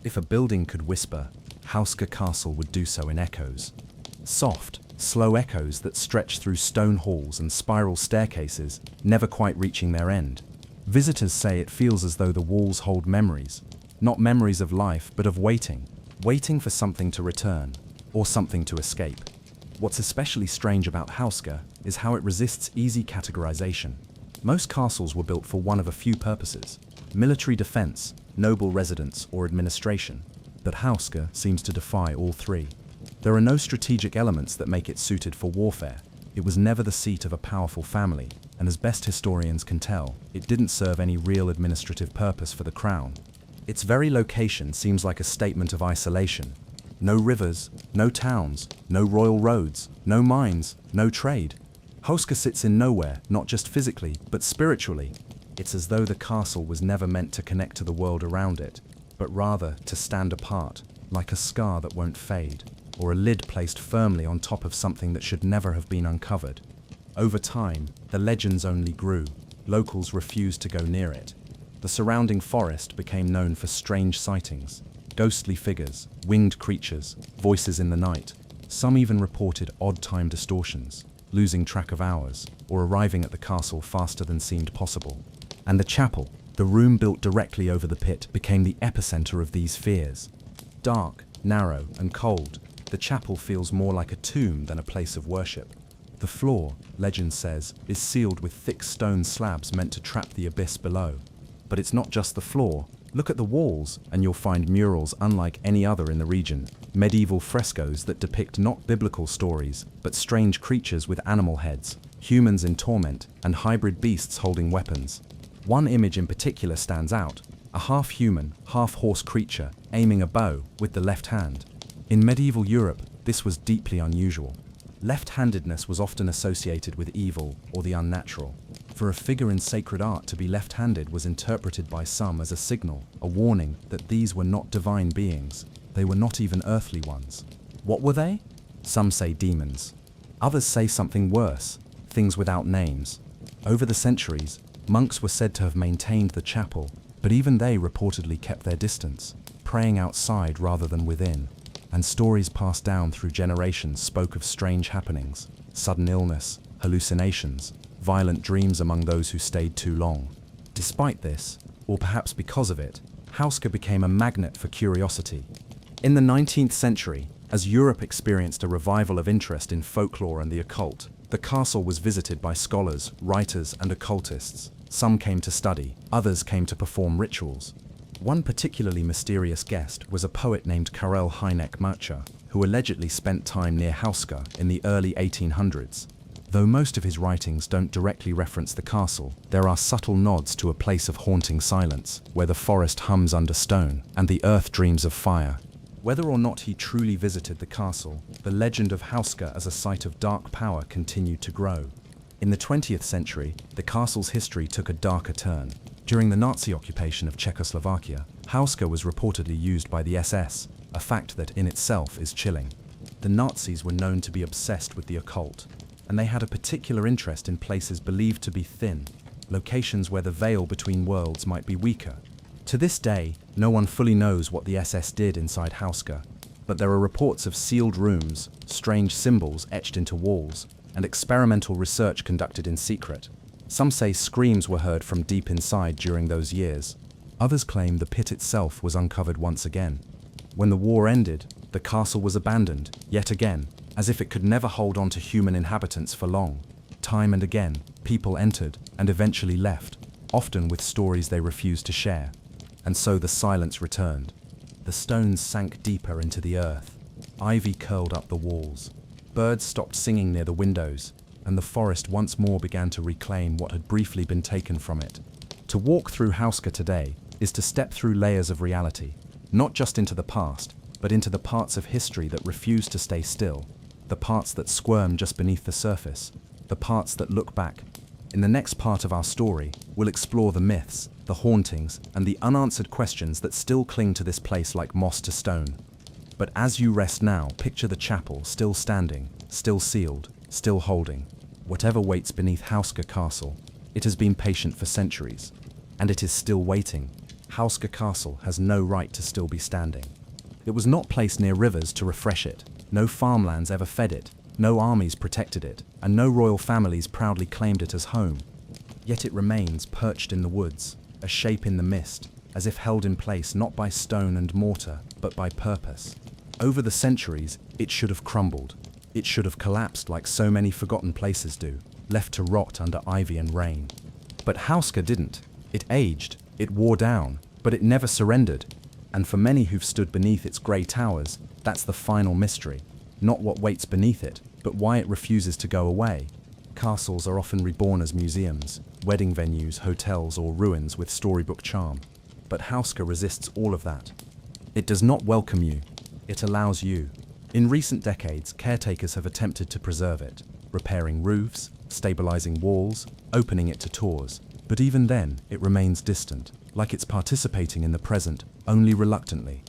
If a building could whisper, Houska Castle would do so in echoes. Soft, slow echoes that stretch through stone halls and spiral staircases, never quite reaching their end. Visitors say it feels as though the walls hold memories, not memories of life, but of waiting for something to return, or something to escape. What's especially strange about Houska is how it resists easy categorization. Most castles were built for one of a few purposes: military defense, noble residence, or administration. But Houska seems to defy all three. There are no strategic elements that make it suited for warfare. It was never the seat of a powerful family, and as best historians can tell, it didn't serve any real administrative purpose for the crown. Its very location seems like a statement of isolation. No rivers, no towns, no royal roads, no mines, no trade. Houska sits in nowhere, not just physically, but spiritually. It's as though the castle was never meant to connect to the world around it, but rather to stand apart, like a scar that won't fade, or a lid placed firmly on top of something that should never have been uncovered. Over time, the legends only grew. Locals refused to go near it. The surrounding forest became known for strange sightings, ghostly figures, winged creatures, voices in the night. Some even reported odd time distortions, losing track of hours, or arriving at the castle faster than seemed possible. And the chapel, the room built directly over the pit, became the epicenter of these fears. Dark, narrow, and cold, the chapel feels more like a tomb than a place of worship. The floor, legend says, is sealed with thick stone slabs meant to trap the abyss below. But it's not just the floor. Look at the walls, and you'll find murals unlike any other in the region. Medieval frescoes that depict not biblical stories, but strange creatures with animal heads, humans in torment, and hybrid beasts holding weapons. One image in particular stands out: a half-human, half-horse creature aiming a bow with the left hand. In medieval Europe, this was deeply unusual. Left-handedness was often associated with evil or the unnatural. For a figure in sacred art to be left-handed was interpreted by some as a signal, a warning that these were not divine beings. They were not even earthly ones. What were they? Some say demons. Others say something worse, things without names. Over the centuries, monks were said to have maintained the chapel, but even they reportedly kept their distance, praying outside rather than within. And stories passed down through generations spoke of strange happenings, sudden illness, hallucinations, violent dreams among those who stayed too long. Despite this, or perhaps because of it, Houska became a magnet for curiosity. In the 19th century, as Europe experienced a revival of interest in folklore and the occult, the castle was visited by scholars, writers, and occultists. Some came to study, others came to perform rituals. One particularly mysterious guest was a poet named Karel Hynek Mácha, who allegedly spent time near Houska in the early 1800s. Though most of his writings don't directly reference the castle, there are subtle nods to a place of haunting silence, where the forest hums under stone and the earth dreams of fire. Whether or not he truly visited the castle, the legend of Houska as a site of dark power continued to grow. In the 20th century, the castle's history took a darker turn. During the Nazi occupation of Czechoslovakia, Houska was reportedly used by the SS, a fact that in itself is chilling. The Nazis were known to be obsessed with the occult, and they had a particular interest in places believed to be thin, locations where the veil between worlds might be weaker. To this day, no one fully knows what the SS did inside Houska, but there are reports of sealed rooms, strange symbols etched into walls, and experimental research conducted in secret. Some say screams were heard from deep inside during those years. Others claim the pit itself was uncovered once again. When the war ended, the castle was abandoned, yet again, as if it could never hold on to human inhabitants for long. Time and again, people entered and eventually left, often with stories they refused to share. And so the silence returned. The stones sank deeper into the earth. Ivy curled up the walls. Birds stopped singing near the windows, and the forest once more began to reclaim what had briefly been taken from it. To walk through Houska today is to step through layers of reality, not just into the past, but into the parts of history that refuse to stay still, the parts that squirm just beneath the surface, the parts that look back. In the next part of our story, we'll explore the myths, the hauntings, and the unanswered questions that still cling to this place like moss to stone. But as you rest now, picture the chapel still standing, still sealed, still holding. Whatever waits beneath Houska Castle, it has been patient for centuries, and it is still waiting, Houska Castle has no right to still be standing. It was not placed near rivers to refresh it, no farmlands ever fed it, no armies protected it, and no royal families proudly claimed it as home. Yet it remains perched in the woods, a shape in the mist, as if held in place not by stone and mortar, but by purpose. Over the centuries, it should have crumbled. It should have collapsed like so many forgotten places do, left to rot under ivy and rain. But Houska didn't. It aged, it wore down, but it never surrendered. And for many who've stood beneath its grey towers, that's the final mystery. Not what waits beneath it, but why it refuses to go away. Castles are often reborn as museums, wedding venues, hotels, or ruins with storybook charm. But Houska resists all of that. It does not welcome you, it allows you. In recent decades, caretakers have attempted to preserve it, repairing roofs, stabilizing walls, opening it to tours. But even then, it remains distant, like it's participating in the present, only reluctantly.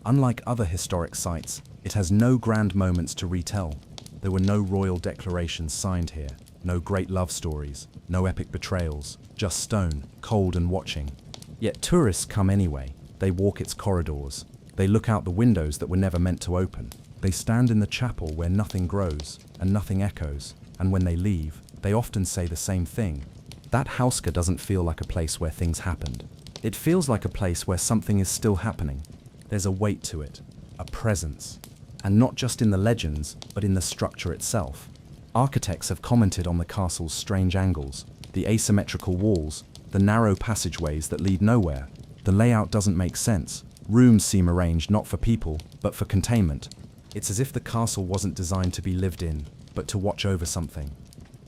Unlike other historic sites, it has no grand moments to retell. There were no royal declarations signed here, no great love stories, no epic betrayals, just stone, cold and watching. Yet tourists come anyway. They walk its corridors. They look out the windows that were never meant to open. They stand in the chapel where nothing grows and nothing echoes, and when they leave, they often say the same thing. That Houska doesn't feel like a place where things happened. It feels like a place where something is still happening. There's a weight to it, a presence. And not just in the legends, but in the structure itself. Architects have commented on the castle's strange angles, the asymmetrical walls, the narrow passageways that lead nowhere. The layout doesn't make sense. Rooms seem arranged not for people, but for containment. It's as if the castle wasn't designed to be lived in, but to watch over something.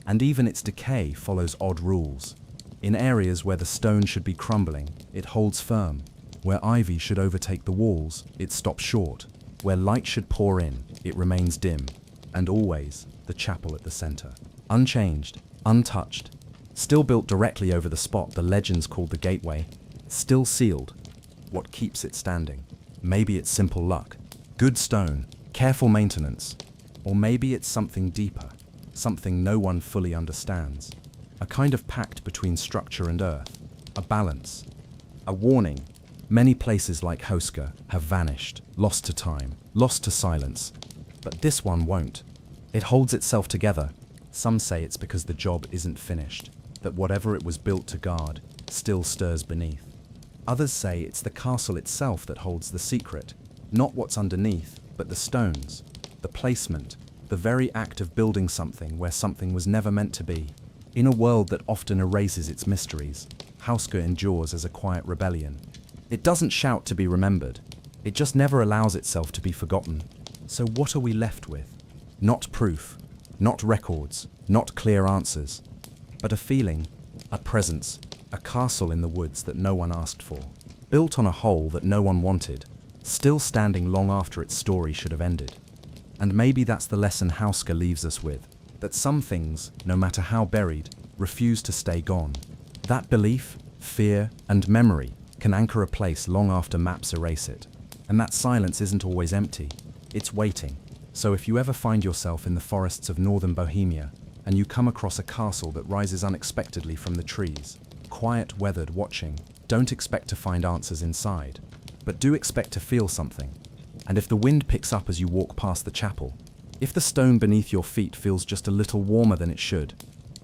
And even its decay follows odd rules. In areas where the stone should be crumbling, it holds firm. Where ivy should overtake the walls, it stops short. Where light should pour in, it remains dim. And always, the chapel at the center. Unchanged, untouched. Still built directly over the spot the legends called the gateway. Still sealed. What keeps it standing? Maybe it's simple luck. Good stone, careful maintenance. Or maybe it's something deeper. Something no one fully understands. A kind of pact between structure and earth. A balance. A warning. Many places like Houska have vanished, lost to time, lost to silence. But this one won't. It holds itself together. Some say it's because the job isn't finished, that whatever it was built to guard still stirs beneath. Others say it's the castle itself that holds the secret, not what's underneath, but the stones, the placement, the very act of building something where something was never meant to be. In a world that often erases its mysteries, Houska endures as a quiet rebellion. It doesn't shout to be remembered. It just never allows itself to be forgotten. So what are we left with? Not proof, not records, not clear answers, but a feeling, a presence, a castle in the woods that no one asked for, built on a hole that no one wanted, still standing long after its story should have ended. And maybe that's the lesson Houska leaves us with, that some things, no matter how buried, refuse to stay gone. That belief, fear, and memory can anchor a place long after maps erase it. And that silence isn't always empty, it's waiting. So if you ever find yourself in the forests of northern Bohemia, and you come across a castle that rises unexpectedly from the trees, quiet, weathered, watching, don't expect to find answers inside, but do expect to feel something. And if the wind picks up as you walk past the chapel, if the stone beneath your feet feels just a little warmer than it should,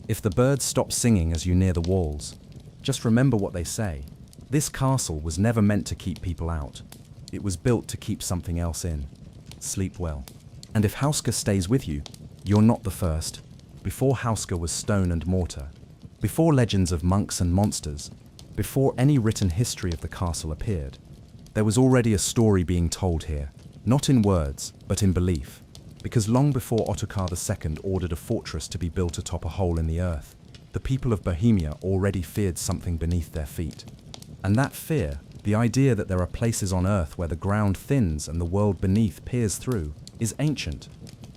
if the birds stop singing as you near the walls, just remember what they say. This castle was never meant to keep people out. It was built to keep something else in. Sleep well. And if Houska stays with you, you're not the first. Before Houska was stone and mortar, before legends of monks and monsters, before any written history of the castle appeared, there was already a story being told here, not in words, but in belief. Because long before Ottokar II ordered a fortress to be built atop a hole in the earth, the people of Bohemia already feared something beneath their feet. And that fear, the idea that there are places on earth where the ground thins and the world beneath peers through, is ancient.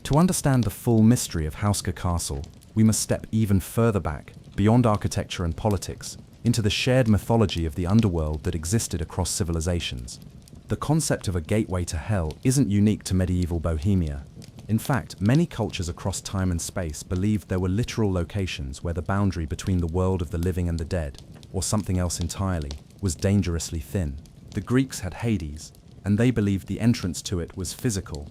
To understand the full mystery of Houska Castle, we must step even further back, beyond architecture and politics, into the shared mythology of the underworld that existed across civilizations. The concept of a gateway to hell isn't unique to medieval Bohemia. In fact, many cultures across time and space believed there were literal locations where the boundary between the world of the living and the dead, or something else entirely, was dangerously thin. The Greeks had Hades, and they believed the entrance to it was physical.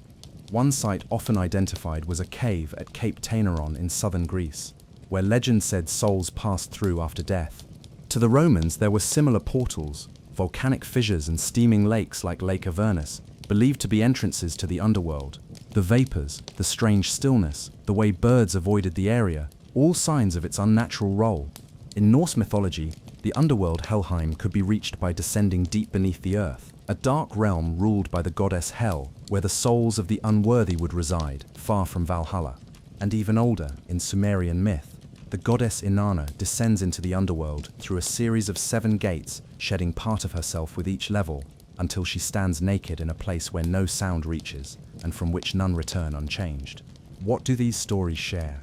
One site often identified was a cave at Cape Tainaron in southern Greece, where legend said souls passed through after death. To the Romans, there were similar portals, volcanic fissures and steaming lakes like Lake Avernus, believed to be entrances to the underworld. The vapors, the strange stillness, the way birds avoided the area, all signs of its unnatural role. In Norse mythology, the underworld Helheim could be reached by descending deep beneath the earth, a dark realm ruled by the goddess Hel, where the souls of the unworthy would reside, far from Valhalla. And even older, in Sumerian myth, the goddess Inanna descends into the underworld through a series of 7 gates, shedding part of herself with each level, until she stands naked in a place where no sound reaches, and from which none return unchanged. What do these stories share?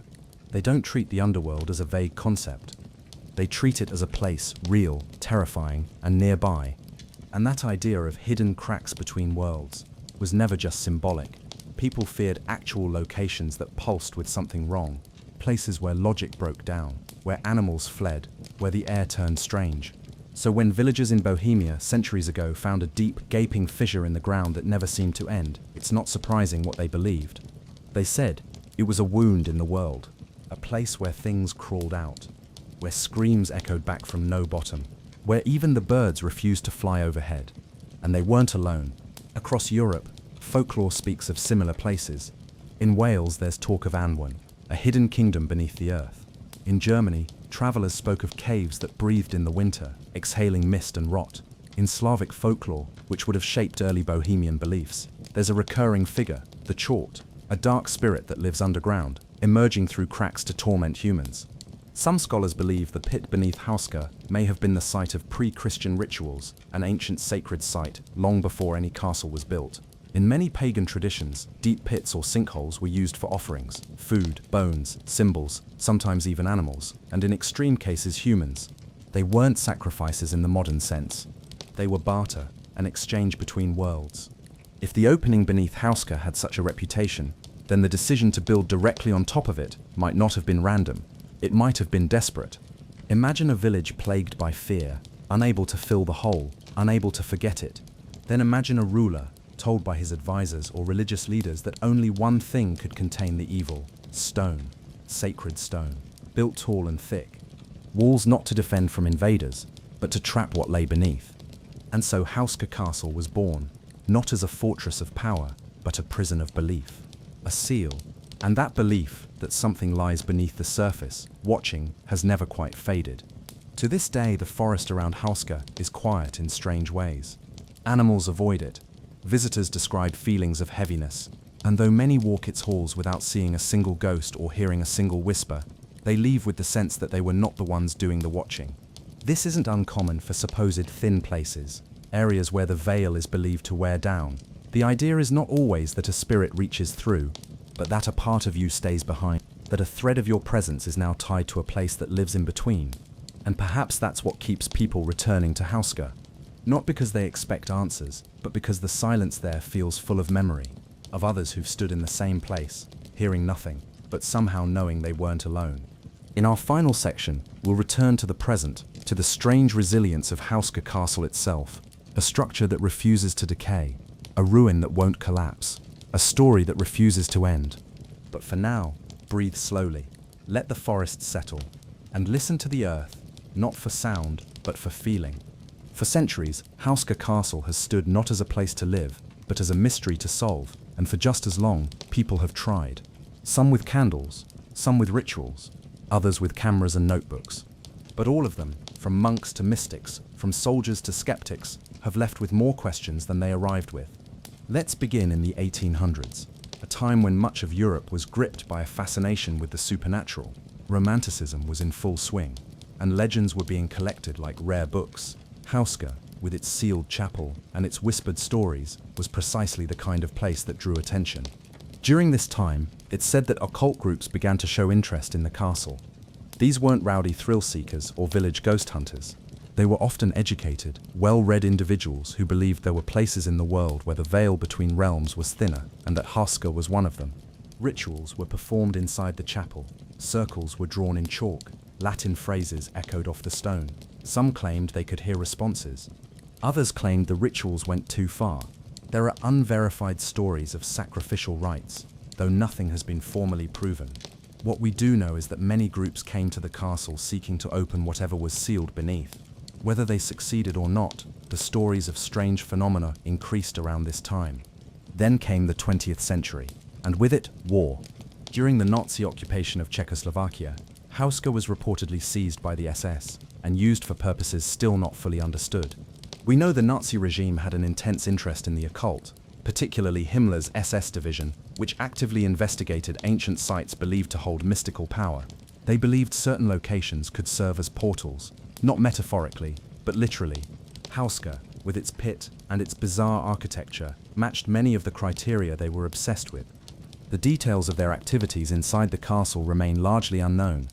They don't treat the underworld as a vague concept. They treat it as a place, real, terrifying, and nearby. And that idea of hidden cracks between worlds was never just symbolic. People feared actual locations that pulsed with something wrong, places where logic broke down, where animals fled, where the air turned strange. So when villagers in Bohemia centuries ago found a deep, gaping fissure in the ground that never seemed to end, it's not surprising what they believed. They said it was a wound in the world, a place where things crawled out, where screams echoed back from no bottom, where even the birds refused to fly overhead. And they weren't alone. Across Europe, folklore speaks of similar places. In Wales, there's talk of Anwen, a hidden kingdom beneath the earth. In Germany, travelers spoke of caves that breathed in the winter, exhaling mist and rot. In Slavic folklore, which would have shaped early Bohemian beliefs, there's a recurring figure, the Chort, a dark spirit that lives underground, emerging through cracks to torment humans. Some scholars believe the pit beneath Houska may have been the site of pre-Christian rituals, an ancient sacred site long before any castle was built. In many pagan traditions, deep pits or sinkholes were used for offerings, food, bones, symbols, sometimes even animals, and in extreme cases humans. They weren't sacrifices in the modern sense. They were barter, an exchange between worlds. If the opening beneath Houska had such a reputation, then the decision to build directly on top of it might not have been random. It might have been desperate. Imagine a village plagued by fear, unable to fill the hole, unable to forget it. Then imagine a ruler, told by his advisors or religious leaders that only one thing could contain the evil: stone, sacred stone, built tall and thick. Walls not to defend from invaders, but to trap what lay beneath. And so Houska Castle was born, not as a fortress of power, but a prison of belief, a seal. And that belief that something lies beneath the surface, watching, has never quite faded. To this day, the forest around Houska is quiet in strange ways. Animals avoid it. Visitors describe feelings of heaviness. And though many walk its halls without seeing a single ghost or hearing a single whisper, they leave with the sense that they were not the ones doing the watching. This isn't uncommon for supposed thin places, areas where the veil is believed to wear down. The idea is not always that a spirit reaches through, but that a part of you stays behind, that a thread of your presence is now tied to a place that lives in between. And perhaps that's what keeps people returning to Houska. Not because they expect answers, but because the silence there feels full of memory, of others who've stood in the same place, hearing nothing, but somehow knowing they weren't alone. In our final section, we'll return to the present, to the strange resilience of Houska Castle itself, a structure that refuses to decay, a ruin that won't collapse, a story that refuses to end. But for now, breathe slowly, let the forest settle, and listen to the earth, not for sound, but for feeling. For centuries, Houska Castle has stood not as a place to live, but as a mystery to solve, and for just as long, people have tried. Some with candles, some with rituals, others with cameras and notebooks. But all of them, from monks to mystics, from soldiers to skeptics, have left with more questions than they arrived with. Let's begin in the 1800s, a time when much of Europe was gripped by a fascination with the supernatural. Romanticism was in full swing, and legends were being collected like rare books. Houska, with its sealed chapel and its whispered stories, was precisely the kind of place that drew attention. During this time, it's said that occult groups began to show interest in the castle. These weren't rowdy thrill-seekers or village ghost hunters. They were often educated, well-read individuals who believed there were places in the world where the veil between realms was thinner, and that Houska was one of them. Rituals were performed inside the chapel, circles were drawn in chalk, Latin phrases echoed off the stone. Some claimed they could hear responses. Others claimed the rituals went too far. There are unverified stories of sacrificial rites, though nothing has been formally proven. What we do know is that many groups came to the castle seeking to open whatever was sealed beneath. Whether they succeeded or not, the stories of strange phenomena increased around this time. Then came the 20th century, and with it, war. During the Nazi occupation of Czechoslovakia, Houska was reportedly seized by the SS and used for purposes still not fully understood. We know the Nazi regime had an intense interest in the occult, particularly Himmler's SS division, which actively investigated ancient sites believed to hold mystical power. They believed certain locations could serve as portals, not metaphorically, but literally. Houska, with its pit and its bizarre architecture, matched many of the criteria they were obsessed with. The details of their activities inside the castle remain largely unknown.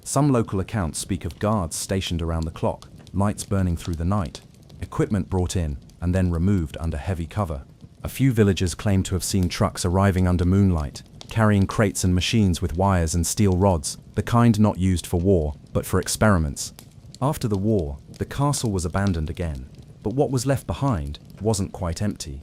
Some local accounts speak of guards stationed around the clock, lights burning through the night, equipment brought in and then removed under heavy cover. A few villagers claim to have seen trucks arriving under moonlight, carrying crates and machines with wires and steel rods, the kind not used for war, but for experiments. After the war, the castle was abandoned again, but what was left behind wasn't quite empty.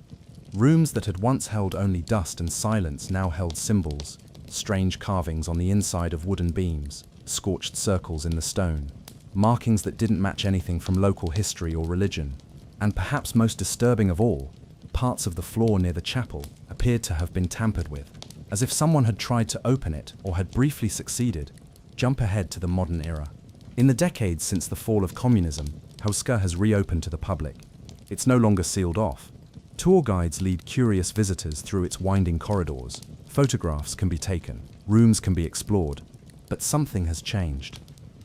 Rooms that had once held only dust and silence now held symbols, strange carvings on the inside of wooden beams, scorched circles in the stone, markings that didn't match anything from local history or religion. And perhaps most disturbing of all, parts of the floor near the chapel appeared to have been tampered with, as if someone had tried to open it or had briefly succeeded. Jump ahead to the modern era. In the decades since the fall of communism, Houska has reopened to the public. It's no longer sealed off. Tour guides lead curious visitors through its winding corridors. Photographs can be taken, rooms can be explored, but something has changed.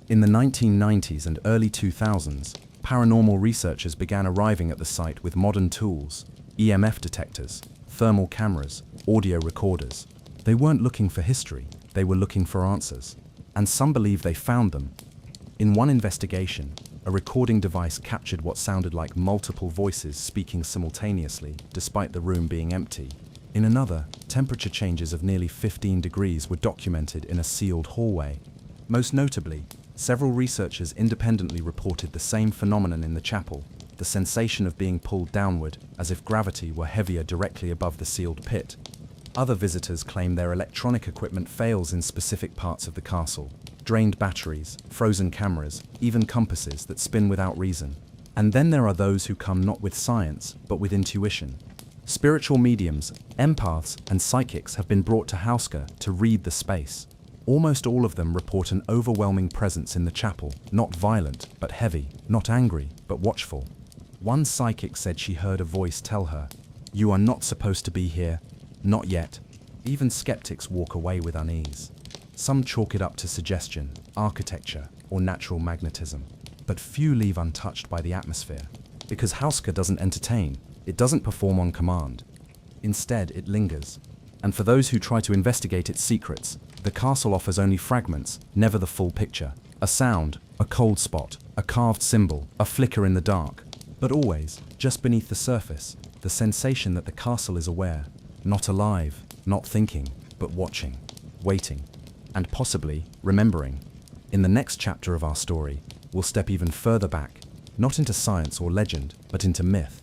In the 1990s and early 2000s, paranormal researchers began arriving at the site with modern tools, EMF detectors, thermal cameras, audio recorders. They weren't looking for history, they were looking for answers. And some believe they found them. In one investigation, a recording device captured what sounded like multiple voices speaking simultaneously, despite the room being empty. In another, temperature changes of nearly 15 degrees were documented in a sealed hallway. Most notably, several researchers independently reported the same phenomenon in the chapel, the sensation of being pulled downward as if gravity were heavier directly above the sealed pit. Other visitors claim their electronic equipment fails in specific parts of the castle. Drained batteries, frozen cameras, even compasses that spin without reason. And then there are those who come not with science, but with intuition. Spiritual mediums, empaths, and psychics have been brought to Houska to read the space. Almost all of them report an overwhelming presence in the chapel, not violent, but heavy, not angry, but watchful. One psychic said she heard a voice tell her, "You are not supposed to be here, not yet." Even skeptics walk away with unease. Some chalk it up to suggestion, architecture, or natural magnetism, but few leave untouched by the atmosphere. Because Houska doesn't entertain, it doesn't perform on command. Instead, it lingers. And for those who try to investigate its secrets, the castle offers only fragments, never the full picture. A sound, a cold spot, a carved symbol, a flicker in the dark. But always, just beneath the surface, the sensation that the castle is aware, not alive, not thinking, but watching, waiting, and possibly remembering. In the next chapter of our story, we'll step even further back, not into science or legend, but into myth,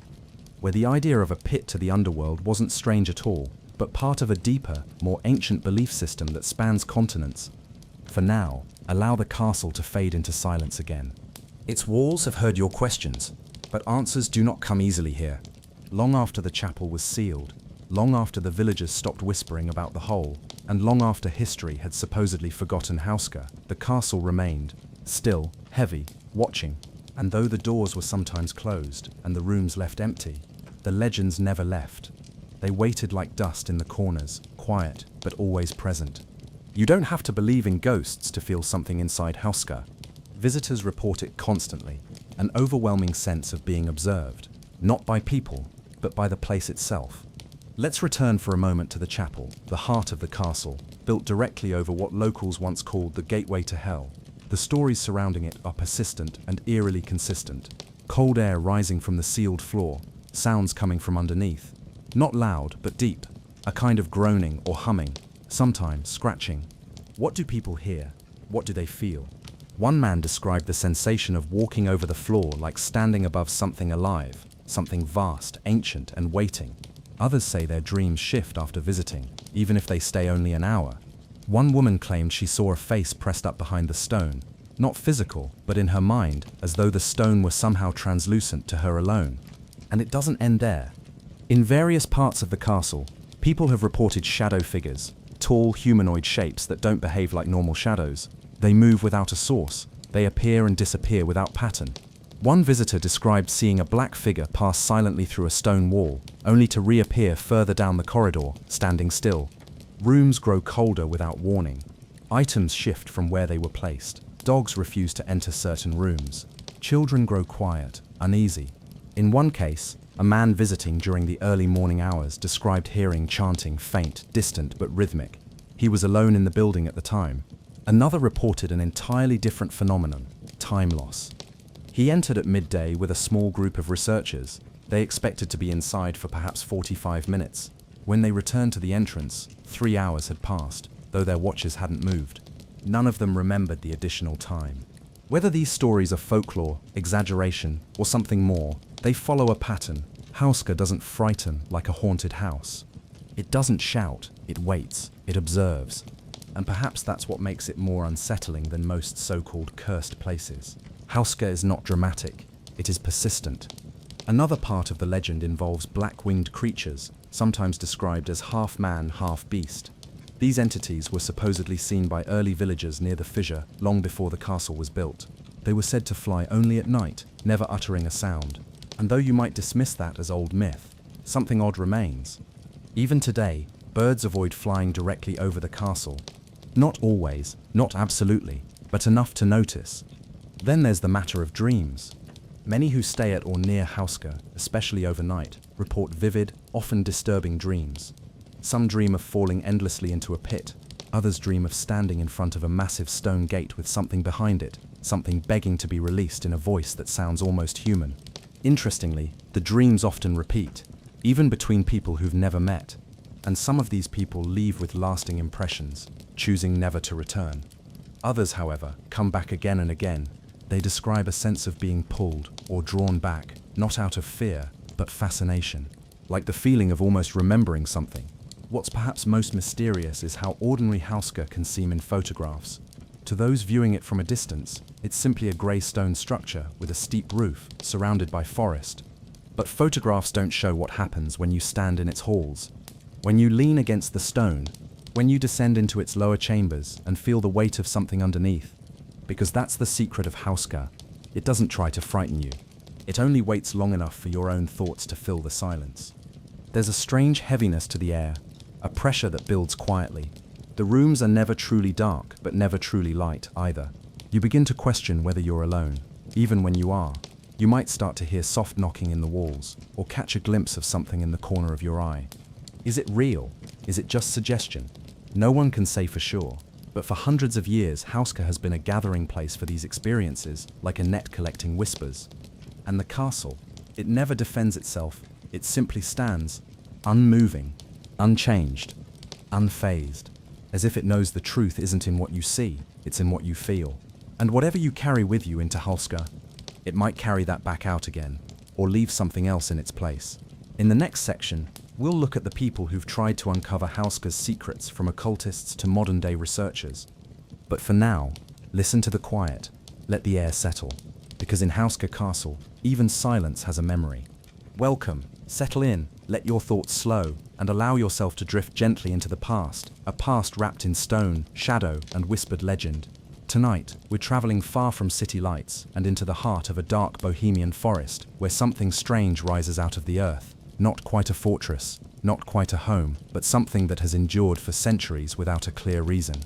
where the idea of a pit to the underworld wasn't strange at all, but part of a deeper, more ancient belief system that spans continents. For now, allow the castle to fade into silence again. Its walls have heard your questions, but answers do not come easily here. Long after the chapel was sealed, long after the villagers stopped whispering about the hole, and long after history had supposedly forgotten Houska, the castle remained, still, heavy, watching. And though the doors were sometimes closed and the rooms left empty, the legends never left. They waited like dust in the corners, quiet, but always present. You don't have to believe in ghosts to feel something inside Houska. Visitors report it constantly, an overwhelming sense of being observed, not by people, but by the place itself. Let's return for a moment to the chapel, the heart of the castle, built directly over what locals once called the gateway to hell. The stories surrounding it are persistent and eerily consistent. Cold air rising from the sealed floor, sounds coming from underneath. Not loud, but deep, a kind of groaning or humming, sometimes scratching. What do people hear? What do they feel? One man described the sensation of walking over the floor like standing above something alive, something vast, ancient, and waiting. Others say their dreams shift after visiting, even if they stay only an hour. One woman claimed she saw a face pressed up behind the stone, not physical, but in her mind, as though the stone were somehow translucent to her alone. And it doesn't end there. In various parts of the castle, people have reported shadow figures, tall humanoid shapes that don't behave like normal shadows. They move without a source. They appear and disappear without pattern. One visitor described seeing a black figure pass silently through a stone wall, only to reappear further down the corridor, standing still. Rooms grow colder without warning. Items shift from where they were placed. Dogs refuse to enter certain rooms. Children grow quiet, uneasy. In one case, a man visiting during the early morning hours described hearing chanting faint, distant but rhythmic. He was alone in the building at the time. Another reported an entirely different phenomenon, time loss. He entered at midday with a small group of researchers. They expected to be inside for perhaps 45 minutes. When they returned to the entrance, 3 hours had passed, though their watches hadn't moved. None of them remembered the additional time. Whether these stories are folklore, exaggeration, or something more, they follow a pattern. Houska doesn't frighten like a haunted house. It doesn't shout, it waits, it observes. And perhaps that's what makes it more unsettling than most so-called cursed places. Houska is not dramatic, it is persistent. Another part of the legend involves black-winged creatures, sometimes described as half-man, half-beast. These entities were supposedly seen by early villagers near the fissure long before the castle was built. They were said to fly only at night, never uttering a sound. And though you might dismiss that as old myth, something odd remains. Even today, birds avoid flying directly over the castle. Not always, not absolutely, but enough to notice. Then there's the matter of dreams. Many who stay at or near Houska, especially overnight, report vivid, often disturbing dreams. Some dream of falling endlessly into a pit. Others dream of standing in front of a massive stone gate with something behind it, something begging to be released in a voice that sounds almost human. Interestingly, the dreams often repeat, even between people who've never met. And some of these people leave with lasting impressions, choosing never to return. Others, however, come back again and again. They describe a sense of being pulled or drawn back, not out of fear, but fascination, like the feeling of almost remembering something. What's perhaps most mysterious is how ordinary Houska can seem in photographs. To those viewing it from a distance, it's simply a grey stone structure with a steep roof, surrounded by forest. But photographs don't show what happens when you stand in its halls. When you lean against the stone, when you descend into its lower chambers and feel the weight of something underneath. Because that's the secret of Houska. It doesn't try to frighten you. It only waits long enough for your own thoughts to fill the silence. There's a strange heaviness to the air, a pressure that builds quietly. The rooms are never truly dark, but never truly light either. You begin to question whether you're alone. Even when you are, you might start to hear soft knocking in the walls, or catch a glimpse of something in the corner of your eye. Is it real? Is it just suggestion? No one can say for sure. But for hundreds of years, Houska has been a gathering place for these experiences, like a net collecting whispers. And the castle, it never defends itself. It simply stands, unmoving, unchanged, unfazed, as if it knows the truth isn't in what you see, it's in what you feel. And whatever you carry with you into Houska, it might carry that back out again, or leave something else in its place. In the next section, we'll look at the people who've tried to uncover Houska's secrets, from occultists to modern-day researchers. But for now, listen to the quiet, let the air settle, because in Houska Castle, even silence has a memory. Welcome, settle in, let your thoughts slow, and allow yourself to drift gently into the past, a past wrapped in stone, shadow, and whispered legend. Tonight, we're traveling far from city lights and into the heart of a dark bohemian forest where something strange rises out of the earth. Not quite a fortress, not quite a home, but something that has endured for centuries without a clear reason.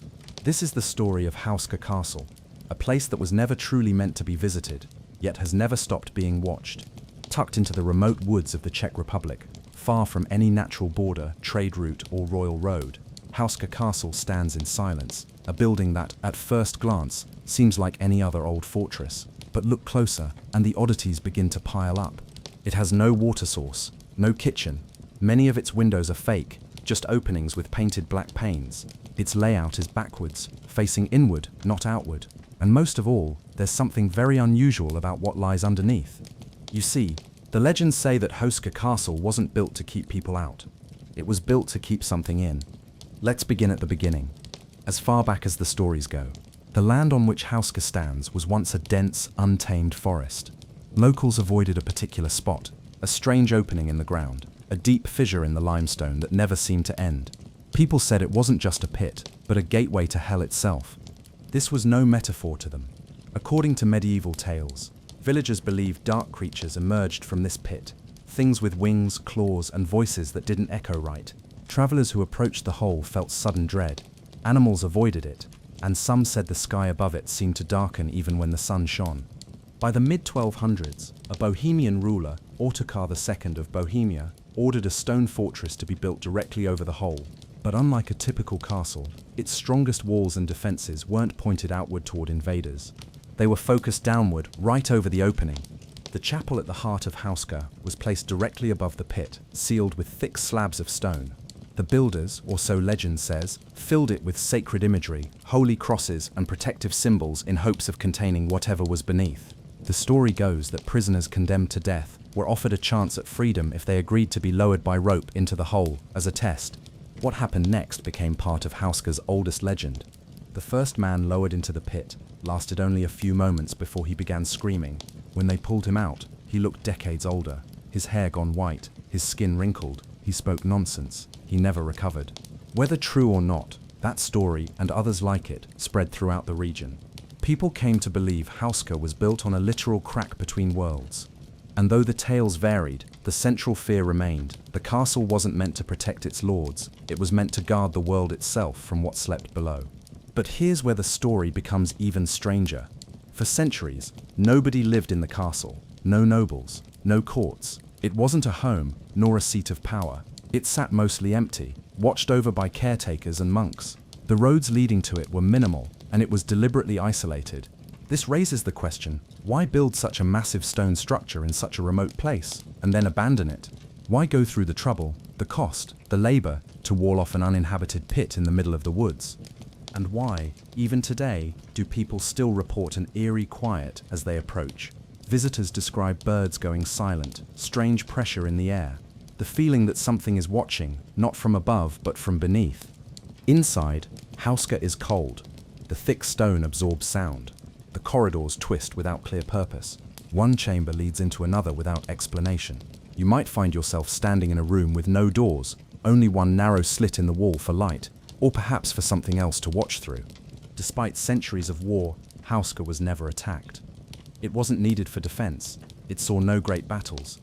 This is the story of Houska Castle, a place that was never truly meant to be visited, yet has never stopped being watched. Tucked into the remote woods of the Czech Republic, far from any natural border, trade route, or royal road, Houska Castle stands in silence, a building that, at first glance, seems like any other old fortress. But look closer, and the oddities begin to pile up. It has no water source, no kitchen. Many of its windows are fake, just openings with painted black panes. Its layout is backwards, facing inward, not outward. And most of all, there's something very unusual about what lies underneath. You see, the legends say that Houska Castle wasn't built to keep people out. It was built to keep something in. Let's begin at the beginning. As far back as the stories go, the land on which Houska stands was once a dense, untamed forest. Locals avoided a particular spot, a strange opening in the ground, a deep fissure in the limestone that never seemed to end. People said it wasn't just a pit, but a gateway to hell itself. This was no metaphor to them. According to medieval tales, villagers believed dark creatures emerged from this pit, things with wings, claws, and voices that didn't echo right. Travelers who approached the hole felt sudden dread. Animals avoided it, and some said the sky above it seemed to darken even when the sun shone. By the mid-1200s, a Bohemian ruler, Ottokar II of Bohemia, ordered a stone fortress to be built directly over the hole. But unlike a typical castle, its strongest walls and defenses weren't pointed outward toward invaders. They were focused downward, right over the opening. The chapel at the heart of Houska was placed directly above the pit, sealed with thick slabs of stone. The builders, or so legend says, filled it with sacred imagery, holy crosses, and protective symbols in hopes of containing whatever was beneath. The story goes that prisoners condemned to death were offered a chance at freedom if they agreed to be lowered by rope into the hole as a test. What happened next became part of Houska's oldest legend. The first man lowered into the pit lasted only a few moments before he began screaming. When they pulled him out, he looked decades older, his hair gone white, his skin wrinkled. He spoke nonsense. He never recovered. Whether true or not, that story and others like it spread throughout the region. People came to believe Houska was built on a literal crack between worlds. And though the tales varied, the central fear remained. The castle wasn't meant to protect its lords, it was meant to guard the world itself from what slept below. But here's where the story becomes even stranger. For centuries, nobody lived in the castle. No nobles, no courts. It wasn't a home, nor a seat of power. It sat mostly empty, watched over by caretakers and monks. The roads leading to it were minimal, and it was deliberately isolated. This raises the question, why build such a massive stone structure in such a remote place, and then abandon it? Why go through the trouble, the cost, the labor, to wall off an uninhabited pit in the middle of the woods? And why, even today, do people still report an eerie quiet as they approach? Visitors describe birds going silent, strange pressure in the air, the feeling that something is watching, not from above but from beneath. Inside, Houska is cold. The thick stone absorbs sound. The corridors twist without clear purpose. One chamber leads into another without explanation. You might find yourself standing in a room with no doors, only one narrow slit in the wall for light, or perhaps for something else to watch through. Despite centuries of war, Houska was never attacked. It wasn't needed for defense. It saw no great battles.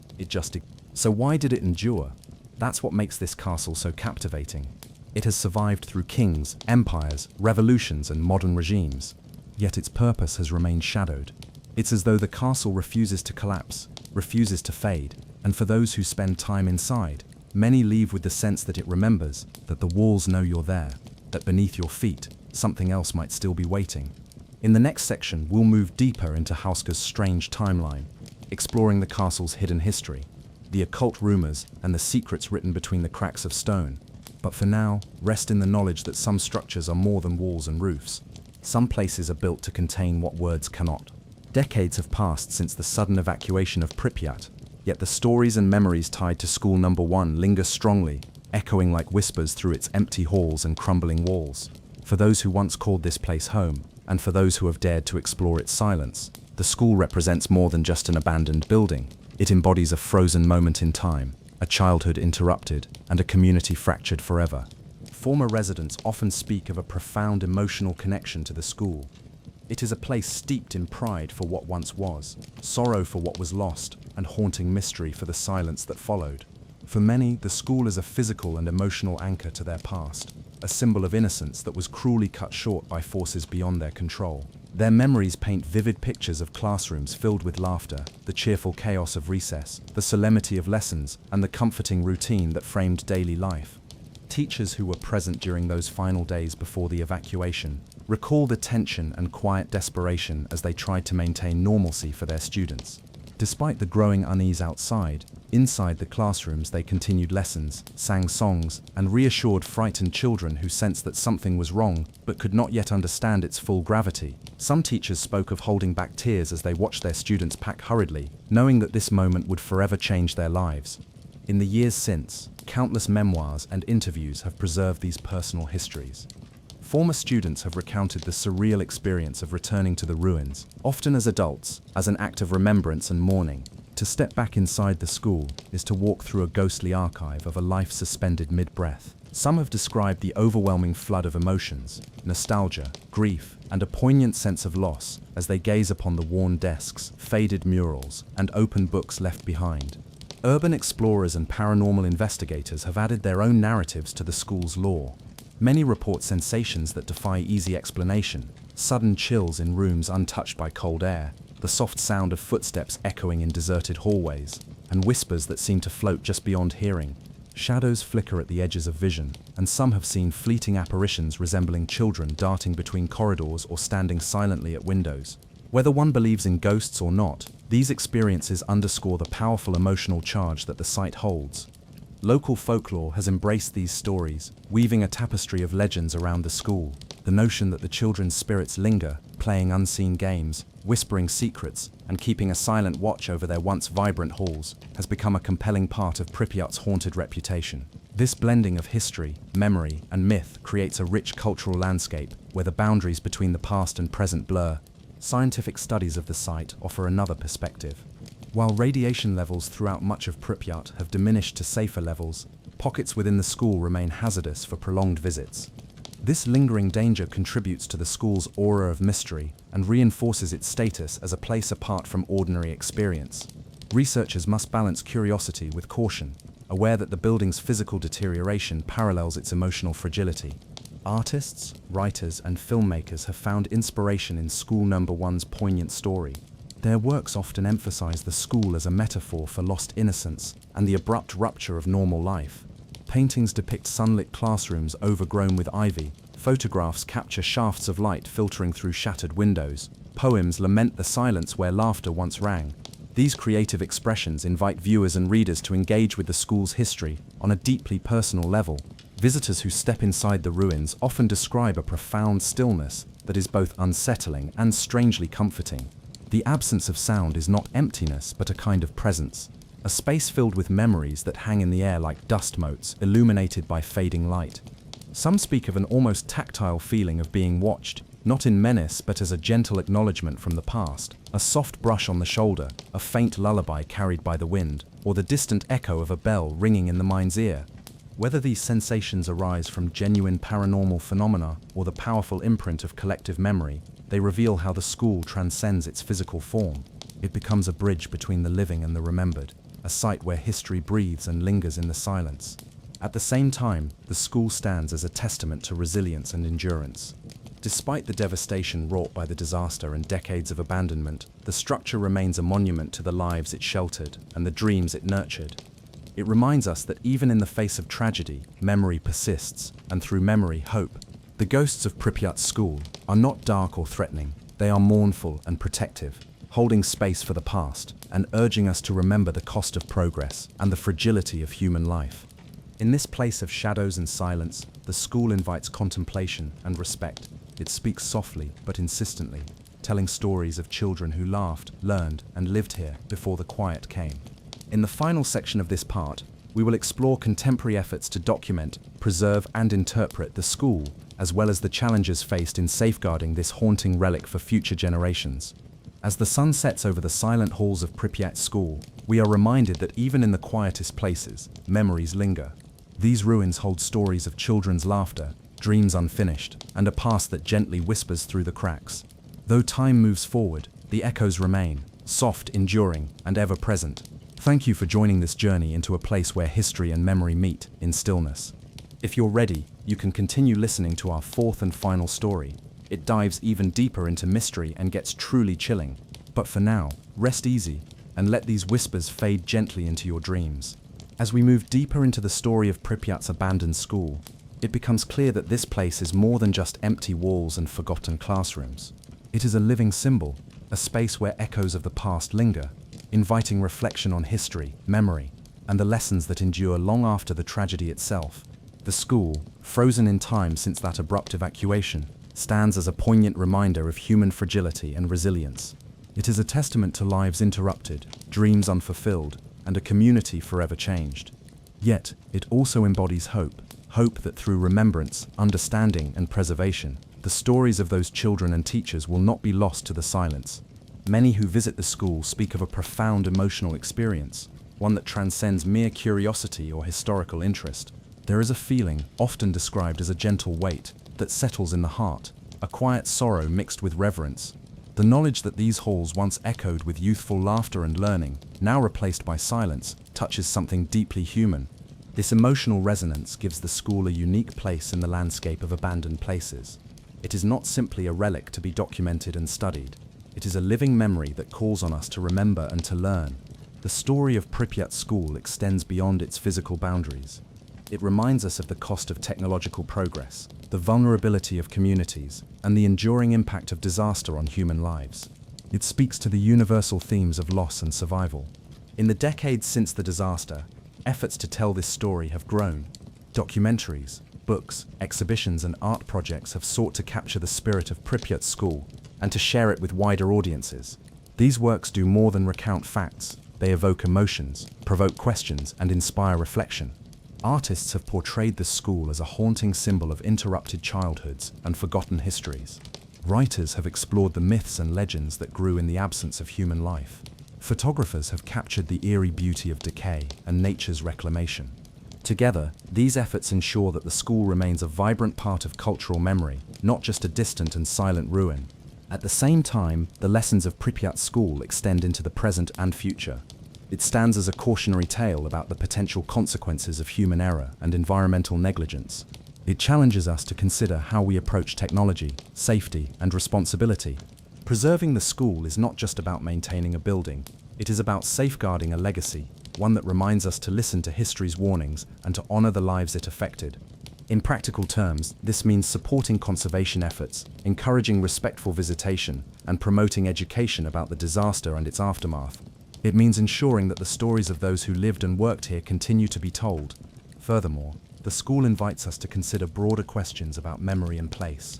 So why did it endure? That's what makes this castle so captivating. It has survived through kings, empires, revolutions, and modern regimes. Yet its purpose has remained shadowed. It's as though the castle refuses to collapse, refuses to fade, and for those who spend time inside, many leave with the sense that it remembers, that the walls know you're there, that beneath your feet, something else might still be waiting. In the next section, we'll move deeper into Houska's strange timeline, exploring the castle's hidden history, the occult rumors, and the secrets written between the cracks of stone. But for now, rest in the knowledge that some structures are more than walls and roofs. Some places are built to contain what words cannot. Decades have passed since the sudden evacuation of Pripyat, yet the stories and memories tied to School Number 1 linger strongly, echoing like whispers through its empty halls and crumbling walls. For those who once called this place home, and for those who have dared to explore its silence, the school represents more than just an abandoned building. It embodies a frozen moment in time, a childhood interrupted, and a community fractured forever. Former residents often speak of a profound emotional connection to the school. It is a place steeped in pride for what once was, sorrow for what was lost, and haunting mystery for the silence that followed. For many, the school is a physical and emotional anchor to their past, a symbol of innocence that was cruelly cut short by forces beyond their control. Their memories paint vivid pictures of classrooms filled with laughter, the cheerful chaos of recess, the solemnity of lessons, and the comforting routine that framed daily life. Teachers who were present during those final days before the evacuation recall the tension and quiet desperation as they tried to maintain normalcy for their students. Despite the growing unease outside, inside the classrooms they continued lessons, sang songs, and reassured frightened children who sensed that something was wrong but could not yet understand its full gravity. Some teachers spoke of holding back tears as they watched their students pack hurriedly, knowing that this moment would forever change their lives. In the years since, countless memoirs and interviews have preserved these personal histories. Former students have recounted the surreal experience of returning to the ruins, often as adults, as an act of remembrance and mourning. To step back inside the school is to walk through a ghostly archive of a life suspended mid-breath. Some have described the overwhelming flood of emotions, nostalgia, grief, and a poignant sense of loss as they gaze upon the worn desks, faded murals, and open books left behind. Urban explorers and paranormal investigators have added their own narratives to the school's lore. Many report sensations that defy easy explanation, sudden chills in rooms untouched by cold air, the soft sound of footsteps echoing in deserted hallways, and whispers that seem to float just beyond hearing. Shadows flicker at the edges of vision, and some have seen fleeting apparitions resembling children darting between corridors or standing silently at windows. Whether one believes in ghosts or not, these experiences underscore the powerful emotional charge that the site holds. Local folklore has embraced these stories, weaving a tapestry of legends around the school. The notion that the children's spirits linger, playing unseen games, whispering secrets, and keeping a silent watch over their once vibrant halls has become a compelling part of Pripyat's haunted reputation. This blending of history, memory, and myth creates a rich cultural landscape where the boundaries between the past and present blur. Scientific studies of the site offer another perspective. While radiation levels throughout much of Pripyat have diminished to safer levels, pockets within the school remain hazardous for prolonged visits. This lingering danger contributes to the school's aura of mystery and reinforces its status as a place apart from ordinary experience. Researchers must balance curiosity with caution, aware that the building's physical deterioration parallels its emotional fragility. Artists, writers, and filmmakers have found inspiration in School No. 1's poignant story. Their works often emphasize the school as a metaphor for lost innocence and the abrupt rupture of normal life. Paintings depict sunlit classrooms overgrown with ivy, photographs capture shafts of light filtering through shattered windows, poems lament the silence where laughter once rang. These creative expressions invite viewers and readers to engage with the school's history on a deeply personal level. Visitors who step inside the ruins often describe a profound stillness that is both unsettling and strangely comforting. The absence of sound is not emptiness, but a kind of presence, a space filled with memories that hang in the air like dust motes, illuminated by fading light. Some speak of an almost tactile feeling of being watched, not in menace but as a gentle acknowledgement from the past, a soft brush on the shoulder, a faint lullaby carried by the wind, or the distant echo of a bell ringing in the mind's ear. Whether these sensations arise from genuine paranormal phenomena or the powerful imprint of collective memory, they reveal how the school transcends its physical form. It becomes a bridge between the living and the remembered, a site where history breathes and lingers in the silence. At the same time, the school stands as a testament to resilience and endurance. Despite the devastation wrought by the disaster and decades of abandonment, the structure remains a monument to the lives it sheltered and the dreams it nurtured. It reminds us that even in the face of tragedy, memory persists, and through memory, hope. The ghosts of Pripyat School are not dark or threatening, they are mournful and protective, holding space for the past and urging us to remember the cost of progress and the fragility of human life. In this place of shadows and silence, the school invites contemplation and respect. It speaks softly but insistently, telling stories of children who laughed, learned, and lived here before the quiet came. In the final section of this part, we will explore contemporary efforts to document, preserve, and interpret the school, as well as the challenges faced in safeguarding this haunting relic for future generations. As the sun sets over the silent halls of Pripyat School, we are reminded that even in the quietest places, memories linger. These ruins hold stories of children's laughter, dreams unfinished, and a past that gently whispers through the cracks. Though time moves forward, the echoes remain, soft, enduring, and ever present. Thank you for joining this journey into a place where history and memory meet in stillness. If you're ready, you can continue listening to our fourth and final story. It dives even deeper into mystery and gets truly chilling. But for now, rest easy and let these whispers fade gently into your dreams. As we move deeper into the story of Pripyat's abandoned school, it becomes clear that this place is more than just empty walls and forgotten classrooms. It is a living symbol, a space where echoes of the past linger. inviting reflection on history, memory, and the lessons that endure long after the tragedy itself. The school, frozen in time since that abrupt evacuation, stands as a poignant reminder of human fragility and resilience. It is a testament to lives interrupted, dreams unfulfilled, and a community forever changed. Yet, it also embodies hope that through remembrance, understanding, and preservation, the stories of those children and teachers will not be lost to the silence. Many who visit the school speak of a profound emotional experience, one that transcends mere curiosity or historical interest. There is a feeling, often described as a gentle weight, that settles in the heart, a quiet sorrow mixed with reverence. The knowledge that these halls once echoed with youthful laughter and learning, now replaced by silence, touches something deeply human. This emotional resonance gives the school a unique place in the landscape of abandoned places. It is not simply a relic to be documented and studied. It is a living memory that calls on us to remember and to learn. The story of Pripyat School extends beyond its physical boundaries. It reminds us of the cost of technological progress, the vulnerability of communities, and the enduring impact of disaster on human lives. It speaks to the universal themes of loss and survival. In the decades since the disaster, efforts to tell this story have grown. Documentaries, books, exhibitions, and art projects have sought to capture the spirit of Pripyat School and to share it with wider audiences. These works do more than recount facts. They evoke emotions, provoke questions, and inspire reflection. Artists have portrayed the school as a haunting symbol of interrupted childhoods and forgotten histories. Writers have explored the myths and legends that grew in the absence of human life. Photographers have captured the eerie beauty of decay and nature's reclamation. Together, these efforts ensure that the school remains a vibrant part of cultural memory, not just a distant and silent ruin. At the same time, the lessons of Pripyat School extend into the present and future. It stands as a cautionary tale about the potential consequences of human error and environmental negligence. It challenges us to consider how we approach technology, safety, and responsibility. Preserving the school is not just about maintaining a building, it is about safeguarding a legacy, one that reminds us to listen to history's warnings and to honor the lives it affected. In practical terms, this means supporting conservation efforts, encouraging respectful visitation, and promoting education about the disaster and its aftermath. It means ensuring that the stories of those who lived and worked here continue to be told. Furthermore, the school invites us to consider broader questions about memory and place.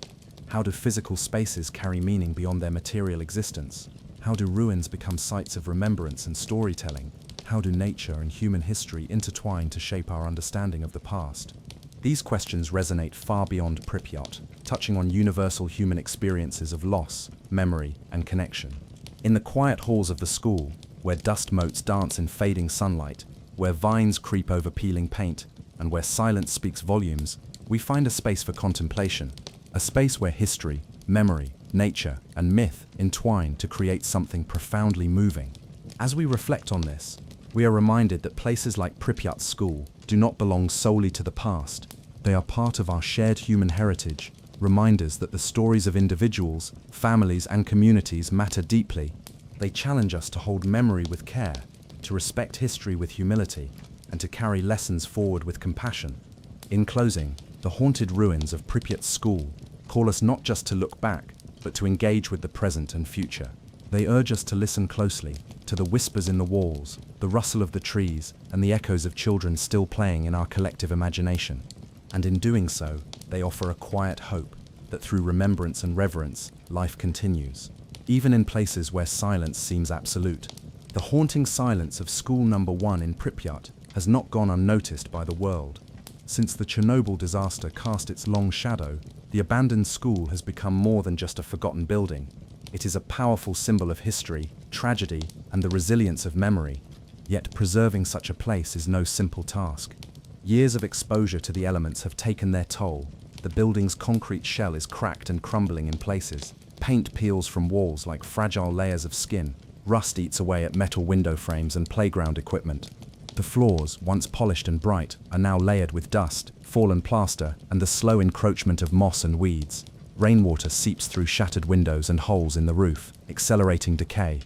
How do physical spaces carry meaning beyond their material existence? How do ruins become sites of remembrance and storytelling? How do nature and human history intertwine to shape our understanding of the past? These questions resonate far beyond Pripyat, touching on universal human experiences of loss, memory, and connection. In the quiet halls of the school, where dust motes dance in fading sunlight, where vines creep over peeling paint, and where silence speaks volumes, we find a space for contemplation, a space where history, memory, nature, and myth entwine to create something profoundly moving. As we reflect on this, we are reminded that places like Pripyat School do not belong solely to the past. They are part of our shared human heritage, reminders that the stories of individuals, families, and communities matter deeply. They challenge us to hold memory with care, to respect history with humility, and to carry lessons forward with compassion. In closing, the haunted ruins of Pripyat School call us not just to look back, but to engage with the present and future. They urge us to listen closely to the whispers in the walls, the rustle of the trees, and the echoes of children still playing in our collective imagination. And in doing so, they offer a quiet hope that through remembrance and reverence, life continues, even in places where silence seems absolute. The haunting silence of School Number 1 in Pripyat has not gone unnoticed by the world. Since the Chernobyl disaster cast its long shadow, the abandoned school has become more than just a forgotten building. It is a powerful symbol of history, tragedy, and the resilience of memory. Yet preserving such a place is no simple task. Years of exposure to the elements have taken their toll. The building's concrete shell is cracked and crumbling in places. Paint peels from walls like fragile layers of skin. Rust eats away at metal window frames and playground equipment. The floors, once polished and bright, are now layered with dust, fallen plaster, and the slow encroachment of moss and weeds. Rainwater seeps through shattered windows and holes in the roof, accelerating decay.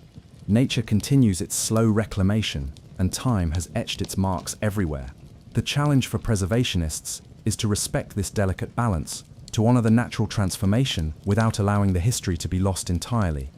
Nature continues its slow reclamation, and time has etched its marks everywhere. The challenge for preservationists is to respect this delicate balance, to honor the natural transformation without allowing the history to be lost entirely.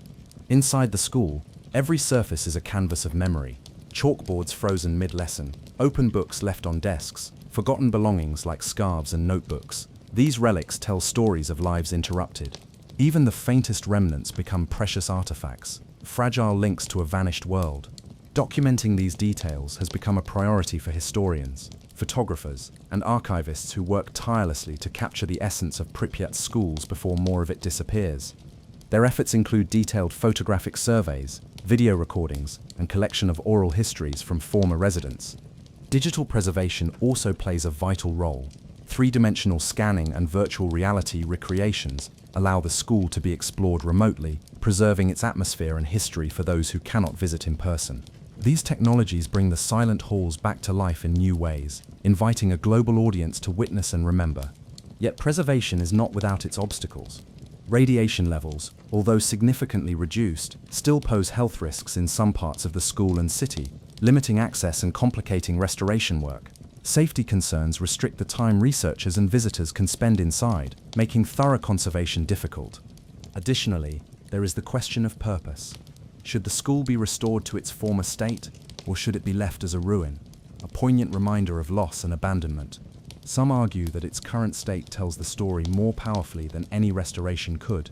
Inside the school, Every surface is a canvas of memory. Chalkboards frozen mid-lesson, open books left on desks, forgotten belongings like scarves and notebooks. These relics tell stories of lives interrupted. Even the faintest remnants become precious artifacts, fragile links to a vanished world. Documenting these details has become a priority for historians, photographers, and archivists who work tirelessly to capture the essence of Pripyat's schools before more of it disappears. Their efforts include detailed photographic surveys, video recordings, and collection of oral histories from former residents. Digital preservation also plays a vital role. Three-dimensional scanning and virtual reality recreations allow the school to be explored remotely, preserving its atmosphere and history for those who cannot visit in person. These technologies bring the silent halls back to life in new ways, inviting a global audience to witness and remember. Yet preservation is not without its obstacles. Radiation levels, although significantly reduced, still pose health risks in some parts of the school and city, limiting access and complicating restoration work. Safety concerns restrict the time researchers and visitors can spend inside, making thorough conservation difficult. Additionally, there is the question of purpose. Should the school be restored to its former state, or should it be left as a ruin? A poignant reminder of loss and abandonment. Some argue that its current state tells the story more powerfully than any restoration could,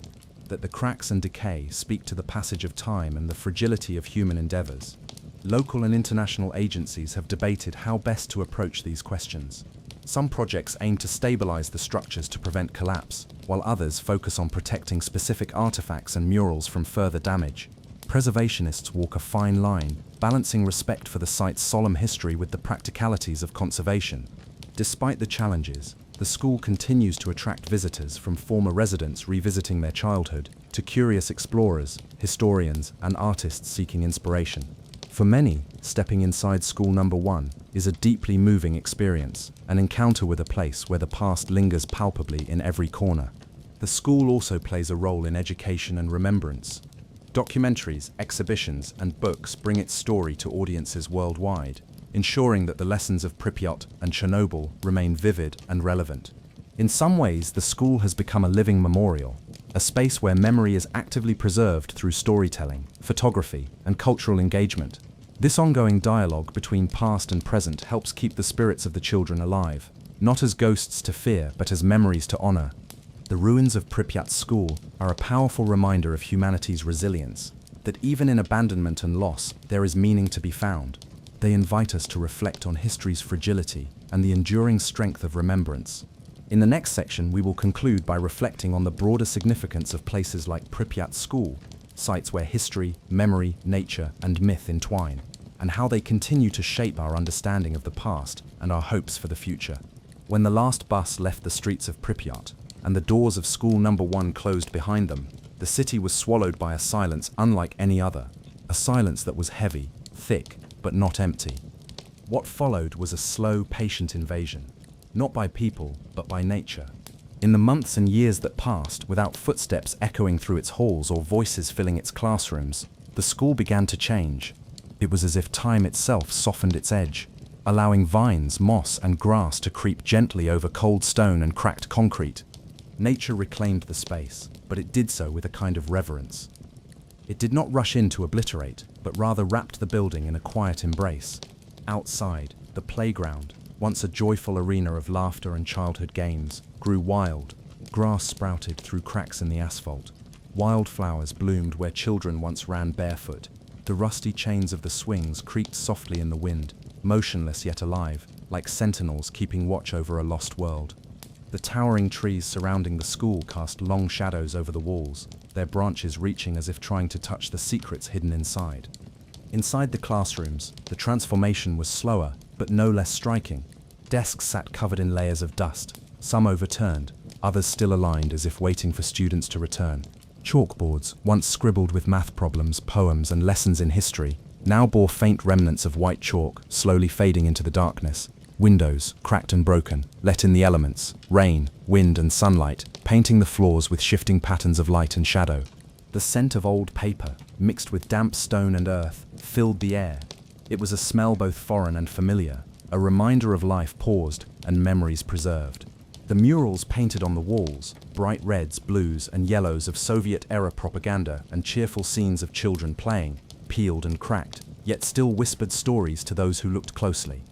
that the cracks and decay speak to the passage of time and the fragility of human endeavors. Local and international agencies have debated how best to approach these questions. Some projects aim to stabilize the structures to prevent collapse, while others focus on protecting specific artifacts and murals from further damage. Preservationists walk a fine line, balancing respect for the site's solemn history with the practicalities of conservation. Despite the challenges, the school continues to attract visitors from former residents revisiting their childhood, to curious explorers, historians, and artists seeking inspiration. For many, stepping inside School Number 1 is a deeply moving experience, an encounter with a place where the past lingers palpably in every corner. The school also plays a role in education and remembrance. Documentaries, exhibitions, and books bring its story to audiences worldwide, ensuring that the lessons of Pripyat and Chernobyl remain vivid and relevant. In some ways, the school has become a living memorial, a space where memory is actively preserved through storytelling, photography, and cultural engagement. This ongoing dialogue between past and present helps keep the spirits of the children alive, not as ghosts to fear, but as memories to honor. The ruins of Pripyat School are a powerful reminder of humanity's resilience, that even in abandonment and loss, there is meaning to be found. They invite us to reflect on history's fragility and the enduring strength of remembrance. In the next section, we will conclude by reflecting on the broader significance of places like Pripyat School, sites where history, memory, nature, and myth entwine, and how they continue to shape our understanding of the past and our hopes for the future. When the last bus left the streets of Pripyat, and the doors of School Number 1 closed behind them, the city was swallowed by a silence unlike any other, a silence that was heavy, thick, but not empty. What followed was a slow, patient invasion, not by people, but by nature. In the months and years that passed, without footsteps echoing through its halls or voices filling its classrooms, the school began to change. It was as if time itself softened its edge, allowing vines, moss, and grass to creep gently over cold stone and cracked concrete. Nature reclaimed the space, but it did so with a kind of reverence. It did not rush in to obliterate, but rather wrapped the building in a quiet embrace. Outside, the playground, once a joyful arena of laughter and childhood games, grew wild. Grass sprouted through cracks in the asphalt. Wildflowers bloomed where children once ran barefoot. The rusty chains of the swings creaked softly in the wind, motionless yet alive, like sentinels keeping watch over a lost world. The towering trees surrounding the school cast long shadows over the walls, their branches reaching as if trying to touch the secrets hidden inside. Inside the classrooms, the transformation was slower, but no less striking. Desks sat covered in layers of dust, some overturned, others still aligned as if waiting for students to return. Chalkboards, once scribbled with math problems, poems, and lessons in history, now bore faint remnants of white chalk, slowly fading into the darkness. Windows, cracked and broken, let in the elements, rain, wind, and sunlight, painting the floors with shifting patterns of light and shadow. The scent of old paper, mixed with damp stone and earth, filled the air. It was a smell both foreign and familiar, a reminder of life paused and memories preserved. The murals painted on the walls, bright reds, blues, and yellows of Soviet-era propaganda and cheerful scenes of children playing, peeled and cracked, yet still whispered stories to those who looked closely.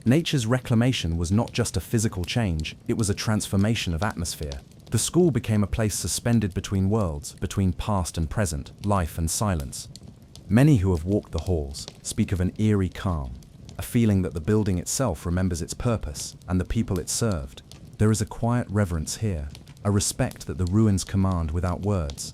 Nature's reclamation was not just a physical change, it was a transformation of atmosphere. The school became a place suspended between worlds, between past and present, life and silence. Many who have walked the halls speak of an eerie calm, a feeling that the building itself remembers its purpose and the people it served. There is a quiet reverence here, a respect that the ruins command without words.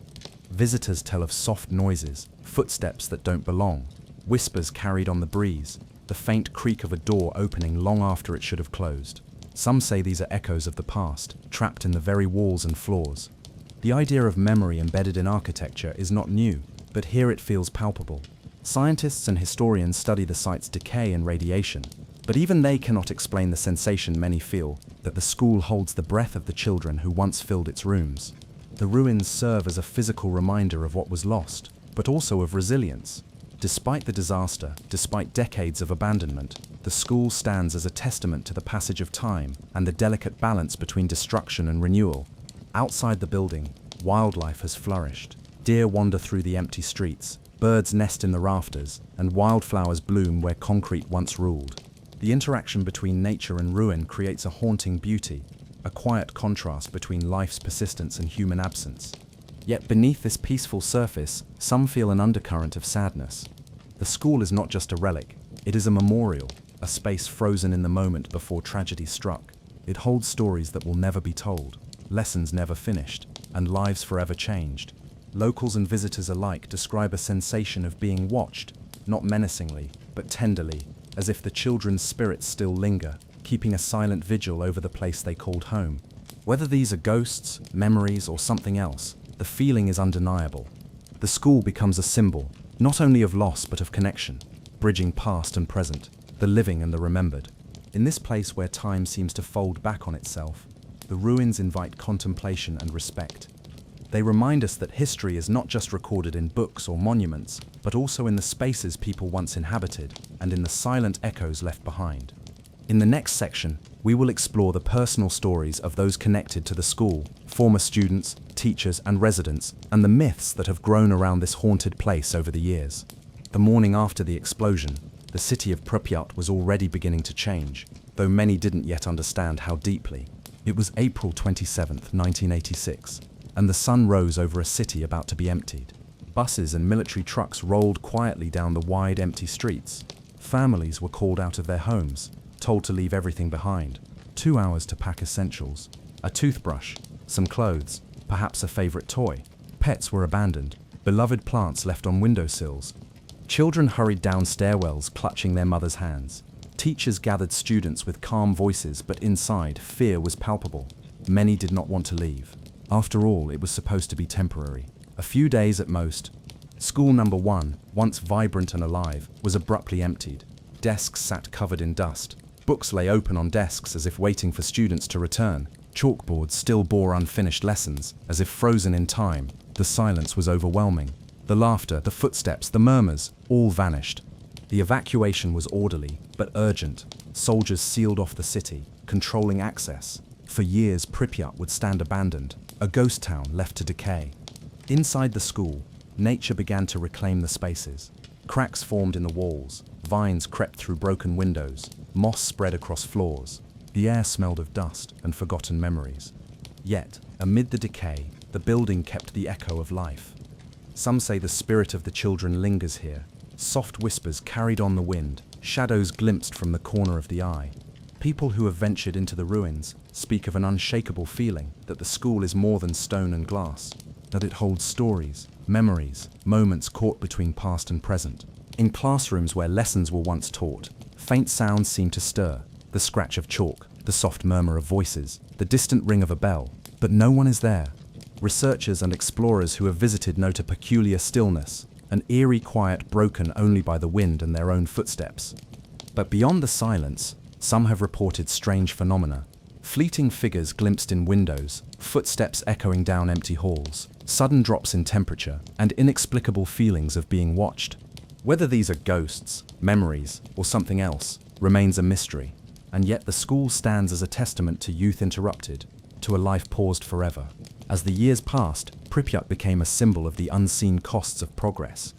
Visitors tell of soft noises, footsteps that don't belong, whispers carried on the breeze, the faint creak of a door opening long after it should have closed. Some say these are echoes of the past, trapped in the very walls and floors. The idea of memory embedded in architecture is not new, but here it feels palpable. Scientists and historians study the site's decay and radiation, but even they cannot explain the sensation many feel, that the school holds the breath of the children who once filled its rooms. The ruins serve as a physical reminder of what was lost, but also of resilience. Despite the disaster, despite decades of abandonment, the school stands as a testament to the passage of time and the delicate balance between destruction and renewal. Outside the building, wildlife has flourished. Deer wander through the empty streets, birds nest in the rafters, and wildflowers bloom where concrete once ruled. The interaction between nature and ruin creates a haunting beauty, a quiet contrast between life's persistence and human absence. Yet beneath this peaceful surface, some feel an undercurrent of sadness. The school is not just a relic, it is a memorial, a space frozen in the moment before tragedy struck. It holds stories that will never be told, lessons never finished, and lives forever changed. Locals and visitors alike describe a sensation of being watched, not menacingly, but tenderly, as if the children's spirits still linger, keeping a silent vigil over the place they called home. Whether these are ghosts, memories, or something else, the feeling is undeniable. The school becomes a symbol, not only of loss but of connection, bridging past and present, the living and the remembered. In this place where time seems to fold back on itself, the ruins invite contemplation and respect. They remind us that history is not just recorded in books or monuments, but also in the spaces people once inhabited and in the silent echoes left behind. In the next section, we will explore the personal stories of those connected to the school, former students, teachers, and residents, and the myths that have grown around this haunted place over the years. The morning after the explosion, the city of Pripyat was already beginning to change, though many didn't yet understand how deeply. It was April 27, 1986, and the sun rose over a city about to be emptied. Buses and military trucks rolled quietly down the wide, empty streets. Families were called out of their homes, told to leave everything behind. 2 hours to pack essentials, a toothbrush, some clothes, perhaps a favorite toy. Pets were abandoned, beloved plants left on windowsills. Children hurried down stairwells clutching their mothers' hands. Teachers gathered students with calm voices, but inside, fear was palpable. Many did not want to leave. After all, it was supposed to be temporary. A few days at most. School number 1, once vibrant and alive, was abruptly emptied. Desks sat covered in dust. Books lay open on desks as if waiting for students to return. Chalkboards still bore unfinished lessons, as if frozen in time. The silence was overwhelming. The laughter, the footsteps, the murmurs, all vanished. The evacuation was orderly, but urgent. Soldiers sealed off the city, controlling access. For years, Pripyat would stand abandoned, a ghost town left to decay. Inside the school, nature began to reclaim the spaces. Cracks formed in the walls, vines crept through broken windows, moss spread across floors. The air smelled of dust and forgotten memories. Yet, amid the decay, the building kept the echo of life. Some say the spirit of the children lingers here. Soft whispers carried on the wind, shadows glimpsed from the corner of the eye. People who have ventured into the ruins speak of an unshakable feeling that the school is more than stone and glass, that it holds stories, memories, moments caught between past and present. In classrooms where lessons were once taught, faint sounds seem to stir, the scratch of chalk, the soft murmur of voices, the distant ring of a bell, but no one is there. Researchers and explorers who have visited note a peculiar stillness, an eerie quiet broken only by the wind and their own footsteps. But beyond the silence, some have reported strange phenomena. Fleeting figures glimpsed in windows, footsteps echoing down empty halls, sudden drops in temperature, and inexplicable feelings of being watched. Whether these are ghosts, memories, or something else, remains a mystery. And yet the school stands as a testament to youth interrupted, to a life paused forever. As the years passed, Pripyat became a symbol of the unseen costs of progress.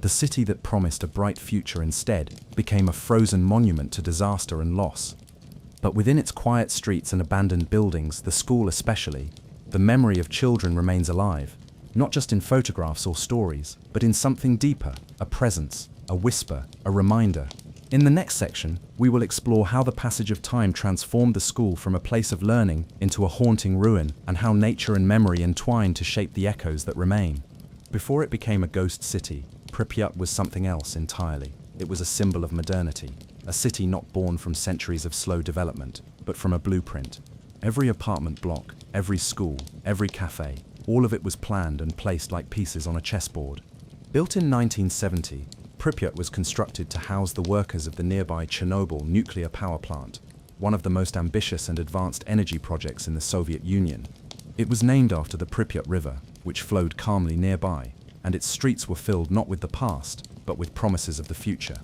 The city that promised a bright future instead became a frozen monument to disaster and loss. But within its quiet streets and abandoned buildings, the school especially, the memory of children remains alive, not just in photographs or stories, but in something deeper, a presence, a whisper, a reminder. In the next section, we will explore how the passage of time transformed the school from a place of learning into a haunting ruin, and how nature and memory entwine to shape the echoes that remain. Before it became a ghost city, Pripyat was something else entirely. It was a symbol of modernity, a city not born from centuries of slow development, but from a blueprint. Every apartment block, every school, every cafe, all of it was planned and placed like pieces on a chessboard. Built in 1970, Pripyat was constructed to house the workers of the nearby Chernobyl nuclear power plant, one of the most ambitious and advanced energy projects in the Soviet Union. It was named after the Pripyat River, which flowed calmly nearby, and its streets were filled not with the past, but with promises of the future.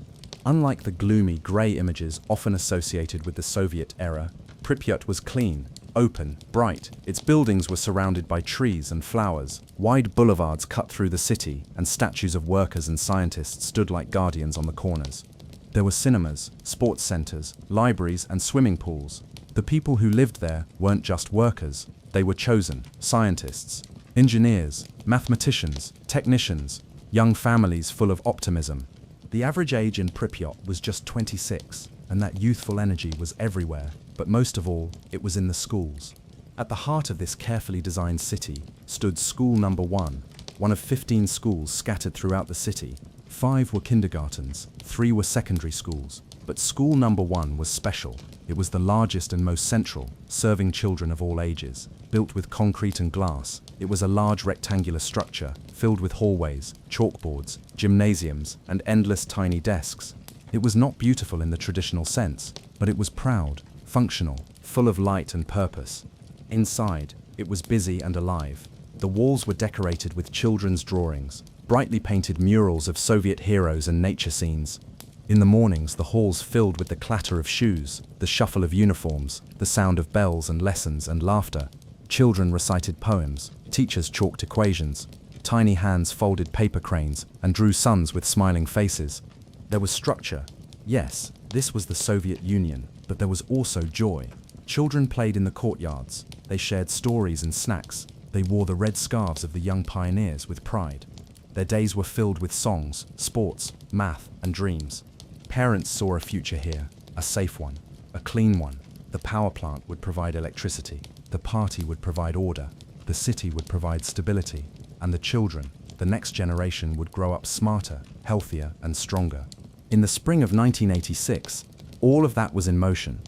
Unlike the gloomy, grey images often associated with the Soviet era, Pripyat was clean, open, bright. Its buildings were surrounded by trees and flowers. Wide boulevards cut through the city, and statues of workers and scientists stood like guardians on the corners. There were cinemas, sports centers, libraries, and swimming pools. The people who lived there weren't just workers. They were chosen: scientists, engineers, mathematicians, technicians, young families full of optimism. The average age in Pripyat was just 26, and that youthful energy was everywhere. But most of all, it was in the schools. At the heart of this carefully designed city stood School Number 1, one of 15 schools scattered throughout the city. 5 were kindergartens, 3 were secondary schools, but School Number 1 was special. It was the largest and most central, serving children of all ages. Built with concrete and glass, it was a large rectangular structure filled with hallways, chalkboards, gymnasiums, and endless tiny desks. It was not beautiful in the traditional sense, but it was proud, functional, full of light and purpose. Inside, it was busy and alive. The walls were decorated with children's drawings, brightly painted murals of Soviet heroes and nature scenes. In the mornings, the halls filled with the clatter of shoes, the shuffle of uniforms, the sound of bells and lessons and laughter. Children recited poems, teachers chalked equations, tiny hands folded paper cranes and drew suns with smiling faces. There was structure. Yes, this was the Soviet Union, but there was also joy. Children played in the courtyards. They shared stories and snacks. They wore the red scarves of the young pioneers with pride. Their days were filled with songs, sports, math, and dreams. Parents saw a future here, a safe one, a clean one. The power plant would provide electricity. The party would provide order. The city would provide stability. And the children, the next generation, would grow up smarter, healthier, and stronger. In the spring of 1986, all of that was in motion.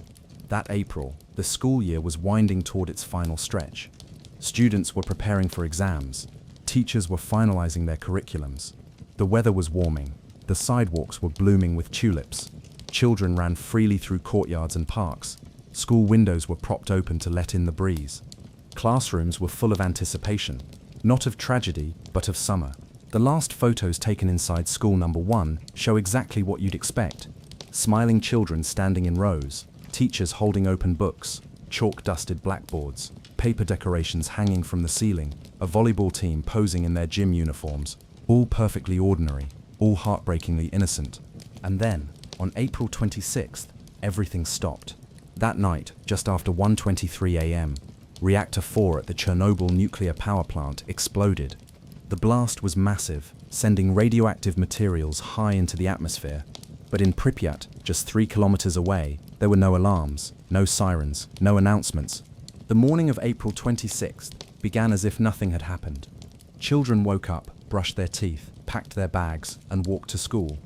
That April, the school year was winding toward its final stretch. Students were preparing for exams. Teachers were finalizing their curriculums. The weather was warming. The sidewalks were blooming with tulips. Children ran freely through courtyards and parks. School windows were propped open to let in the breeze. Classrooms were full of anticipation, not of tragedy, but of summer. The last photos taken inside School Number 1 show exactly what you'd expect. Smiling children standing in rows, teachers holding open books, chalk-dusted blackboards, paper decorations hanging from the ceiling, a volleyball team posing in their gym uniforms, all perfectly ordinary, all heartbreakingly innocent. And then, on April 26th, everything stopped. That night, just after 1:23 a.m., Reactor 4 at the Chernobyl nuclear power plant exploded. The blast was massive, sending radioactive materials high into the atmosphere. But in Pripyat, just 3 kilometers away, there were no alarms, no sirens, no announcements. The morning of April 26th began as if nothing had happened. Children woke up, brushed their teeth, packed their bags, and walked to school.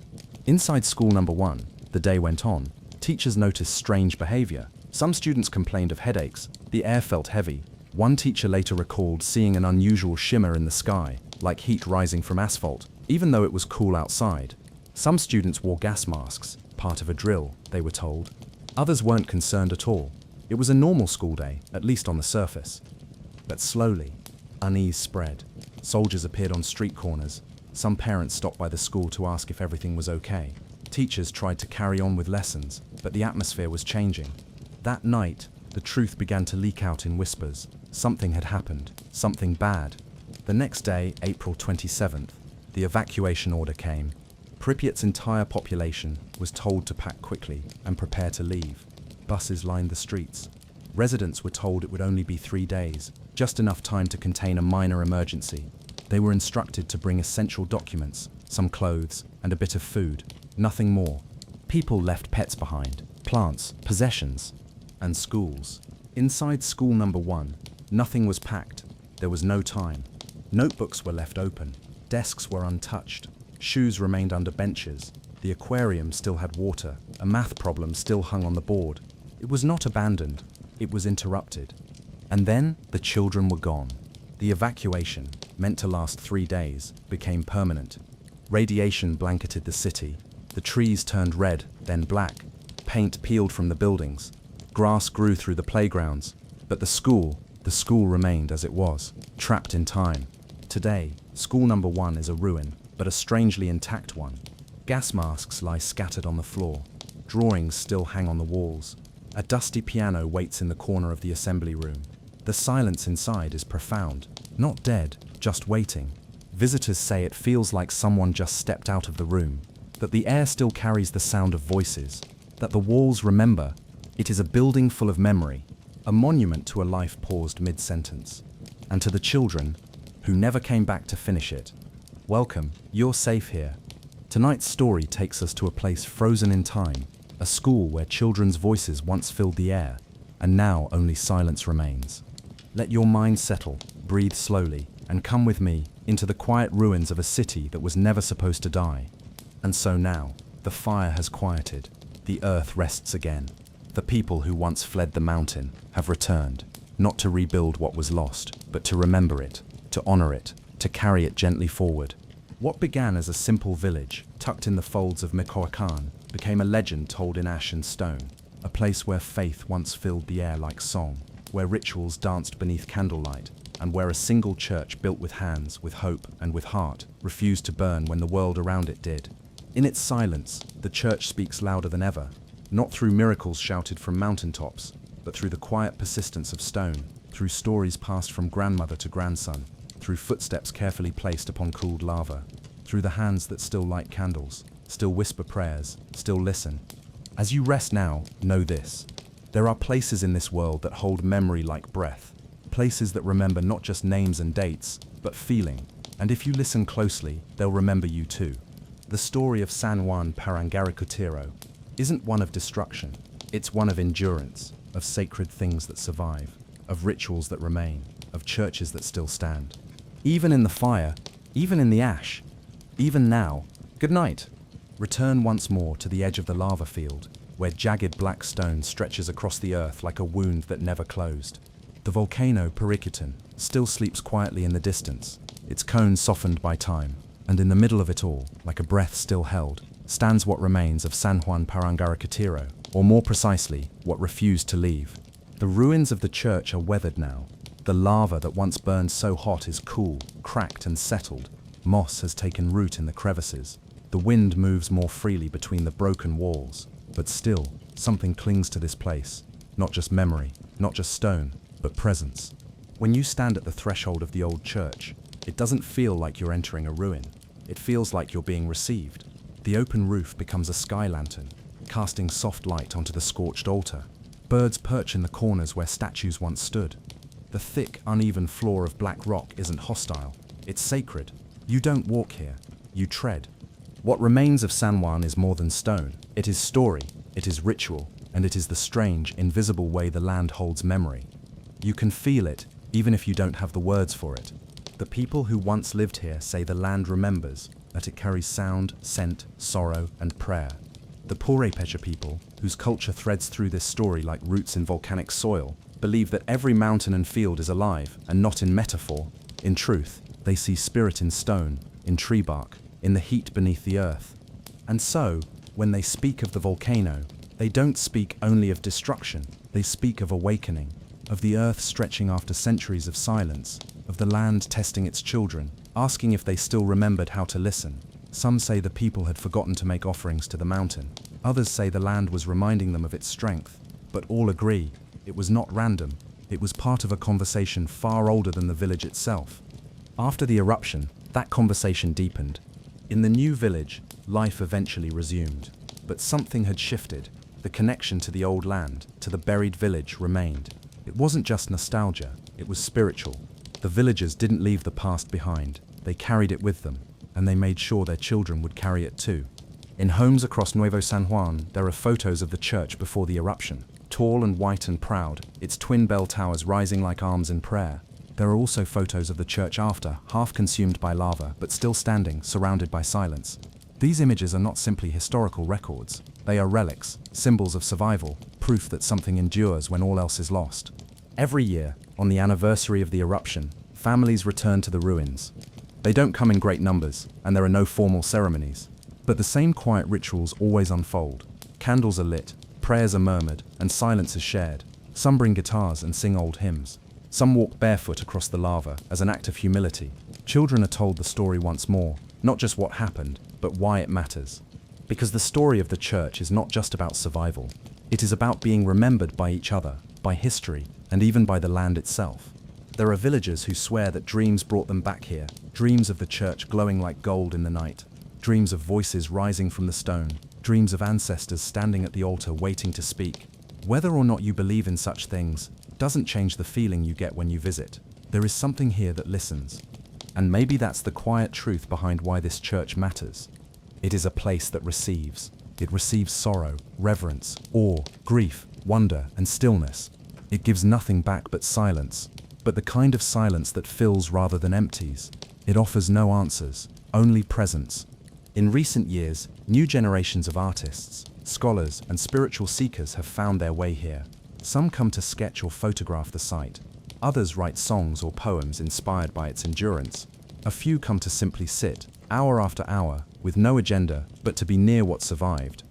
Inside School Number 1, the day went on. Teachers noticed strange behavior. Some students complained of headaches. The air felt heavy. One teacher later recalled seeing an unusual shimmer in the sky, like heat rising from asphalt, even though it was cool outside. Some students wore gas masks, part of a drill, they were told. Others weren't concerned at all. It was a normal school day, at least on the surface. But slowly, unease spread. Soldiers appeared on street corners. Some parents stopped by the school to ask if everything was okay. Teachers tried to carry on with lessons, but the atmosphere was changing. That night, the truth began to leak out in whispers. Something had happened, something bad. The next day, April 27th, The evacuation order came. Pripyat's entire population was told to pack quickly and prepare to leave. Buses lined the streets. Residents were told it would only be 3 days, just enough time to contain a minor emergency. They were instructed to bring essential documents, some clothes, and a bit of food, nothing more. People left pets behind, plants, possessions, and schools. Inside school number 1, nothing was packed. There was no time. Notebooks were left open. Desks were untouched. Shoes remained under benches. The aquarium still had water. A math problem still hung on the board. It was not abandoned. It was interrupted. And then the children were gone. The evacuation, meant to last 3 days, became permanent. Radiation blanketed the city. The trees turned red, then black. Paint peeled from the buildings. Grass grew through the playgrounds. But the school remained as it was, trapped in time. Today, school number 1 is a ruin, but a strangely intact one. Gas masks lie scattered on the floor. Drawings still hang on the walls. A dusty piano waits in the corner of the assembly room. The silence inside is profound. Not dead, just waiting. Visitors say it feels like someone just stepped out of the room, that the air still carries the sound of voices, that the walls remember. It is a building full of memory, a monument to a life paused mid-sentence. And to the children, who never came back to finish it, welcome, you're safe here. Tonight's story takes us to a place frozen in time, a school where children's voices once filled the air, and now only silence remains. Let your mind settle, breathe slowly, and come with me into the quiet ruins of a city that was never supposed to die. And so now, the fire has quieted, the earth rests again. The people who once fled the mountain have returned, not to rebuild what was lost, but to remember it, to honor it, to carry it gently forward. What began as a simple village, tucked in the folds of Michoacán, became a legend told in ash and stone, a place where faith once filled the air like song, where rituals danced beneath candlelight, and where a single church built with hands, with hope, and with heart, refused to burn when the world around it did. In its silence, the church speaks louder than ever, not through miracles shouted from mountaintops, but through the quiet persistence of stone, through stories passed from grandmother to grandson, through footsteps carefully placed upon cooled lava, through the hands that still light candles, still whisper prayers, still listen. As you rest now, know this. There are places in this world that hold memory like breath, places that remember not just names and dates, but feeling, and if you listen closely, they'll remember you too. The story of San Juan Parangaricutiro isn't one of destruction, it's one of endurance, of sacred things that survive, of rituals that remain, of churches that still stand. Even in the fire, even in the ash, even now, good night. Return once more to the edge of the lava field, where jagged black stone stretches across the earth like a wound that never closed. The volcano Paricutin still sleeps quietly in the distance, its cone softened by time, and in the middle of it all, like a breath still held, stands what remains of San Juan Parangaricutiro, or more precisely, what refused to leave. The ruins of the church are weathered now. The lava that once burned so hot is cool, cracked and settled. Moss has taken root in the crevices. The wind moves more freely between the broken walls. But still, something clings to this place. Not just memory, not just stone, but presence. When you stand at the threshold of the old church, it doesn't feel like you're entering a ruin. It feels like you're being received. The open roof becomes a sky lantern, casting soft light onto the scorched altar. Birds perch in the corners where statues once stood. The thick, uneven floor of black rock isn't hostile. It's sacred. You don't walk here, you tread. What remains of San Juan is more than stone. It is story, it is ritual, and it is the strange, invisible way the land holds memory. You can feel it, even if you don't have the words for it. The people who once lived here say the land remembers, that it carries sound, scent, sorrow, and prayer. The Purépecha people, whose culture threads through this story like roots in volcanic soil, believe that every mountain and field is alive, and not in metaphor. In truth, they see spirit in stone, in tree bark, in the heat beneath the earth. And so, when they speak of the volcano, they don't speak only of destruction, they speak of awakening, of the earth stretching after centuries of silence, of the land testing its children, asking if they still remembered how to listen. Some say the people had forgotten to make offerings to the mountain. Others say the land was reminding them of its strength. But all agree, it was not random. It was part of a conversation far older than the village itself. After the eruption, That conversation deepened. In the new village, life eventually resumed. But something had shifted. The connection to the old land, to the buried village, remained. It wasn't just nostalgia, it was spiritual. The villagers didn't leave the past behind. They carried it with them, and they made sure their children would carry it too. In homes across Nuevo San Juan, there are photos of the church before the eruption. Tall and white and proud, its twin bell towers rising like arms in prayer. There are also photos of the church after, half consumed by lava, but still standing, surrounded by silence. These images are not simply historical records. They are relics, symbols of survival, proof that something endures when all else is lost. Every year, on the anniversary of the eruption, families return to the ruins. They don't come in great numbers, and there are no formal ceremonies. But the same quiet rituals always unfold. Candles are lit, prayers are murmured, and silence is shared. Some bring guitars and sing old hymns. Some walk barefoot across the lava as an act of humility. Children are told the story once more, not just what happened, but why it matters. Because the story of the church is not just about survival. It is about being remembered by each other, by history, and even by the land itself. There are villagers who swear that dreams brought them back here, dreams of the church glowing like gold in the night. Dreams of voices rising from the stone, dreams of ancestors standing at the altar waiting to speak. Whether or not you believe in such things doesn't change the feeling you get when you visit. There is something here that listens. And maybe that's the quiet truth behind why this church matters. It is a place that receives. It receives sorrow, reverence, awe, grief, wonder, and stillness. It gives nothing back but silence, but the kind of silence that fills rather than empties. It offers no answers, only presence. In recent years, new generations of artists, scholars, and spiritual seekers have found their way here. Some come to sketch or photograph the site. Others write songs or poems inspired by its endurance. A few come to simply sit, hour after hour, with no agenda, but to be near what survived.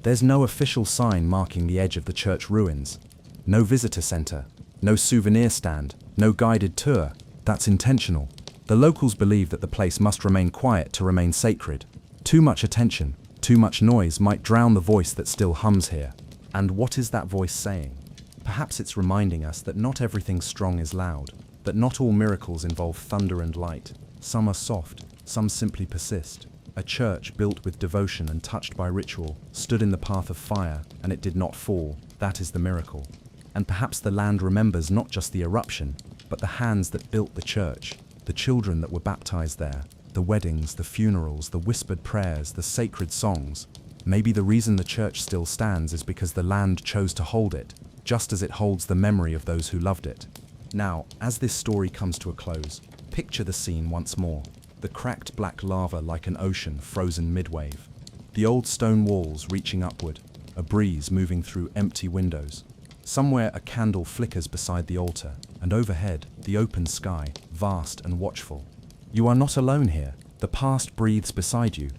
There's no official sign marking the edge of the church ruins. No visitor center, no souvenir stand, no guided tour. That's intentional. The locals believe that the place must remain quiet to remain sacred. Too much attention, too much noise might drown the voice that still hums here. And what is that voice saying? Perhaps it's reminding us that not everything strong is loud, that not all miracles involve thunder and light. Some are soft, some simply persist. A church built with devotion and touched by ritual stood in the path of fire, and it did not fall. That is the miracle. And perhaps the land remembers not just the eruption, but the hands that built the church, the children that were baptized there, the weddings, the funerals, the whispered prayers, the sacred songs. Maybe the reason the church still stands is because the land chose to hold it, just as it holds the memory of those who loved it. Now, as this story comes to a close, picture the scene once more. The cracked black lava like an ocean frozen mid-wave. The old stone walls reaching upward, a breeze moving through empty windows. Somewhere a candle flickers beside the altar, and overhead, the open sky, vast and watchful. You are not alone here. The past breathes beside you,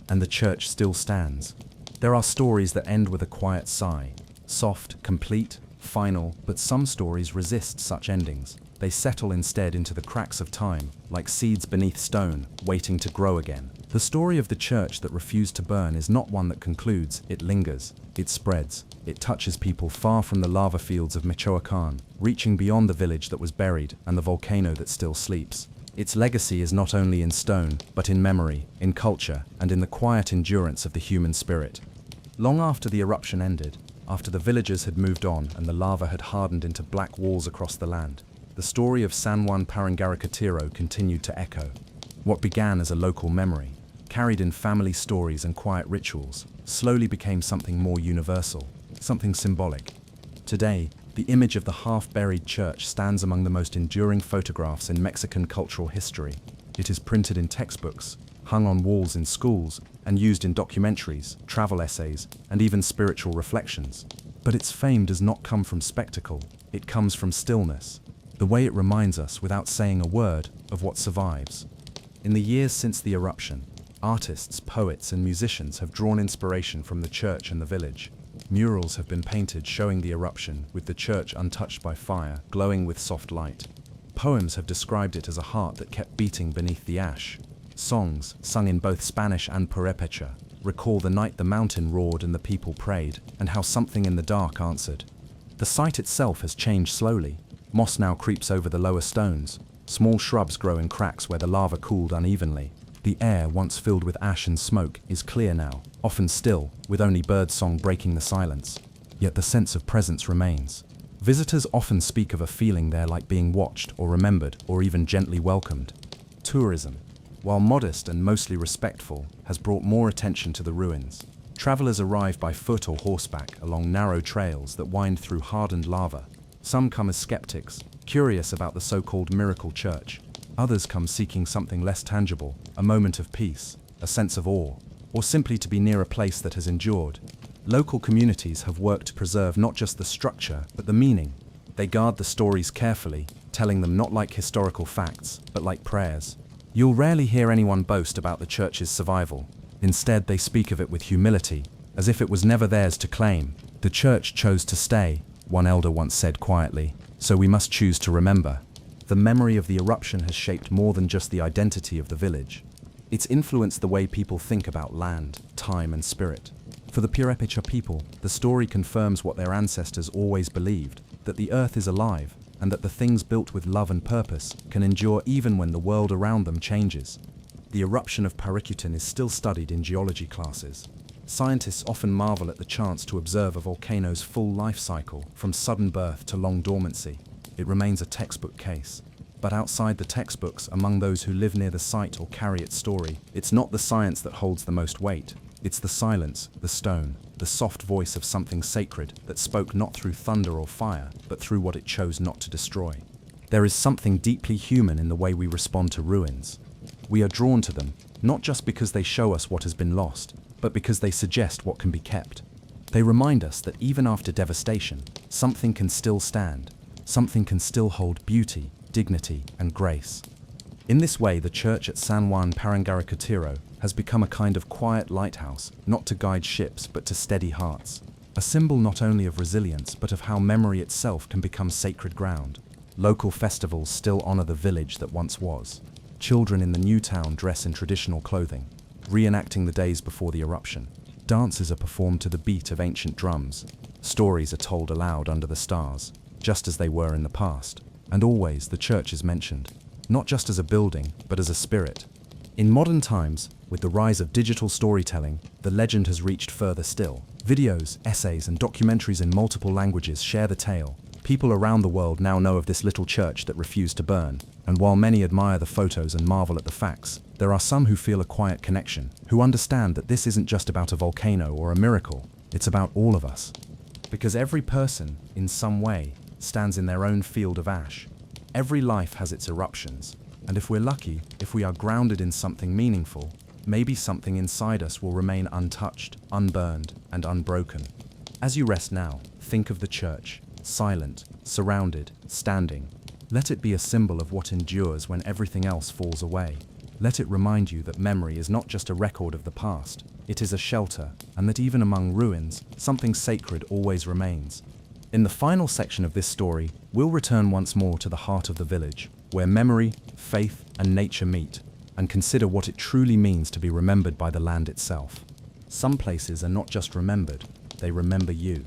and the church still stands. There are stories that end with a quiet sigh. Soft, complete, final, but some stories resist such endings. They settle instead into the cracks of time, like seeds beneath stone, waiting to grow again. The story of the church that refused to burn is not one that concludes, it lingers, it spreads. It touches people far from the lava fields of Michoacán, reaching beyond the village that was buried and the volcano that still sleeps. Its legacy is not only in stone, but in memory, in culture, and in the quiet endurance of the human spirit. Long after the eruption ended, after the villagers had moved on and the lava had hardened into black walls across the land, the story of San Juan Parangaricatiro continued to echo. What began as a local memory, carried in family stories and quiet rituals, slowly became something more universal, something symbolic. Today, the image of the half-buried church stands among the most enduring photographs in Mexican cultural history. It is printed in textbooks, hung on walls in schools, and used in documentaries, travel essays, and even spiritual reflections. But its fame does not come from spectacle, it comes from stillness, the way it reminds us, without saying a word, of what survives. In the years since the eruption, artists, poets, and musicians have drawn inspiration from the church and the village. Murals have been painted showing the eruption, with the church untouched by fire, glowing with soft light. Poems have described it as a heart that kept beating beneath the ash. Songs, sung in both Spanish and Purépecha, recall the night the mountain roared and the people prayed, and how something in the dark answered. The site itself has changed slowly. Moss now creeps over the lower stones. Small shrubs grow in cracks where the lava cooled unevenly. The air, once filled with ash and smoke, is clear now, often still, with only bird song breaking the silence. Yet the sense of presence remains. Visitors often speak of a feeling there like being watched or remembered or even gently welcomed. Tourism, while modest and mostly respectful, has brought more attention to the ruins. Travelers arrive by foot or horseback along narrow trails that wind through hardened lava. Some come as skeptics, curious about the so-called miracle church. Others come seeking something less tangible, a moment of peace, a sense of awe, or simply to be near a place that has endured. Local communities have worked to preserve not just the structure, but the meaning. They guard the stories carefully, telling them not like historical facts, but like prayers. You'll rarely hear anyone boast about the church's survival. Instead, they speak of it with humility, as if it was never theirs to claim. The church chose to stay, one elder once said quietly, so we must choose to remember. The memory of the eruption has shaped more than just the identity of the village. It's influenced the way people think about land, time, and spirit. For the Purepecha people, the story confirms what their ancestors always believed, that the earth is alive, and that the things built with love and purpose can endure even when the world around them changes. The eruption of Paricutin is still studied in geology classes. Scientists often marvel at the chance to observe a volcano's full life cycle, from sudden birth to long dormancy. It remains a textbook case. But outside the textbooks, among those who live near the site or carry its story, it's not the science that holds the most weight. It's the silence, the stone, the soft voice of something sacred that spoke not through thunder or fire, but through what it chose not to destroy. There is something deeply human in the way we respond to ruins. We are drawn to them, not just because they show us what has been lost, but because they suggest what can be kept. They remind us that even after devastation, something can still stand, something can still hold beauty, dignity, and grace. In this way, the church at San Juan Parangaricutiro has become a kind of quiet lighthouse, not to guide ships, but to steady hearts. A symbol not only of resilience, but of how memory itself can become sacred ground. Local festivals still honor the village that once was. Children in the new town dress in traditional clothing, reenacting the days before the eruption. Dances are performed to the beat of ancient drums. Stories are told aloud under the stars, just as they were in the past. And always the church is mentioned, not just as a building, but as a spirit. In modern times, with the rise of digital storytelling, the legend has reached further still. Videos, essays, and documentaries in multiple languages share the tale. People around the world now know of this little church that refused to burn, and while many admire the photos and marvel at the facts, there are some who feel a quiet connection, who understand that this isn't just about a volcano or a miracle, it's about all of us. Because every person, in some way, stands in their own field of ash. Every life has its eruptions, and if we're lucky, if we are grounded in something meaningful, maybe something inside us will remain untouched, unburned, and unbroken. As you rest now, think of the church, silent, surrounded, standing. Let it be a symbol of what endures when everything else falls away. Let it remind you that memory is not just a record of the past, it is a shelter, and that even among ruins, something sacred always remains. In the final section of this story, we'll return once more to the heart of the village, where memory, faith, and nature meet, and consider what it truly means to be remembered by the land itself. Some places are not just remembered, they remember you.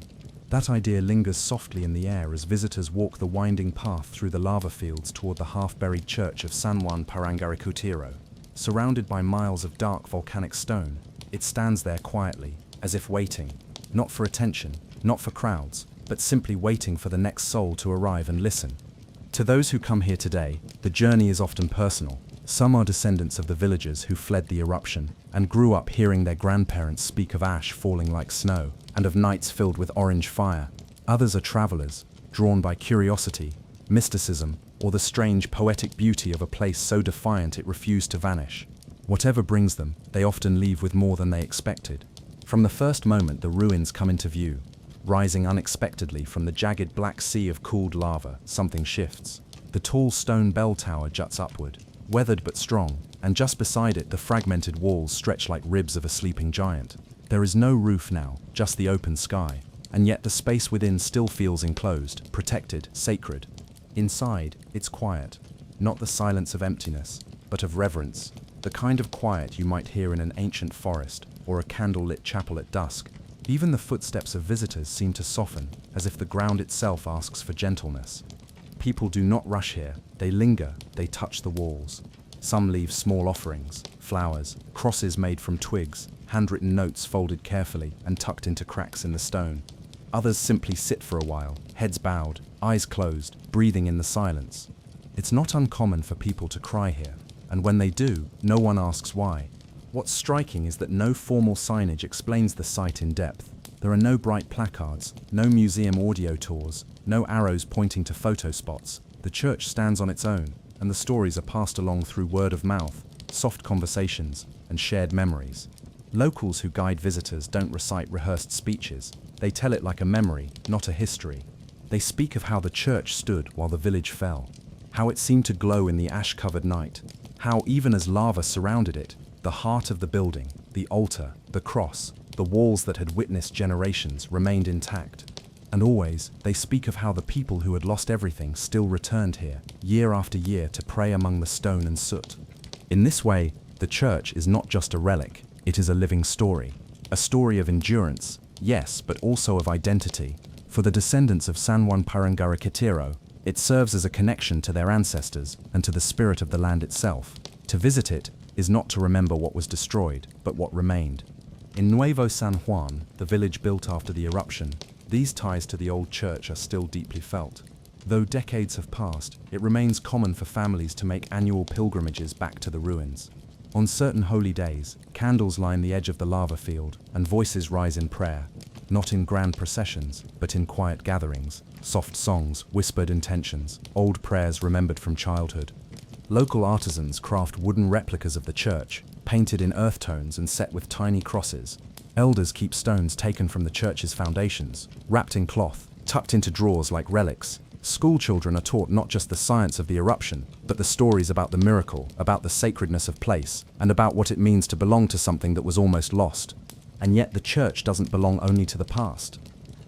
That idea lingers softly in the air as visitors walk the winding path through the lava fields toward the half-buried church of San Juan Parangaricutiro. Surrounded by miles of dark volcanic stone, it stands there quietly, as if waiting, not for attention, not for crowds, but simply waiting for the next soul to arrive and listen. To those who come here today, the journey is often personal. Some are descendants of the villagers who fled the eruption and grew up hearing their grandparents speak of ash falling like snow and of nights filled with orange fire. Others are travelers, drawn by curiosity, mysticism, or the strange poetic beauty of a place so defiant it refused to vanish. Whatever brings them, they often leave with more than they expected. From the first moment the ruins come into view, rising unexpectedly from the jagged black sea of cooled lava, something shifts. The tall stone bell tower juts upward, weathered but strong, and just beside it the fragmented walls stretch like ribs of a sleeping giant. There is no roof now, just the open sky, and yet the space within still feels enclosed, protected, sacred. Inside, it's quiet, not the silence of emptiness, but of reverence, the kind of quiet you might hear in an ancient forest or a candle-lit chapel at dusk. Even the footsteps of visitors seem to soften, as if the ground itself asks for gentleness. People do not rush here, they linger, they touch the walls. Some leave small offerings, flowers, crosses made from twigs, handwritten notes folded carefully and tucked into cracks in the stone. Others simply sit for a while, heads bowed, eyes closed, breathing in the silence. It's not uncommon for people to cry here, and when they do, no one asks why. What's striking is that no formal signage explains the site in depth. There are no bright placards, no museum audio tours, no arrows pointing to photo spots. The church stands on its own, and the stories are passed along through word of mouth, soft conversations, and shared memories. Locals who guide visitors don't recite rehearsed speeches. They tell it like a memory, not a history. They speak of how the church stood while the village fell, how it seemed to glow in the ash-covered night, how even as lava surrounded it, the heart of the building, the altar, the cross, the walls that had witnessed generations remained intact. And always, they speak of how the people who had lost everything still returned here, year after year, to pray among the stone and soot. In this way, the church is not just a relic, it is a living story. A story of endurance, yes, but also of identity. For the descendants of San Juan Parangaricatero, it serves as a connection to their ancestors and to the spirit of the land itself. To visit it is not to remember what was destroyed, but what remained. In Nuevo San Juan, the village built after the eruption, these ties to the old church are still deeply felt. Though decades have passed, it remains common for families to make annual pilgrimages back to the ruins. On certain holy days, candles line the edge of the lava field, and voices rise in prayer, not in grand processions, but in quiet gatherings, soft songs, whispered intentions, old prayers remembered from childhood. Local artisans craft wooden replicas of the church, painted in earth tones and set with tiny crosses. Elders keep stones taken from the church's foundations, wrapped in cloth, tucked into drawers like relics. School children are taught not just the science of the eruption, but the stories about the miracle, about the sacredness of place, and about what it means to belong to something that was almost lost. And yet the church doesn't belong only to the past.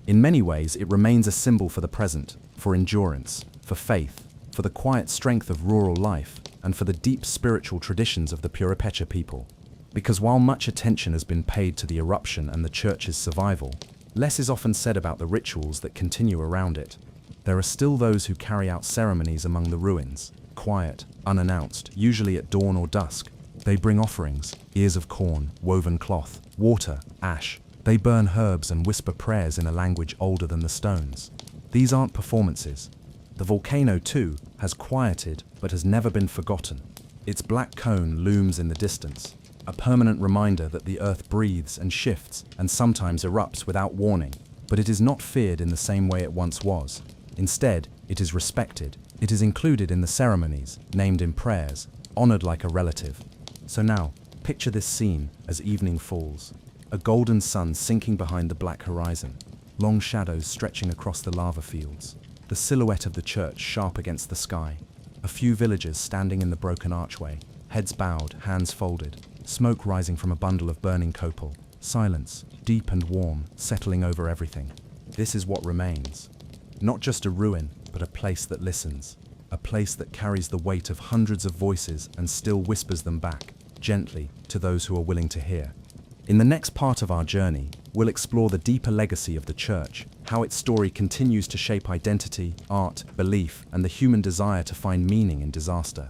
In many ways, it remains a symbol for the present, for endurance, for faith, for the quiet strength of rural life, and for the deep spiritual traditions of the Purepecha people. Because while much attention has been paid to the eruption and the church's survival, less is often said about the rituals that continue around it. There are still those who carry out ceremonies among the ruins, quiet, unannounced, usually at dawn or dusk. They bring offerings, ears of corn, woven cloth, water, ash. They burn herbs and whisper prayers in a language older than the stones. These aren't performances. The volcano, too, has quieted but has never been forgotten. Its black cone looms in the distance, a permanent reminder that the earth breathes and shifts and sometimes erupts without warning. But it is not feared in the same way it once was. Instead, it is respected. It is included in the ceremonies, named in prayers, honored like a relative. So now, picture this scene as evening falls. A golden sun sinking behind the black horizon, long shadows stretching across the lava fields, the silhouette of the church sharp against the sky, a few villagers standing in the broken archway, heads bowed, hands folded, smoke rising from a bundle of burning copal, silence, deep and warm, settling over everything. This is what remains. Not just a ruin, but a place that listens, a place that carries the weight of hundreds of voices and still whispers them back, gently, to those who are willing to hear. In the next part of our journey, we'll explore the deeper legacy of the church, how its story continues to shape identity, art, belief, and the human desire to find meaning in disaster.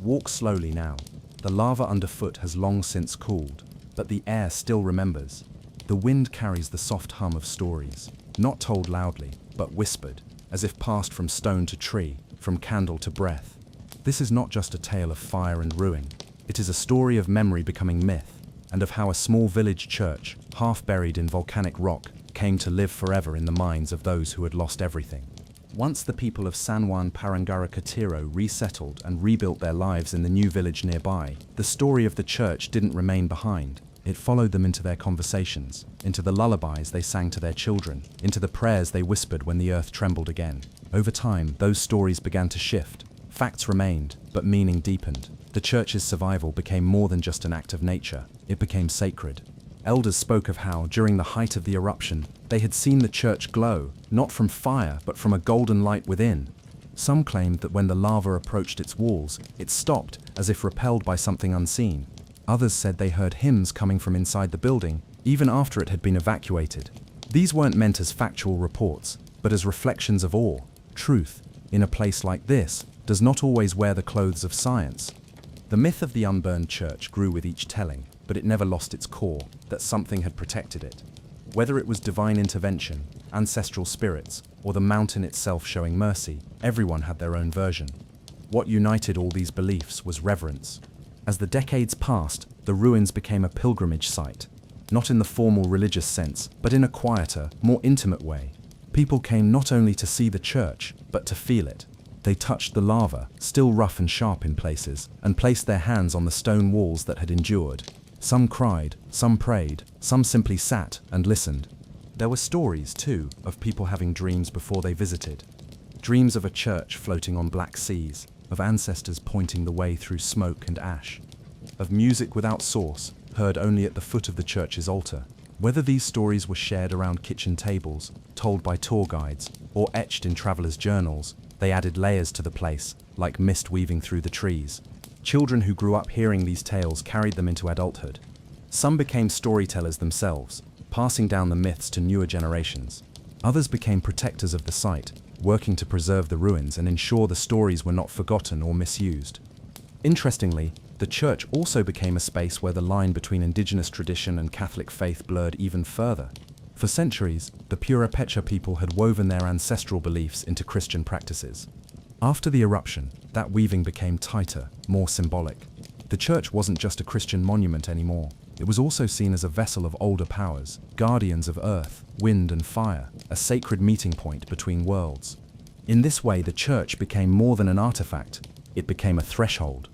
Walk slowly now. The lava underfoot has long since cooled, but the air still remembers. The wind carries the soft hum of stories, not told loudly, but whispered, as if passed from stone to tree, from candle to breath. This is not just a tale of fire and ruin. It is a story of memory becoming myth, and of how a small village church, half buried in volcanic rock, came to live forever in the minds of those who had lost everything. Once the people of San Juan Parangaricatero resettled and rebuilt their lives in the new village nearby, the story of the church didn't remain behind. It followed them into their conversations, into the lullabies they sang to their children, into the prayers they whispered when the earth trembled again. Over time, those stories began to shift. Facts remained, but meaning deepened. The church's survival became more than just an act of nature. It became sacred. Elders spoke of how, during the height of the eruption, they had seen the church glow, not from fire, but from a golden light within. Some claimed that when the lava approached its walls, it stopped, as if repelled by something unseen. Others said they heard hymns coming from inside the building, even after it had been evacuated. These weren't meant as factual reports, but as reflections of awe, truth, in a place like this, does not always wear the clothes of science. The myth of the unburned church grew with each telling, but it never lost its core, that something had protected it. Whether it was divine intervention, ancestral spirits, or the mountain itself showing mercy, everyone had their own version. What united all these beliefs was reverence. As the decades passed, the ruins became a pilgrimage site, not in the formal religious sense, but in a quieter, more intimate way. People came not only to see the church, but to feel it. They touched the lava, still rough and sharp in places, and placed their hands on the stone walls that had endured. Some cried, some prayed, some simply sat and listened. There were stories, too, of people having dreams before they visited. Dreams of a church floating on black seas, of ancestors pointing the way through smoke and ash, of music without source, heard only at the foot of the church's altar. Whether these stories were shared around kitchen tables, told by tour guides, or etched in travelers' journals, they added layers to the place, like mist weaving through the trees. Children who grew up hearing these tales carried them into adulthood. Some became storytellers themselves, passing down the myths to newer generations. Others became protectors of the site, working to preserve the ruins and ensure the stories were not forgotten or misused. Interestingly, the church also became a space where the line between indigenous tradition and Catholic faith blurred even further. For centuries, the Purépecha people had woven their ancestral beliefs into Christian practices. After the eruption, that weaving became tighter, more symbolic. The church wasn't just a Christian monument anymore. It was also seen as a vessel of older powers, guardians of earth, wind and fire, a sacred meeting point between worlds. In this way, the church became more than an artifact. It became a threshold.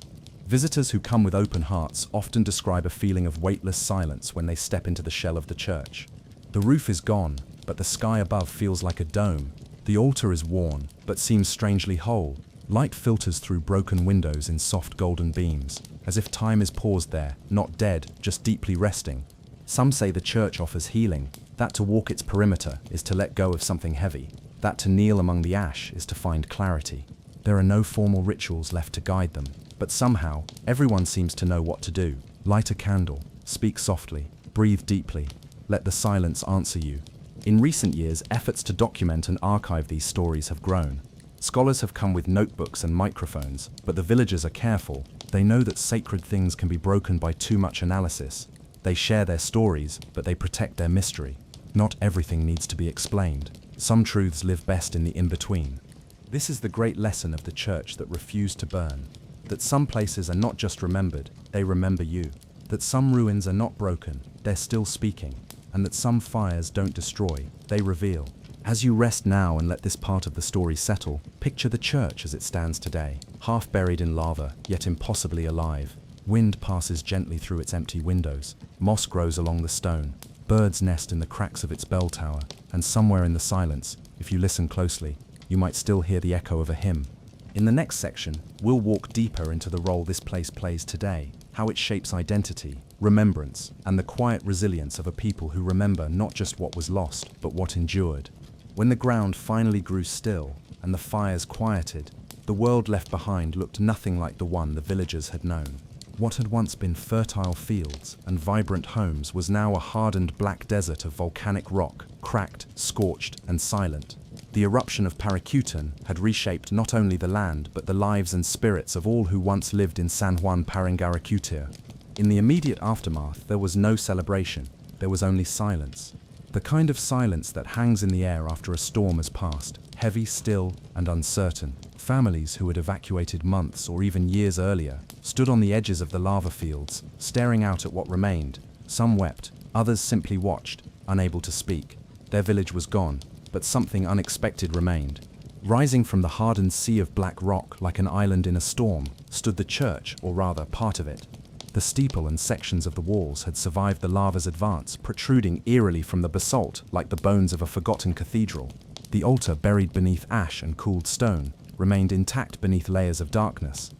Visitors who come with open hearts often describe a feeling of weightless silence when they step into the shell of the church. The roof is gone, but the sky above feels like a dome. The altar is worn, but seems strangely whole. Light filters through broken windows in soft golden beams, as if time is paused there, not dead, just deeply resting. Some say the church offers healing, that to walk its perimeter is to let go of something heavy, that to kneel among the ash is to find clarity. There are no formal rituals left to guide them, but somehow, everyone seems to know what to do. Light a candle, speak softly, breathe deeply, let the silence answer you. In recent years, efforts to document and archive these stories have grown. Scholars have come with notebooks and microphones, but the villagers are careful. They know that sacred things can be broken by too much analysis. They share their stories, but they protect their mystery. Not everything needs to be explained. Some truths live best in the in-between. This is the great lesson of the church that refused to burn. That some places are not just remembered, they remember you. That some ruins are not broken, they're still speaking. And that some fires don't destroy, they reveal. As you rest now and let this part of the story settle, picture the church as it stands today, half buried in lava, yet impossibly alive. Wind passes gently through its empty windows, moss grows along the stone, birds nest in the cracks of its bell tower, and somewhere in the silence, if you listen closely, you might still hear the echo of a hymn. In the next section, we'll walk deeper into the role this place plays today, how it shapes identity, remembrance, and the quiet resilience of a people who remember not just what was lost, but what endured. When the ground finally grew still and the fires quieted, the world left behind looked nothing like the one the villagers had known. What had once been fertile fields and vibrant homes was now a hardened black desert of volcanic rock, cracked, scorched, and silent. The eruption of Paricutin had reshaped not only the land but the lives and spirits of all who once lived in San Juan Paringaricutiá. In the immediate aftermath, there was no celebration, there was only silence. The kind of silence that hangs in the air after a storm has passed, heavy, still, and uncertain. Families who had evacuated months or even years earlier stood on the edges of the lava fields, staring out at what remained. Some wept, others simply watched, unable to speak. Their village was gone, but something unexpected remained. Rising from the hardened sea of black rock like an island in a storm, stood the church, or rather part of it. The steeple and sections of the walls had survived the lava's advance, protruding eerily from the basalt like the bones of a forgotten cathedral. The altar, buried beneath ash and cooled stone, remained intact beneath layers of darkness.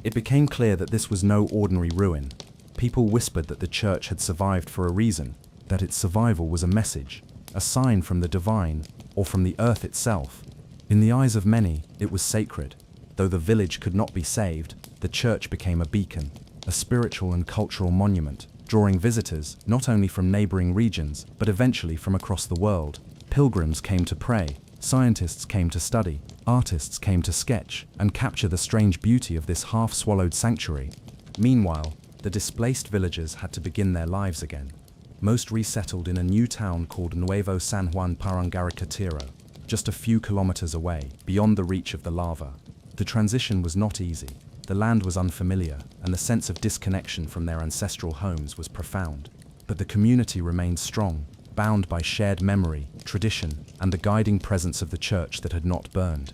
It became clear that this was no ordinary ruin. People whispered that the church had survived for a reason, that its survival was a message, a sign from the divine, or from the earth itself. In the eyes of many, it was sacred. Though the village could not be saved, the church became a beacon, a spiritual and cultural monument, drawing visitors not only from neighboring regions, but eventually from across the world. Pilgrims came to pray, scientists came to study, Artists came to sketch and capture the strange beauty of this half-swallowed sanctuary. Meanwhile, the displaced villagers had to begin their lives again. Most resettled in a new town called Nuevo San Juan Parangaricatiro, just a few kilometers away, beyond the reach of the lava. The transition was not easy. The land was unfamiliar, and the sense of disconnection from their ancestral homes was profound. But the community remained strong, bound by shared memory, tradition, and the guiding presence of the church that had not burned.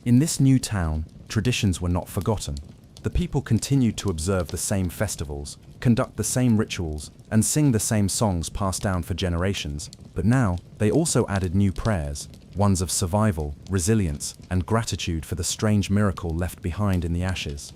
In this new town, traditions were not forgotten. The people continued to observe the same festivals, conduct the same rituals, and sing the same songs passed down for generations. But now, they also added new prayers, ones of survival, resilience, and gratitude for the strange miracle left behind in the ashes.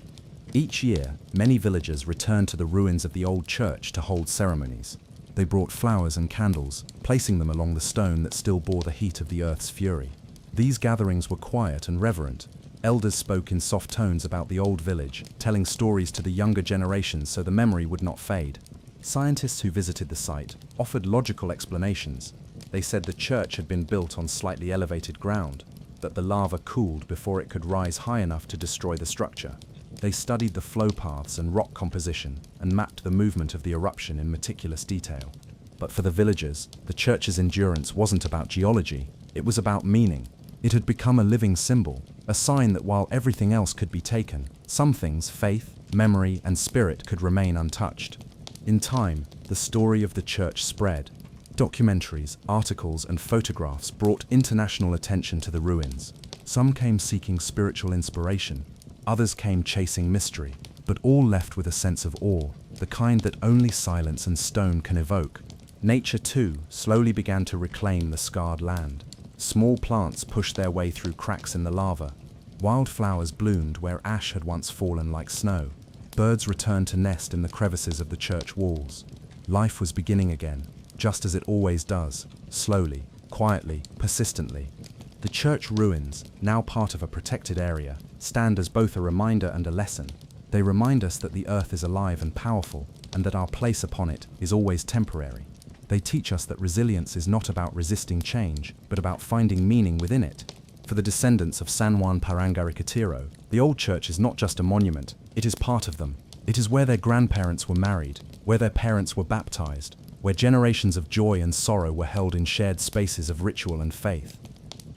Each year, many villagers returned to the ruins of the old church to hold ceremonies. They brought flowers and candles, placing them along the stone that still bore the heat of the earth's fury. These gatherings were quiet and reverent. Elders spoke in soft tones about the old village, telling stories to the younger generations so the memory would not fade. Scientists who visited the site offered logical explanations. They said the church had been built on slightly elevated ground, that the lava cooled before it could rise high enough to destroy the structure. They studied the flow paths and rock composition and mapped the movement of the eruption in meticulous detail. But for the villagers, the church's endurance wasn't about geology, it was about meaning. It had become a living symbol, a sign that while everything else could be taken, some things, faith, memory, and spirit, could remain untouched. In time, the story of the church spread. Documentaries, articles, and photographs brought international attention to the ruins. Some came seeking spiritual inspiration, others came chasing mystery, but all left with a sense of awe, the kind that only silence and stone can evoke. Nature, too, slowly began to reclaim the scarred land. Small plants pushed their way through cracks in the lava. Wildflowers bloomed where ash had once fallen like snow. Birds returned to nest in the crevices of the church walls. Life was beginning again, just as it always does, slowly, quietly, persistently. The church ruins, now part of a protected area, stand as both a reminder and a lesson. They remind us that the earth is alive and powerful, and that our place upon it is always temporary. They teach us that resilience is not about resisting change, but about finding meaning within it. For the descendants of San Juan Parangaricatiro, the old church is not just a monument, it is part of them. It is where their grandparents were married, where their parents were baptized, where generations of joy and sorrow were held in shared spaces of ritual and faith.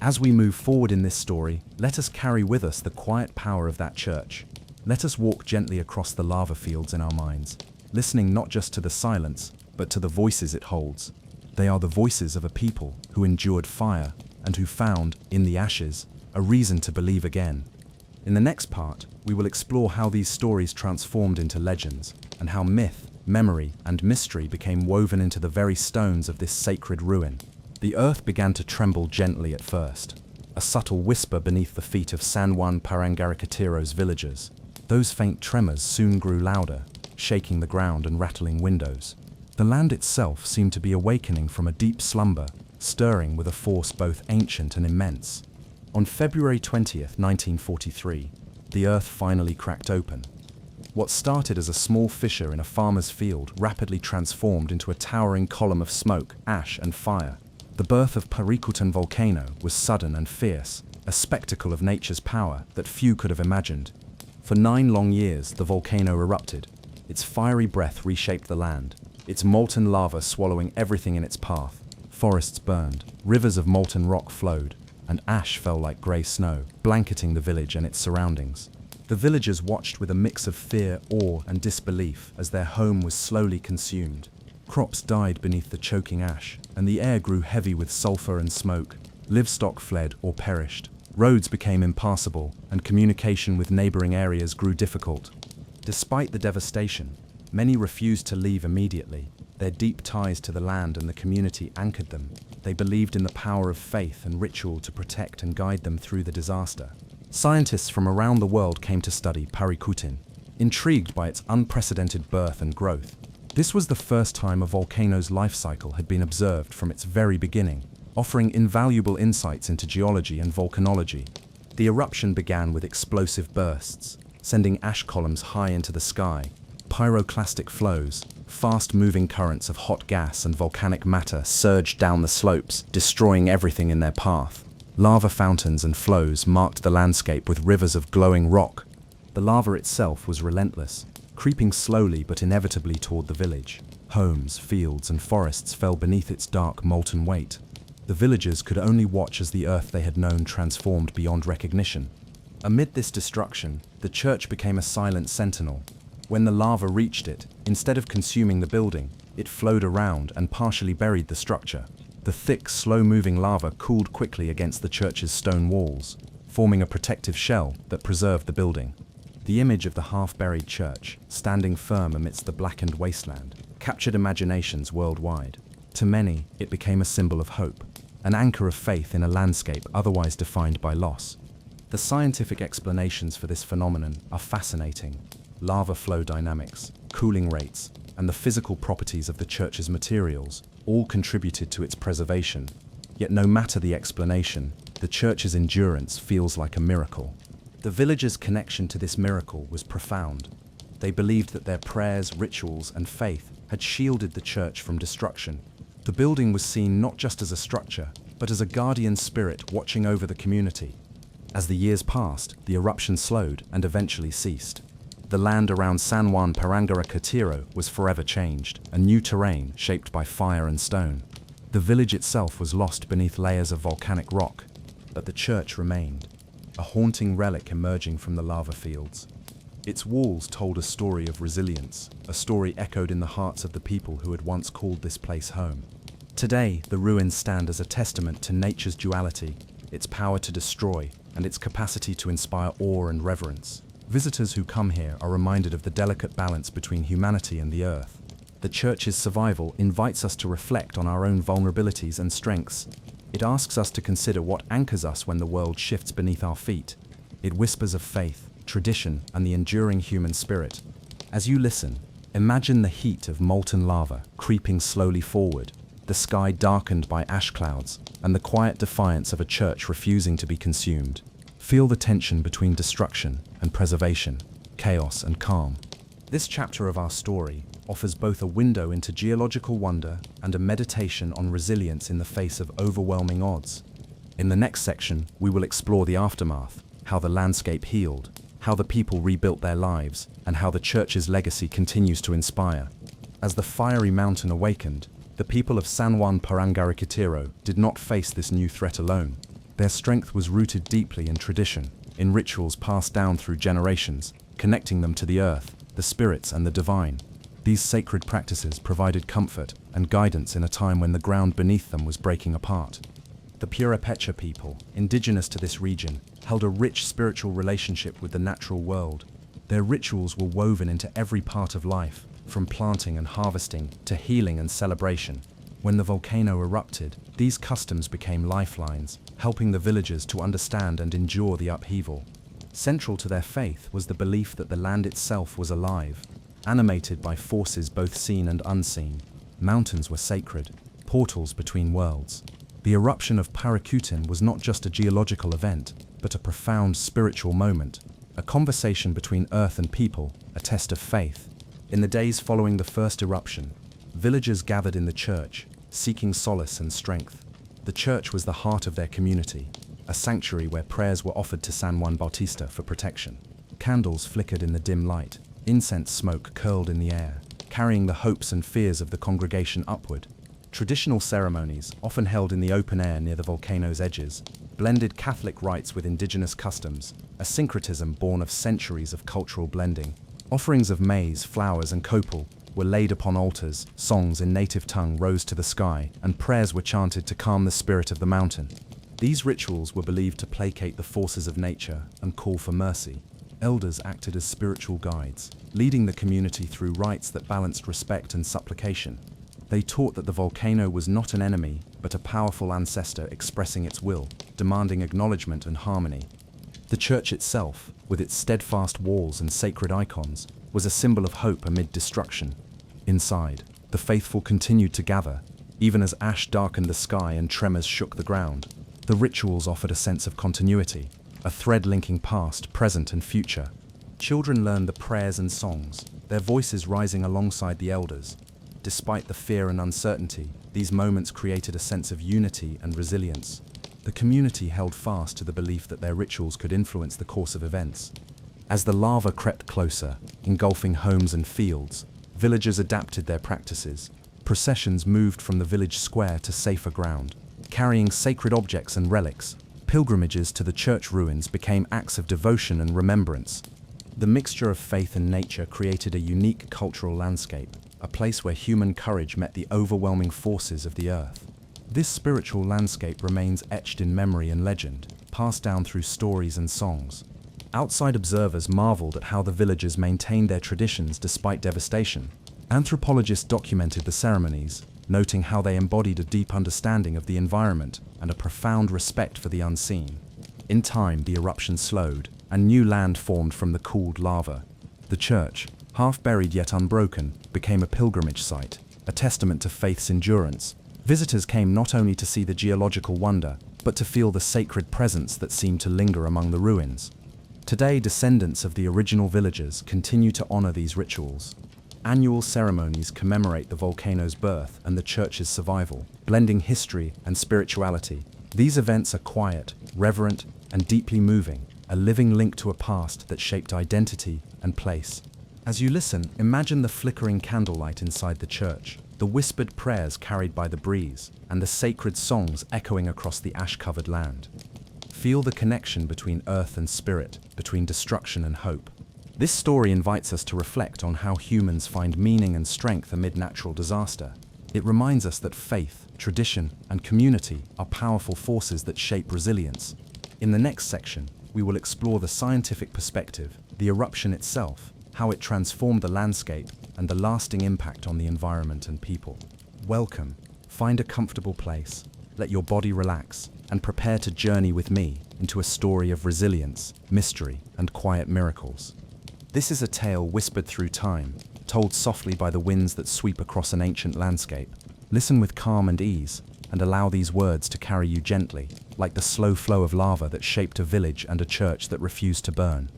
As we move forward in this story, let us carry with us the quiet power of that church. Let us walk gently across the lava fields in our minds, listening not just to the silence, but to the voices it holds. They are the voices of a people who endured fire and who found, in the ashes, a reason to believe again. In the next part, we will explore how these stories transformed into legends, and how myth, memory, and mystery became woven into the very stones of this sacred ruin. The earth began to tremble gently at first, a subtle whisper beneath the feet of San Juan Parangaricatiro's villagers. Those faint tremors soon grew louder, shaking the ground and rattling windows. The land itself seemed to be awakening from a deep slumber, stirring with a force both ancient and immense. On February 20th, 1943, the earth finally cracked open. What started as a small fissure in a farmer's field rapidly transformed into a towering column of smoke, ash, and fire. The birth of Parikutan volcano was sudden and fierce, a spectacle of nature's power that few could have imagined. For 9 long years, the volcano erupted. Its fiery breath reshaped the land, its molten lava swallowing everything in its path. Forests burned, rivers of molten rock flowed, and ash fell like grey snow, blanketing the village and its surroundings. The villagers watched with a mix of fear, awe, and disbelief as their home was slowly consumed. Crops died beneath the choking ash, and the air grew heavy with sulfur and smoke. Livestock fled or perished. Roads became impassable, and communication with neighboring areas grew difficult. Despite the devastation, many refused to leave immediately. Their deep ties to the land and the community anchored them. They believed in the power of faith and ritual to protect and guide them through the disaster. Scientists from around the world came to study Parikutin, intrigued by its unprecedented birth and growth. This was the first time a volcano's life cycle had been observed from its very beginning, offering invaluable insights into geology and volcanology. The eruption began with explosive bursts, sending ash columns high into the sky. Pyroclastic flows, fast-moving currents of hot gas and volcanic matter surged down the slopes, destroying everything in their path. Lava fountains and flows marked the landscape with rivers of glowing rock. The lava itself was relentless, creeping slowly but inevitably toward the village. Homes, fields, and forests fell beneath its dark, molten weight. The villagers could only watch as the earth they had known transformed beyond recognition. Amid this destruction, the church became a silent sentinel. When the lava reached it, instead of consuming the building, it flowed around and partially buried the structure. The thick, slow-moving lava cooled quickly against the church's stone walls, forming a protective shell that preserved the building. The image of the half-buried church, standing firm amidst the blackened wasteland, captured imaginations worldwide. To many, it became a symbol of hope, an anchor of faith in a landscape otherwise defined by loss. The scientific explanations for this phenomenon are fascinating. Lava flow dynamics, cooling rates, and the physical properties of the church's materials all contributed to its preservation. Yet no matter the explanation, the church's endurance feels like a miracle. The villagers' connection to this miracle was profound. They believed that their prayers, rituals, and faith had shielded the church from destruction. The building was seen not just as a structure, but as a guardian spirit watching over the community. As the years passed, the eruption slowed and eventually ceased. The land around San Juan Parangaricatiro was forever changed, a new terrain shaped by fire and stone. The village itself was lost beneath layers of volcanic rock, but the church remained, a haunting relic emerging from the lava fields. Its walls told a story of resilience, a story echoed in the hearts of the people who had once called this place home. Today, the ruins stand as a testament to nature's duality, its power to destroy, and its capacity to inspire awe and reverence. Visitors who come here are reminded of the delicate balance between humanity and the earth. The church's survival invites us to reflect on our own vulnerabilities and strengths. It asks us to consider what anchors us when the world shifts beneath our feet. It whispers of faith, tradition, and the enduring human spirit. As you listen, imagine the heat of molten lava creeping slowly forward, the sky darkened by ash clouds, and the quiet defiance of a church refusing to be consumed. Feel the tension between destruction and preservation, chaos and calm. This chapter of our story offers both a window into geological wonder and a meditation on resilience in the face of overwhelming odds. In the next section, we will explore the aftermath, how the landscape healed, how the people rebuilt their lives, and how the church's legacy continues to inspire. As the fiery mountain awakened, the people of San Juan Parangaricatiro did not face this new threat alone. Their strength was rooted deeply in tradition, in rituals passed down through generations, connecting them to the earth, the spirits, and the divine. These sacred practices provided comfort and guidance in a time when the ground beneath them was breaking apart. The Purepecha people, indigenous to this region, held a rich spiritual relationship with the natural world. Their rituals were woven into every part of life, from planting and harvesting to healing and celebration. When the volcano erupted, these customs became lifelines, helping the villagers to understand and endure the upheaval. Central to their faith was the belief that the land itself was alive, animated by forces both seen and unseen. Mountains were sacred, portals between worlds. The eruption of Paracutin was not just a geological event, but a profound spiritual moment, a conversation between earth and people, a test of faith. In the days following the first eruption, villagers gathered in the church, seeking solace and strength. The church was the heart of their community, a sanctuary where prayers were offered to San Juan Bautista for protection. Candles flickered in the dim light, incense smoke curled in the air, carrying the hopes and fears of the congregation upward. Traditional ceremonies, often held in the open air near the volcano's edges, blended Catholic rites with indigenous customs, a syncretism born of centuries of cultural blending. Offerings of maize, flowers, and copal were laid upon altars, songs in native tongue rose to the sky, and prayers were chanted to calm the spirit of the mountain. These rituals were believed to placate the forces of nature and call for mercy. Elders acted as spiritual guides, leading the community through rites that balanced respect and supplication. They taught that the volcano was not an enemy, but a powerful ancestor expressing its will, demanding acknowledgement and harmony. The church itself, with its steadfast walls and sacred icons, was a symbol of hope amid destruction. Inside, the faithful continued to gather, even as ash darkened the sky and tremors shook the ground. The rituals offered a sense of continuity, a thread linking past, present, and future. Children learned the prayers and songs, their voices rising alongside the elders. Despite the fear and uncertainty, these moments created a sense of unity and resilience. The community held fast to the belief that their rituals could influence the course of events. As the lava crept closer, engulfing homes and fields, villagers adapted their practices. Processions moved from the village square to safer ground, carrying sacred objects and relics. Pilgrimages to the church ruins became acts of devotion and remembrance. The mixture of faith and nature created a unique cultural landscape, a place where human courage met the overwhelming forces of the earth. This spiritual landscape remains etched in memory and legend, passed down through stories and songs. Outside observers marveled at how the villagers maintained their traditions despite devastation. Anthropologists documented the ceremonies, noting how they embodied a deep understanding of the environment and a profound respect for the unseen. In time, the eruption slowed, and new land formed from the cooled lava. The church, half buried yet unbroken, became a pilgrimage site, a testament to faith's endurance. Visitors came not only to see the geological wonder, but to feel the sacred presence that seemed to linger among the ruins. Today, descendants of the original villagers continue to honor these rituals. Annual ceremonies commemorate the volcano's birth and the church's survival, blending history and spirituality. These events are quiet, reverent, and deeply moving, a living link to a past that shaped identity and place. As you listen, imagine the flickering candlelight inside the church, the whispered prayers carried by the breeze, and the sacred songs echoing across the ash-covered land. Feel the connection between earth and spirit, between destruction and hope. This story invites us to reflect on how humans find meaning and strength amid natural disaster. It reminds us that faith, tradition, and community are powerful forces that shape resilience. In the next section, we will explore the scientific perspective, the eruption itself, how it transformed the landscape, and the lasting impact on the environment and people. Welcome. Find a comfortable place, let your body relax, and prepare to journey with me into a story of resilience, mystery, and quiet miracles. This is a tale whispered through time, told softly by the winds that sweep across an ancient landscape. Listen with calm and ease, and allow these words to carry you gently, like the slow flow of lava that shaped a village and a church that refused to burn.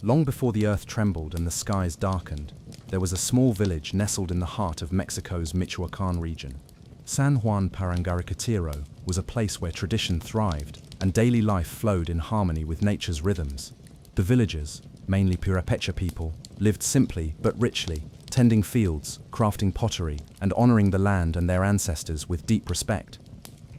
Long before the earth trembled and the skies darkened, there was a small village nestled in the heart of Mexico's Michoacán region. San Juan Parangaricatiro was a place where tradition thrived and daily life flowed in harmony with nature's rhythms. The villagers, mainly Purepecha people, lived simply but richly, tending fields, crafting pottery, and honoring the land and their ancestors with deep respect.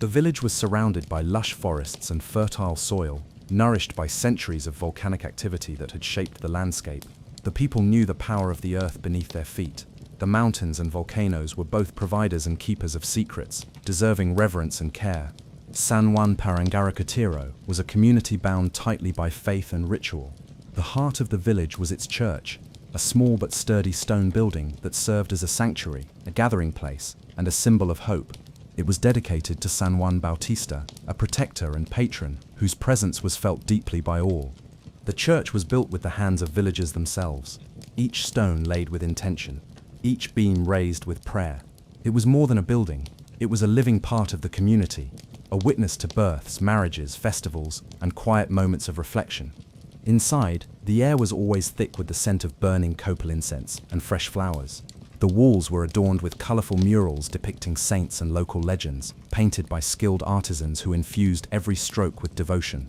The village was surrounded by lush forests and fertile soil, nourished by centuries of volcanic activity that had shaped the landscape. The people knew the power of the earth beneath their feet. The mountains and volcanoes were both providers and keepers of secrets, deserving reverence and care. San Juan Parangaricatiro was a community bound tightly by faith and ritual. The heart of the village was its church, a small but sturdy stone building that served as a sanctuary, a gathering place, and a symbol of hope. It was dedicated to San Juan Bautista, a protector and patron whose presence was felt deeply by all. The church was built with the hands of villagers themselves, each stone laid with intention, each beam raised with prayer. It was more than a building, it was a living part of the community, a witness to births, marriages, festivals, and quiet moments of reflection. Inside, the air was always thick with the scent of burning copal incense and fresh flowers. The walls were adorned with colorful murals depicting saints and local legends, painted by skilled artisans who infused every stroke with devotion.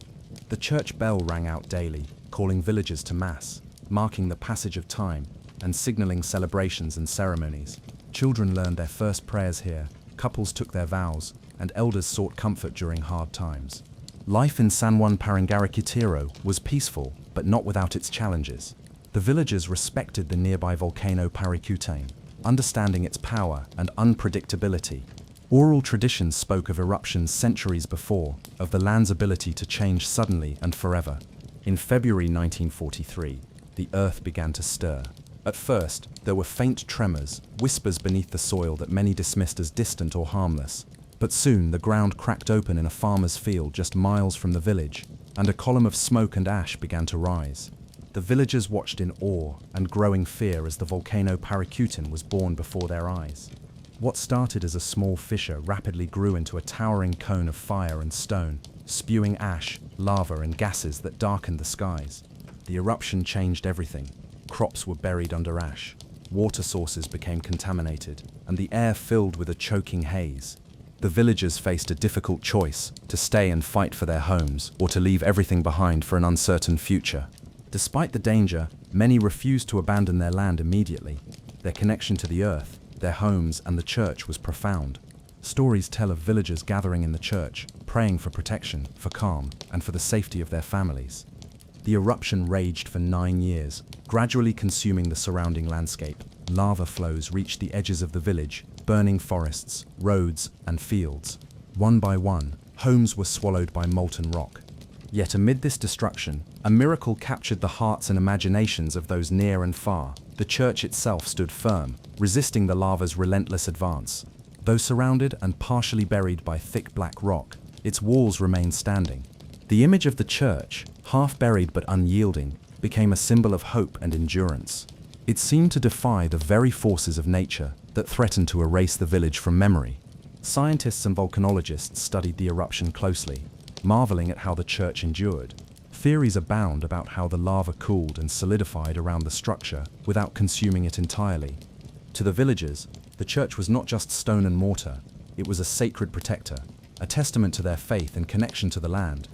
The church bell rang out daily, calling villagers to mass, marking the passage of time and signaling celebrations and ceremonies. Children learned their first prayers here, couples took their vows, and elders sought comfort during hard times. Life in San Juan Parangaricatiro was peaceful, but not without its challenges. The villagers respected the nearby volcano Paracutane, understanding its power and unpredictability. Oral traditions spoke of eruptions centuries before, of the land's ability to change suddenly and forever. In February 1943, the earth began to stir. At first, there were faint tremors, whispers beneath the soil that many dismissed as distant or harmless. But soon the ground cracked open in a farmer's field just miles from the village, and a column of smoke and ash began to rise. The villagers watched in awe and growing fear as the volcano Paracutane was born before their eyes. What started as a small fissure rapidly grew into a towering cone of fire and stone, spewing ash, lava, and gases that darkened the skies. The eruption changed everything. Crops were buried under ash, water sources became contaminated, and the air filled with a choking haze. the villagers faced a difficult choice: to stay and fight for their homes, or to leave everything behind for an uncertain future. Despite the danger, many refused to abandon their land immediately. Their connection to the earth, their homes, and the church was profound. Stories tell of villagers gathering in the church, praying for protection, for calm, and for the safety of their families. The eruption raged for 9 years, gradually consuming the surrounding landscape. Lava flows reached the edges of the village, burning forests, roads, and fields. One by one, homes were swallowed by molten rock. Yet amid this destruction, a miracle captured the hearts and imaginations of those near and far. The church itself stood firm, resisting the lava's relentless advance. Though surrounded and partially buried by thick black rock, its walls remained standing. The image of the church, half buried but unyielding, became a symbol of hope and endurance. It seemed to defy the very forces of nature that threatened to erase the village from memory. Scientists and volcanologists studied the eruption closely, marveling at how the church endured. Theories abound about how the lava cooled and solidified around the structure without consuming it entirely. To the villagers, the church was not just stone and mortar, it was a sacred protector, a testament to their faith and connection to the land.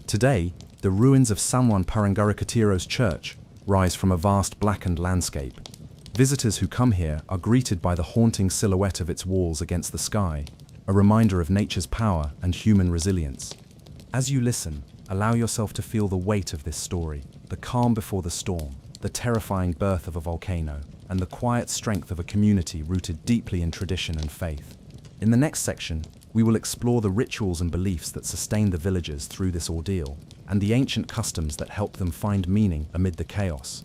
Today, the ruins of San Juan Parangaricatiro's church rise from a vast blackened landscape. Visitors who come here are greeted by the haunting silhouette of its walls against the sky, a reminder of nature's power and human resilience. As you listen, allow yourself to feel the weight of this story, the calm before the storm, the terrifying birth of a volcano, and the quiet strength of a community rooted deeply in tradition and faith. In the next section, we will explore the rituals and beliefs that sustained the villagers through this ordeal, and the ancient customs that helped them find meaning amid the chaos.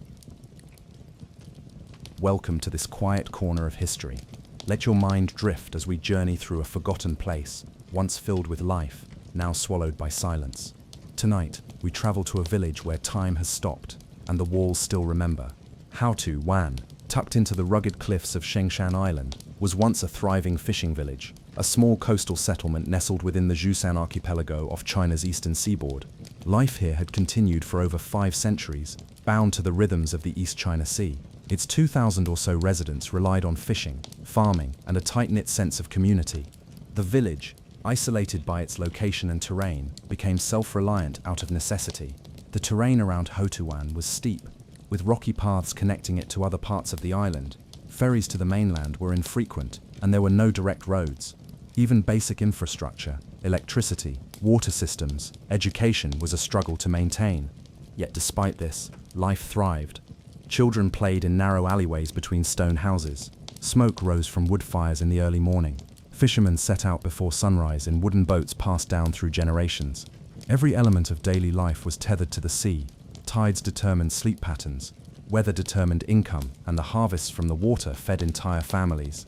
Welcome to this quiet corner of history. Let your mind drift as we journey through a forgotten place, once filled with life, now swallowed by silence. Tonight, we travel to a village where time has stopped, and the walls still remember. Houska Castle, tucked into the rugged cliffs of Shengshan Island, was once a thriving fishing village, a small coastal settlement nestled within the Zhoushan archipelago off China's eastern seaboard. Life here had continued for over 5 centuries, bound to the rhythms of the East China Sea. Its 2,000 or so residents relied on fishing, farming, and a tight-knit sense of community. The village, isolated by its location and terrain, became self-reliant out of necessity. The terrain around Houska was steep, with rocky paths connecting it to other parts of the island. Ferries to the mainland were infrequent, and there were no direct roads. Even basic infrastructure, electricity, water systems, education was a struggle to maintain. Yet despite this, life thrived. Children played in narrow alleyways between stone houses. Smoke rose from wood fires in the early morning. Fishermen set out before sunrise in wooden boats passed down through generations. Every element of daily life was tethered to the sea. Tides determined sleep patterns, weather determined income, and the harvests from the water fed entire families.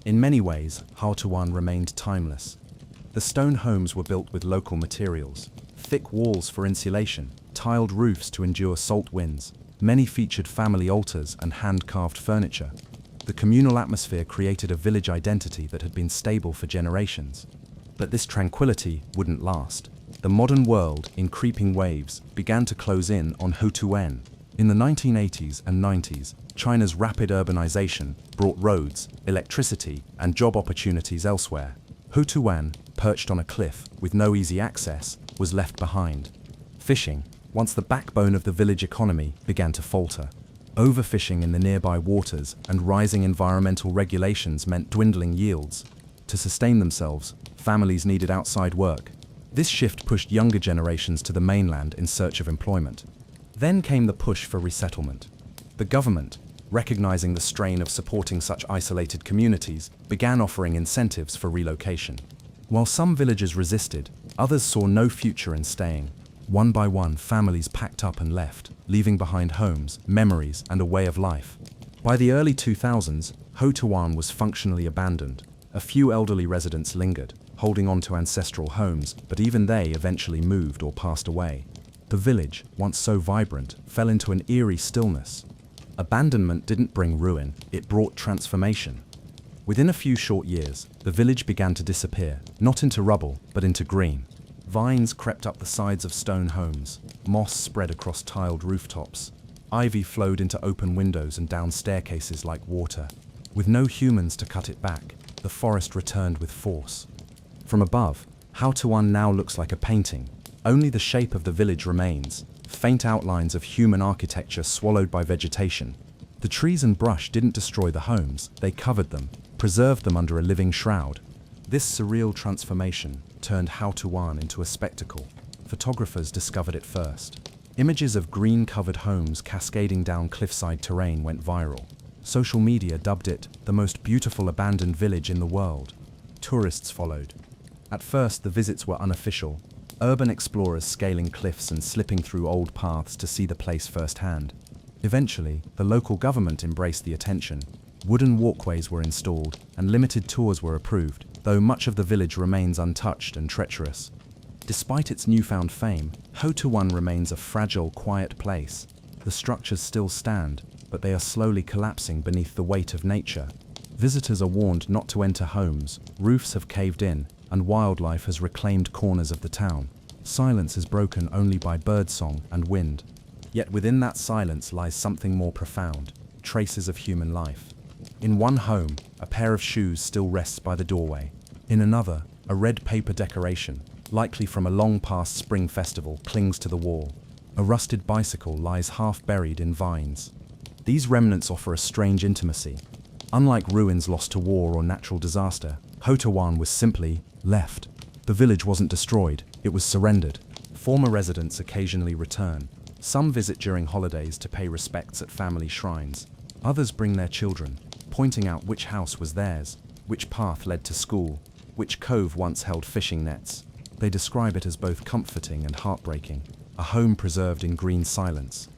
In many ways, Houska remained timeless. The stone homes were built with local materials, thick walls for insulation, tiled roofs to endure salt winds. Many featured family altars and hand-carved furniture. The communal atmosphere created a village identity that had been stable for generations. But this tranquility wouldn't last. The modern world, in creeping waves, began to close in on Houska. In the 1980s and 90s, China's rapid urbanization brought roads, electricity, and job opportunities elsewhere. Houska, perched on a cliff with no easy access, was left behind. Fishing, once the backbone of the village economy, began to falter. Overfishing in the nearby waters and rising environmental regulations meant dwindling yields. To sustain themselves, families needed outside work. This shift pushed younger generations to the mainland in search of employment. Then came the push for resettlement. The government, recognizing the strain of supporting such isolated communities, began offering incentives for relocation. While some villagers resisted, others saw no future in staying. One by one, families packed up and left, leaving behind homes, memories, and a way of life. By the early 2000s, Houska was functionally abandoned. A few elderly residents lingered, holding on to ancestral homes, but even they eventually moved or passed away. The village, once so vibrant, fell into an eerie stillness. Abandonment didn't bring ruin, it brought transformation. Within a few short years, the village began to disappear, not into rubble, but into green. Vines crept up the sides of stone homes, moss spread across tiled rooftops. Ivy flowed into open windows and down staircases like water. With no humans to cut it back, the forest returned with force. From above, Houtuan now looks like a painting. Only the shape of the village remains, faint outlines of human architecture swallowed by vegetation. The trees and brush didn't destroy the homes, they covered them, preserved them under a living shroud. This surreal transformation turned Houtuan into a spectacle. Photographers discovered it first. Images of green-covered homes cascading down cliffside terrain went viral. Social media dubbed it the most beautiful abandoned village in the world. Tourists followed. At first, the visits were unofficial, urban explorers scaling cliffs and slipping through old paths to see the place firsthand. Eventually, the local government embraced the attention. Wooden walkways were installed, and limited tours were approved, though much of the village remains untouched and treacherous. Despite its newfound fame, Houtuan remains a fragile, quiet place. The structures still stand, but they are slowly collapsing beneath the weight of nature. Visitors are warned not to enter homes, roofs have caved in, and wildlife has reclaimed corners of the town. Silence is broken only by birdsong and wind. Yet within that silence lies something more profound, traces of human life. In one home, a pair of shoes still rests by the doorway. In another, a red paper decoration, likely from a long-past spring festival, clings to the wall. A rusted bicycle lies half buried in vines. These remnants offer a strange intimacy. Unlike ruins lost to war or natural disaster, Houtuan was simply left. The village wasn't destroyed, it was surrendered. Former residents occasionally return. Some visit during holidays to pay respects at family shrines. Others bring their children, pointing out which house was theirs, which path led to school, which cove once held fishing nets. They describe it as both comforting and heartbreaking, a home preserved in green silence.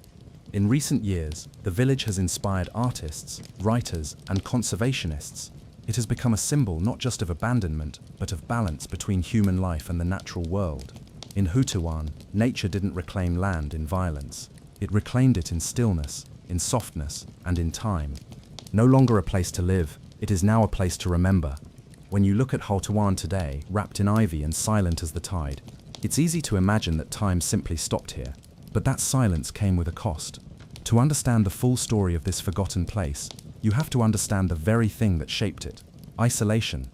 In recent years, the village has inspired artists, writers, and conservationists. It has become a symbol not just of abandonment, but of balance between human life and the natural world. In Houtuan, nature didn't reclaim land in violence. It reclaimed it in stillness, in softness, and in time. No longer a place to live, it is now a place to remember. When you look at Houtuan today, wrapped in ivy and silent as the tide, it's easy to imagine that time simply stopped here. But that silence came with a cost. To understand the full story of this forgotten place, you have to understand the very thing that shaped it: isolation.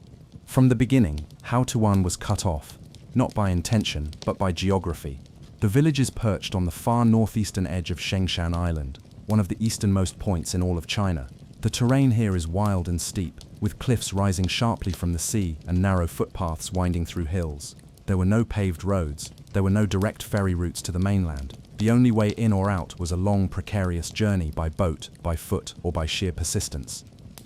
From the beginning, Houtuan was cut off, not by intention, but by geography. The village is perched on the far northeastern edge of Shengshan Island, one of the easternmost points in all of China. The terrain here is wild and steep, with cliffs rising sharply from the sea and narrow footpaths winding through hills. There were no paved roads, there were no direct ferry routes to the mainland. The only way in or out was a long, precarious journey by boat, by foot, or by sheer persistence.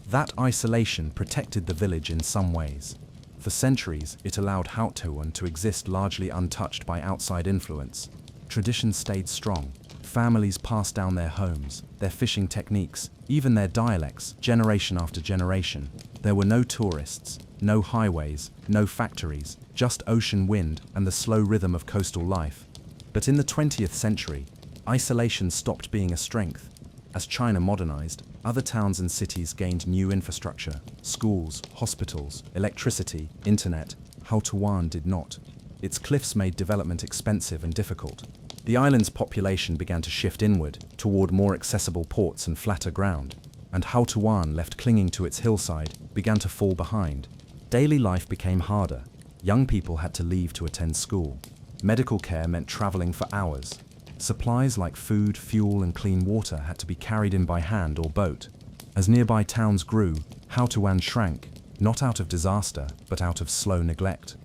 That isolation protected the village in some ways. For centuries, it allowed Houtuan to exist largely untouched by outside influence. Tradition stayed strong. Families passed down their homes, their fishing techniques, even their dialects, generation after generation. There were no tourists, no highways, no factories, just ocean wind and the slow rhythm of coastal life. But in the 20th century, isolation stopped being a strength. As China modernized, other towns and cities gained new infrastructure: schools, hospitals, electricity, internet. Houtuan did not. Its cliffs made development expensive and difficult. The island's population began to shift inward, toward more accessible ports and flatter ground. And Houtuan, left clinging to its hillside, began to fall behind. Daily life became harder. Young people had to leave to attend school. Medical care meant traveling for hours. Supplies like food, fuel, and clean water had to be carried in by hand or boat. As nearby towns grew, Houtuan shrank, not out of disaster, but out of slow neglect.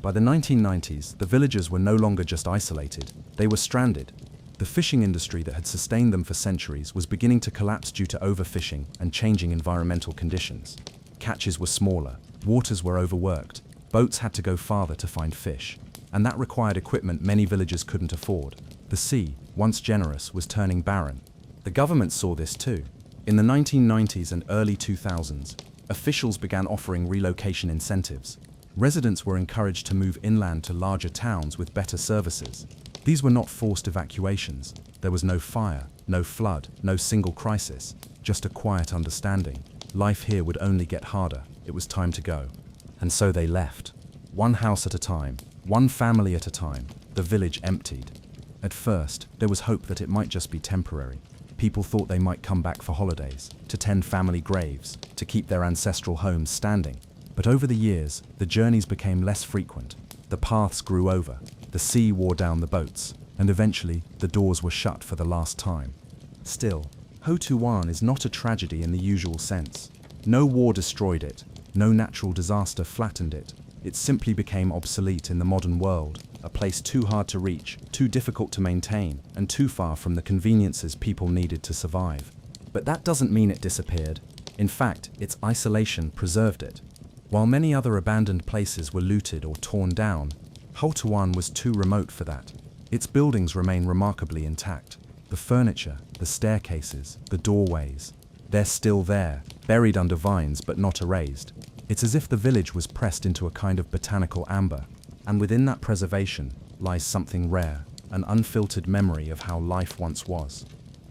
By the 1990s, the villagers were no longer just isolated, they were stranded. The fishing industry that had sustained them for centuries was beginning to collapse due to overfishing and changing environmental conditions. Catches were smaller, waters were overworked, boats had to go farther to find fish, and that required equipment many villagers couldn't afford. The sea, once generous, was turning barren. The government saw this too. In the 1990s and early 2000s, officials began offering relocation incentives. Residents were encouraged to move inland to larger towns with better services. These were not forced evacuations. There was no fire, no flood, no single crisis, just a quiet understanding. Life here would only get harder. It was time to go. And so they left. One house at a time, one family at a time, the village emptied. At first, there was hope that it might just be temporary. People thought they might come back for holidays, to tend family graves, to keep their ancestral homes standing. But over the years, the journeys became less frequent. The paths grew over, the sea wore down the boats, and eventually the doors were shut for the last time. Still, Houska is not a tragedy in the usual sense. No war destroyed it, no natural disaster flattened it. It simply became obsolete in the modern world, a place too hard to reach, too difficult to maintain, and too far from the conveniences people needed to survive. But that doesn't mean it disappeared. In fact, its isolation preserved it. While many other abandoned places were looted or torn down, Houska was too remote for that. Its buildings remain remarkably intact. The furniture, the staircases, the doorways, they're still there, buried under vines but not erased. It's as if the village was pressed into a kind of botanical amber, and within that preservation lies something rare, an unfiltered memory of how life once was.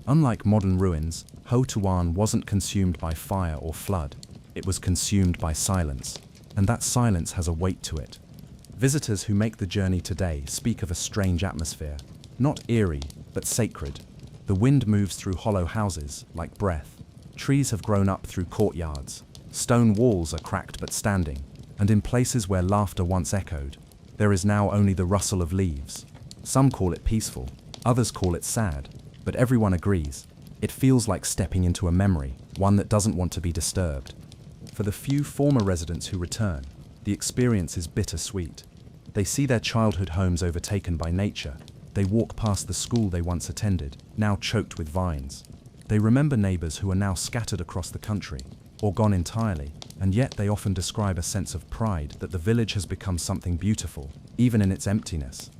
Unlike modern ruins, Houska wasn't consumed by fire or flood. It was consumed by silence, and that silence has a weight to it. Visitors who make the journey today speak of a strange atmosphere, not eerie, but sacred. The wind moves through hollow houses, like breath. Trees have grown up through courtyards. Stone walls are cracked but standing, and in places where laughter once echoed, there is now only the rustle of leaves. Some call it peaceful, others call it sad, but everyone agrees. It feels like stepping into a memory, one that doesn't want to be disturbed. For the few former residents who return, the experience is bittersweet. They see their childhood homes overtaken by nature. They walk past the school they once attended, now choked with vines. They remember neighbors who are now scattered across the country, or gone entirely, and yet they often describe a sense of pride that the village has become something beautiful, even in its emptiness.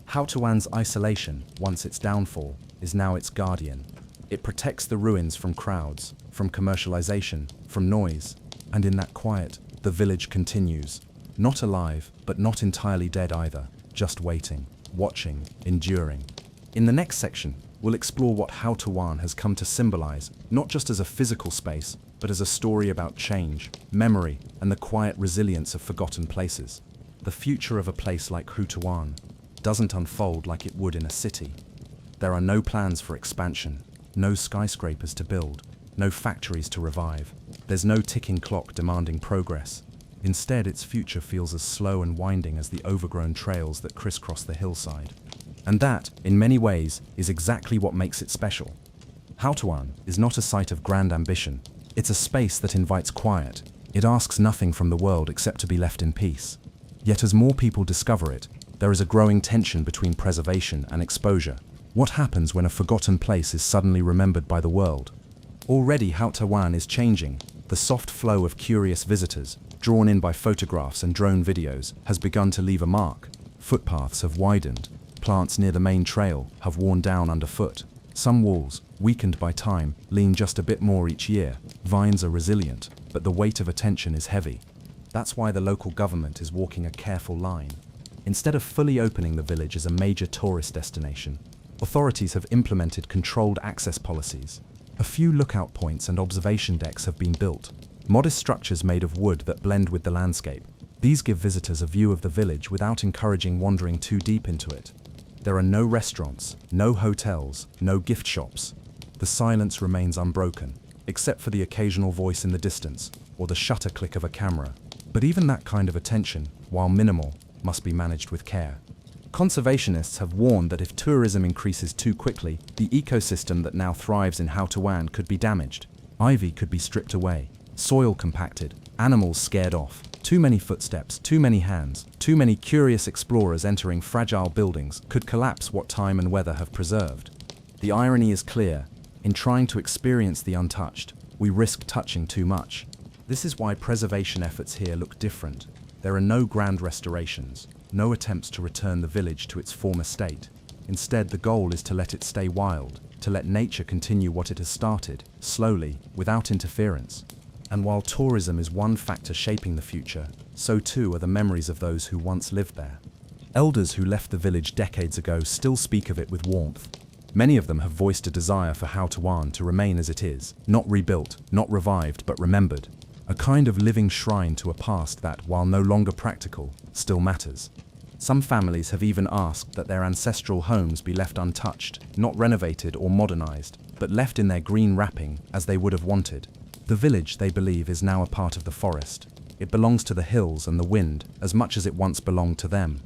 Houska's isolation, once its downfall, is now its guardian. It protects the ruins from crowds, from commercialization, from noise, and in that quiet, the village continues. Not alive, but not entirely dead either, just waiting, watching, enduring. In the next section, we'll explore what Houska has come to symbolize, not just as a physical space, but as a story about change, memory, and the quiet resilience of forgotten places. The future of a place like Houska doesn't unfold like it would in a city. There are no plans for expansion, no skyscrapers to build, no factories to revive. There's no ticking clock demanding progress. Instead, its future feels as slow and winding as the overgrown trails that crisscross the hillside. And that, in many ways, is exactly what makes it special. Houska is not a site of grand ambition. It's a space that invites quiet. It asks nothing from the world except to be left in peace. Yet as more people discover it, there is a growing tension between preservation and exposure. What happens when a forgotten place is suddenly remembered by the world? Already Houska is changing. The soft flow of curious visitors, drawn in by photographs and drone videos, has begun to leave a mark. Footpaths have widened. Plants near the main trail have worn down underfoot. Some walls, weakened by time, lean just a bit more each year. Vines are resilient, but the weight of attention is heavy. That's why the local government is walking a careful line. Instead of fully opening the village as a major tourist destination, authorities have implemented controlled access policies. A few lookout points and observation decks have been built, modest structures made of wood that blend with the landscape. These give visitors a view of the village without encouraging wandering too deep into it. There are no restaurants, no hotels, no gift shops. The silence remains unbroken, except for the occasional voice in the distance or the shutter click of a camera. But even that kind of attention, while minimal, must be managed with care. Conservationists have warned that if tourism increases too quickly, the ecosystem that now thrives in Houska could be damaged. Ivy could be stripped away, soil compacted, animals scared off. Too many footsteps, too many hands, too many curious explorers entering fragile buildings could collapse what time and weather have preserved. The irony is clear. In trying to experience the untouched, we risk touching too much. This is why preservation efforts here look different. There are no grand restorations, no attempts to return the village to its former state. Instead, the goal is to let it stay wild, to let nature continue what it has started, slowly, without interference. And while tourism is one factor shaping the future, so too are the memories of those who once lived there. Elders who left the village decades ago still speak of it with warmth. Many of them have voiced a desire for Houska to remain as it is, not rebuilt, not revived, but remembered. A kind of living shrine to a past that, while no longer practical, still matters. Some families have even asked that their ancestral homes be left untouched, not renovated or modernized, but left in their green wrapping as they would have wanted. The village, they believe, is now a part of the forest. It belongs to the hills and the wind as much as it once belonged to them.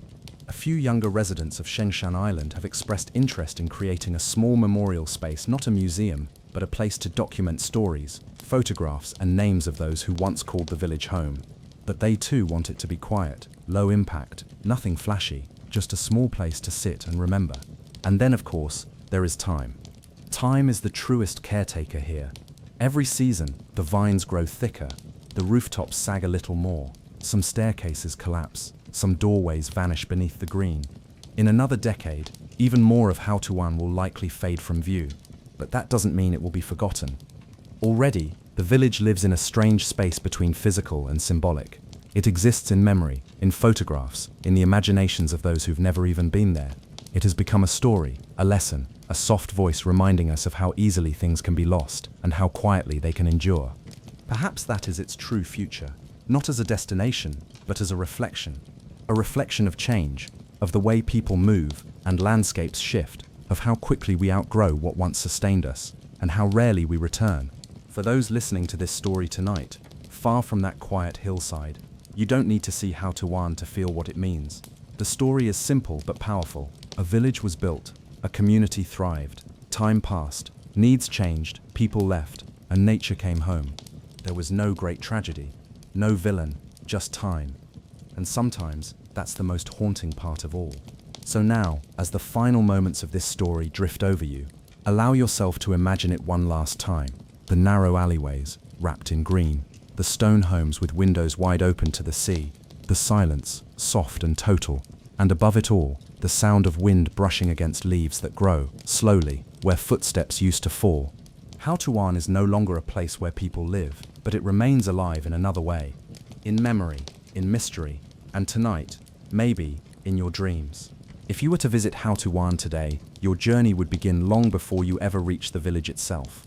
A few younger residents of Shengshan Island have expressed interest in creating a small memorial space, not a museum, but a place to document stories, photographs, and names of those who once called the village home. But they too want it to be quiet, low impact, nothing flashy, just a small place to sit and remember. And then, of course, there is time. Time is the truest caretaker here. Every season, the vines grow thicker, the rooftops sag a little more, some staircases collapse, some doorways vanish beneath the green. In another decade, even more of Houtuan will likely fade from view, but that doesn't mean it will be forgotten. Already, the village lives in a strange space between physical and symbolic. It exists in memory, in photographs, in the imaginations of those who've never even been there. It has become a story, a lesson, a soft voice reminding us of how easily things can be lost and how quietly they can endure. Perhaps that is its true future, not as a destination, but as a reflection of change, of the way people move and landscapes shift, of how quickly we outgrow what once sustained us, and how rarely we return. For those listening to this story tonight, far from that quiet hillside, you don't need to see Houtuan to feel what it means. The story is simple but powerful. A village was built, a community thrived, time passed, needs changed, people left, and nature came home. There was no great tragedy, no villain, just time. And sometimes, that's the most haunting part of all. So now, as the final moments of this story drift over you, allow yourself to imagine it one last time. The narrow alleyways, wrapped in green, the stone homes with windows wide open to the sea, the silence, soft and total, and above it all, the sound of wind brushing against leaves that grow, slowly, where footsteps used to fall. Houtuan is no longer a place where people live, but it remains alive in another way. In memory, in mystery, and tonight, maybe, in your dreams. If you were to visit Houtuan today, your journey would begin long before you ever reach the village itself.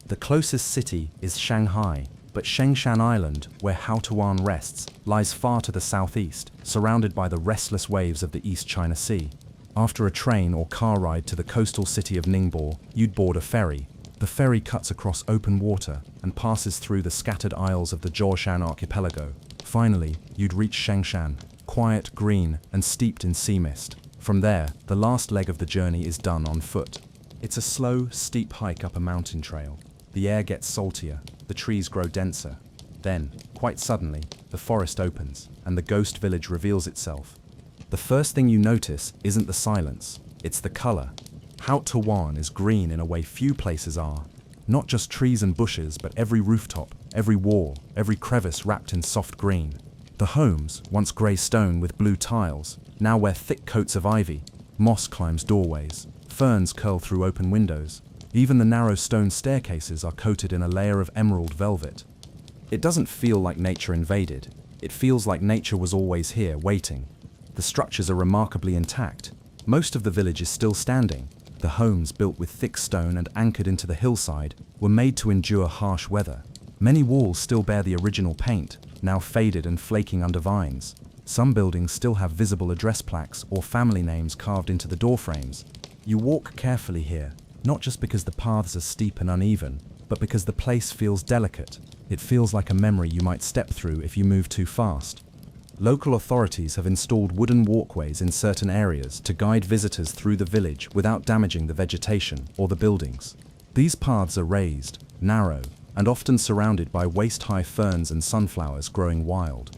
The closest city is Shanghai, but Shengshan Island, where Houtuan rests, lies far to the southeast, surrounded by the restless waves of the East China Sea. After a train or car ride to the coastal city of Ningbo, you'd board a ferry. The ferry cuts across open water and passes through the scattered isles of the Zhoushan archipelago. Finally, you'd reach Shengshan, quiet, green, and steeped in sea mist. From there, the last leg of the journey is done on foot. It's a slow, steep hike up a mountain trail. The air gets saltier, the trees grow denser. Then, quite suddenly, the forest opens, and the ghost village reveals itself. The first thing you notice isn't the silence, it's the color. Houtuan is green in a way few places are. Not just trees and bushes, but every rooftop, every wall, every crevice wrapped in soft green. The homes, once grey stone with blue tiles, now wear thick coats of ivy. Moss climbs doorways, ferns curl through open windows. Even the narrow stone staircases are coated in a layer of emerald velvet. It doesn't feel like nature invaded. It feels like nature was always here, waiting. The structures are remarkably intact. Most of the village is still standing. The homes, built with thick stone and anchored into the hillside, were made to endure harsh weather. Many walls still bear the original paint, now faded and flaking under vines. Some buildings still have visible address plaques or family names carved into the doorframes. You walk carefully here, not just because the paths are steep and uneven, but because the place feels delicate. It feels like a memory you might step through if you move too fast. Local authorities have installed wooden walkways in certain areas to guide visitors through the village without damaging the vegetation or the buildings. These paths are raised, narrow, and often surrounded by waist-high ferns and sunflowers growing wild.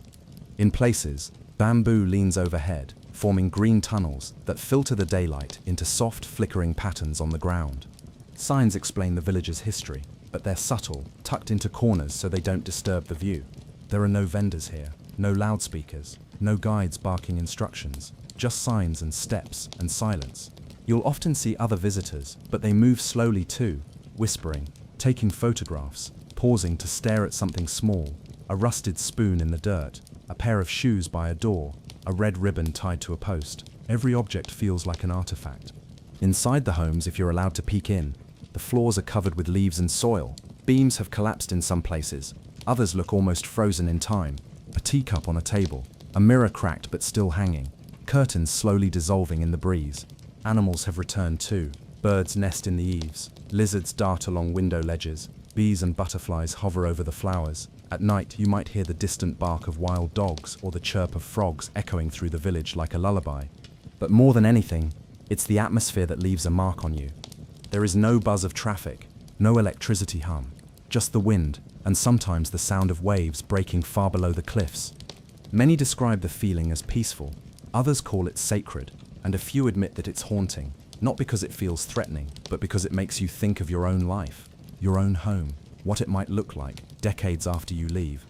In places, bamboo leans overhead, forming green tunnels that filter the daylight into soft, flickering patterns on the ground. Signs explain the village's history, but they're subtle, tucked into corners so they don't disturb the view. There are no vendors here, no loudspeakers, no guides barking instructions, just signs and steps and silence. You'll often see other visitors, but they move slowly too, whispering, taking photographs, pausing to stare at something small, a rusted spoon in the dirt, a pair of shoes by a door, a red ribbon tied to a post. Every object feels like an artifact. Inside the homes, if you're allowed to peek in, the floors are covered with leaves and soil. Beams have collapsed in some places. Others look almost frozen in time. A teacup on a table, a mirror cracked but still hanging, curtains slowly dissolving in the breeze. Animals have returned too. Birds nest in the eaves, lizards dart along window ledges, bees and butterflies hover over the flowers. At night, you might hear the distant bark of wild dogs or the chirp of frogs echoing through the village like a lullaby. But more than anything, it's the atmosphere that leaves a mark on you. There is no buzz of traffic, no electricity hum, just the wind, and sometimes the sound of waves breaking far below the cliffs. Many describe the feeling as peaceful, others call it sacred, and a few admit that it's haunting, not because it feels threatening, but because it makes you think of your own life, your own home, what it might look like decades after you leave.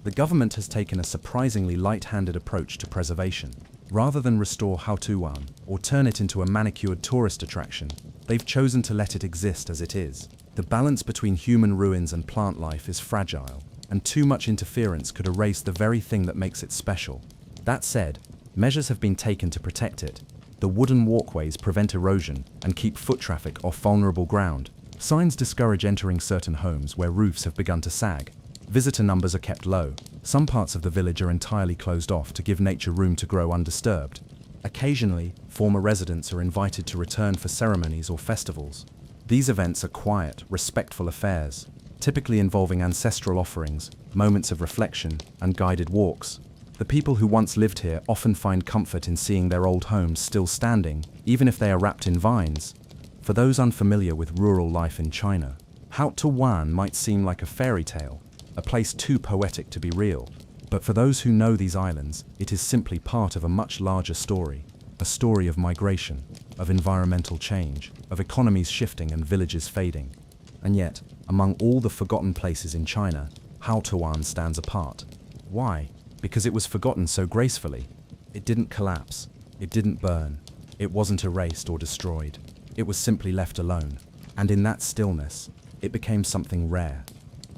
The government has taken a surprisingly light-handed approach to preservation. Rather than restore Houska or turn it into a manicured tourist attraction, they've chosen to let it exist as it is. The balance between human ruins and plant life is fragile, and too much interference could erase the very thing that makes it special. That said, measures have been taken to protect it. The wooden walkways prevent erosion and keep foot traffic off vulnerable ground. Signs discourage entering certain homes where roofs have begun to sag. Visitor numbers are kept low. Some parts of the village are entirely closed off to give nature room to grow undisturbed. Occasionally, former residents are invited to return for ceremonies or festivals. These events are quiet, respectful affairs, typically involving ancestral offerings, moments of reflection, and guided walks. The people who once lived here often find comfort in seeing their old homes still standing, even if they are wrapped in vines. For those unfamiliar with rural life in China, Houska might seem like a fairy tale, a place too poetic to be real. But for those who know these islands, it is simply part of a much larger story. A story of migration, of environmental change, of economies shifting and villages fading. And yet, among all the forgotten places in China, Houska stands apart. Why? Because it was forgotten so gracefully. It didn't collapse. It didn't burn. It wasn't erased or destroyed. It was simply left alone. And in that stillness, it became something rare.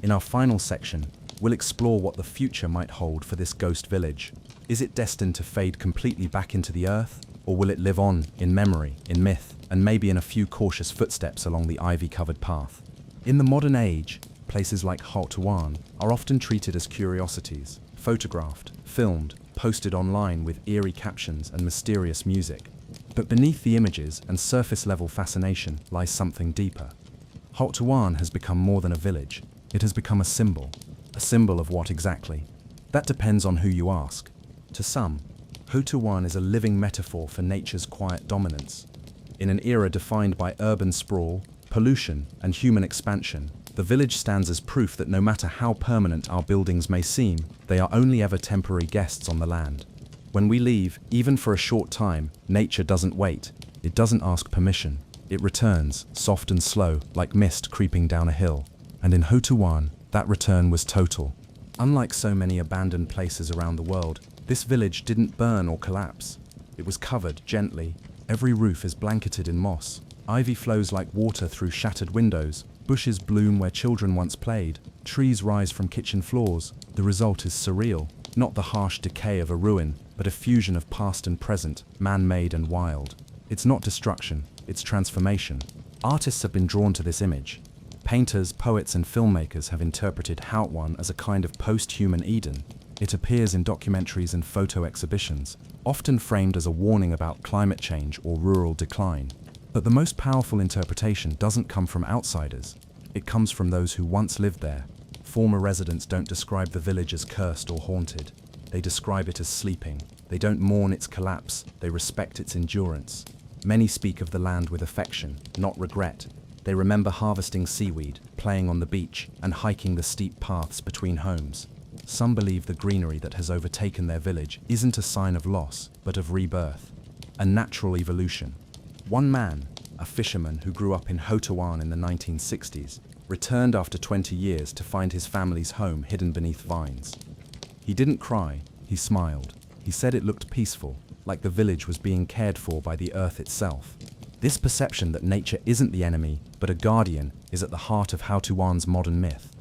In our final section, we'll explore what the future might hold for this ghost village. Is it destined to fade completely back into the earth? Or will it live on, in memory, in myth, and maybe in a few cautious footsteps along the ivy-covered path? In the modern age, places like Houska are often treated as curiosities, photographed, filmed, posted online with eerie captions and mysterious music. But beneath the images and surface-level fascination lies something deeper. Houska has become more than a village. It has become a symbol. A symbol of what exactly? That depends on who you ask. To some, Houska is a living metaphor for nature's quiet dominance. In an era defined by urban sprawl, pollution, and human expansion, the village stands as proof that no matter how permanent our buildings may seem, they are only ever temporary guests on the land. When we leave, even for a short time, nature doesn't wait. It doesn't ask permission. It returns, soft and slow, like mist creeping down a hill. And in Houska, that return was total. Unlike so many abandoned places around the world, this village didn't burn or collapse. It was covered gently. Every roof is blanketed in moss. Ivy flows like water through shattered windows. Bushes bloom where children once played. Trees rise from kitchen floors. The result is surreal. Not the harsh decay of a ruin, but a fusion of past and present, man-made and wild. It's not destruction, it's transformation. Artists have been drawn to this image. Painters, poets, and filmmakers have interpreted Houska as a kind of post-human Eden. It appears in documentaries and photo exhibitions, often framed as a warning about climate change or rural decline. But the most powerful interpretation doesn't come from outsiders. It comes from those who once lived there. Former residents don't describe the village as cursed or haunted. They describe it as sleeping. They don't mourn its collapse, they respect its endurance. Many speak of the land with affection, not regret. They remember harvesting seaweed, playing on the beach, and hiking the steep paths between homes. Some believe the greenery that has overtaken their village isn't a sign of loss, but of rebirth, a natural evolution. One man, a fisherman who grew up in Houska in the 1960s, returned after 20 years to find his family's home hidden beneath vines. He didn't cry, he smiled. He said it looked peaceful, like the village was being cared for by the earth itself. This perception that nature isn't the enemy, but a guardian, is at the heart of Houska's modern myth.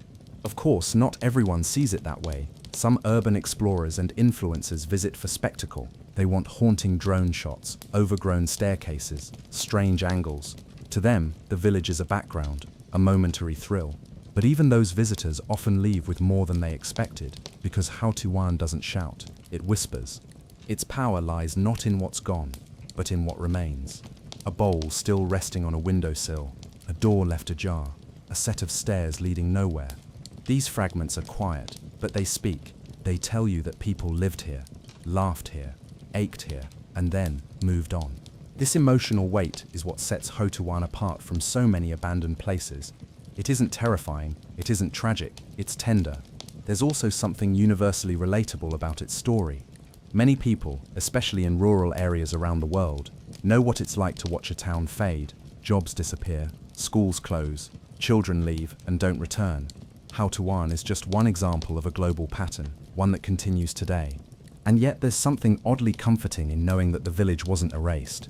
Of course, not everyone sees it that way. Some urban explorers and influencers visit for spectacle. They want haunting drone shots, overgrown staircases, strange angles. To them, the village is a background, a momentary thrill. But even those visitors often leave with more than they expected, because Houska doesn't shout, it whispers. Its power lies not in what's gone, but in what remains. A bowl still resting on a windowsill, a door left ajar, a set of stairs leading nowhere. These fragments are quiet, but they speak. They tell you that people lived here, laughed here, ached here, and then moved on. This emotional weight is what sets Hotuwan apart from so many abandoned places. It isn't terrifying, it isn't tragic, it's tender. There's also something universally relatable about its story. Many people, especially in rural areas around the world, know what it's like to watch a town fade, jobs disappear, schools close, children leave and don't return. Hotuwan is just one example of a global pattern, one that continues today. And yet there's something oddly comforting in knowing that the village wasn't erased.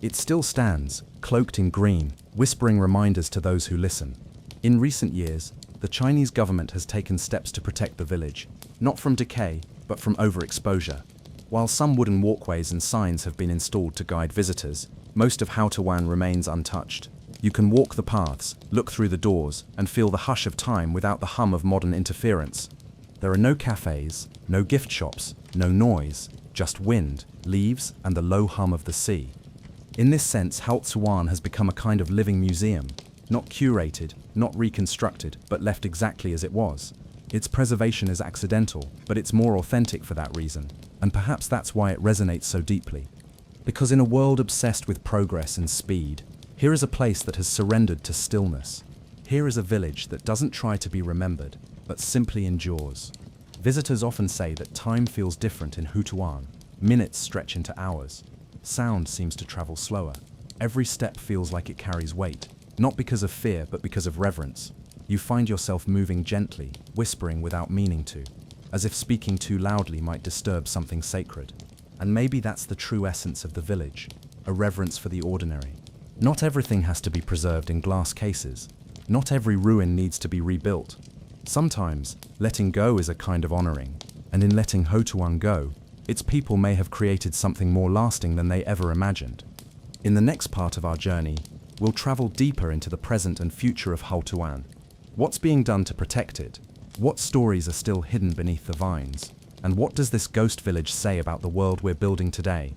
It still stands, cloaked in green, whispering reminders to those who listen. In recent years, the Chinese government has taken steps to protect the village, not from decay, but from overexposure. While some wooden walkways and signs have been installed to guide visitors, most of Hotuwan remains untouched. You can walk the paths, look through the doors, and feel the hush of time without the hum of modern interference. There are no cafes, no gift shops, no noise, just wind, leaves, and the low hum of the sea. In this sense, Hotuwan has become a kind of living museum, not curated, not reconstructed, but left exactly as it was. Its preservation is accidental, but it's more authentic for that reason, and perhaps that's why it resonates so deeply. Because in a world obsessed with progress and speed, here is a place that has surrendered to stillness. Here is a village that doesn't try to be remembered, but simply endures. Visitors often say that time feels different in Hotuwan. Minutes stretch into hours. Sound seems to travel slower. Every step feels like it carries weight, not because of fear, but because of reverence. You find yourself moving gently, whispering without meaning to, as if speaking too loudly might disturb something sacred. And maybe that's the true essence of the village, a reverence for the ordinary. Not everything has to be preserved in glass cases. Not every ruin needs to be rebuilt. Sometimes, letting go is a kind of honoring, and in letting Hotuwan go, its people may have created something more lasting than they ever imagined. In the next part of our journey, we'll travel deeper into the present and future of Hotuwan. What's being done to protect it? What stories are still hidden beneath the vines? And what does this ghost village say about the world we're building today?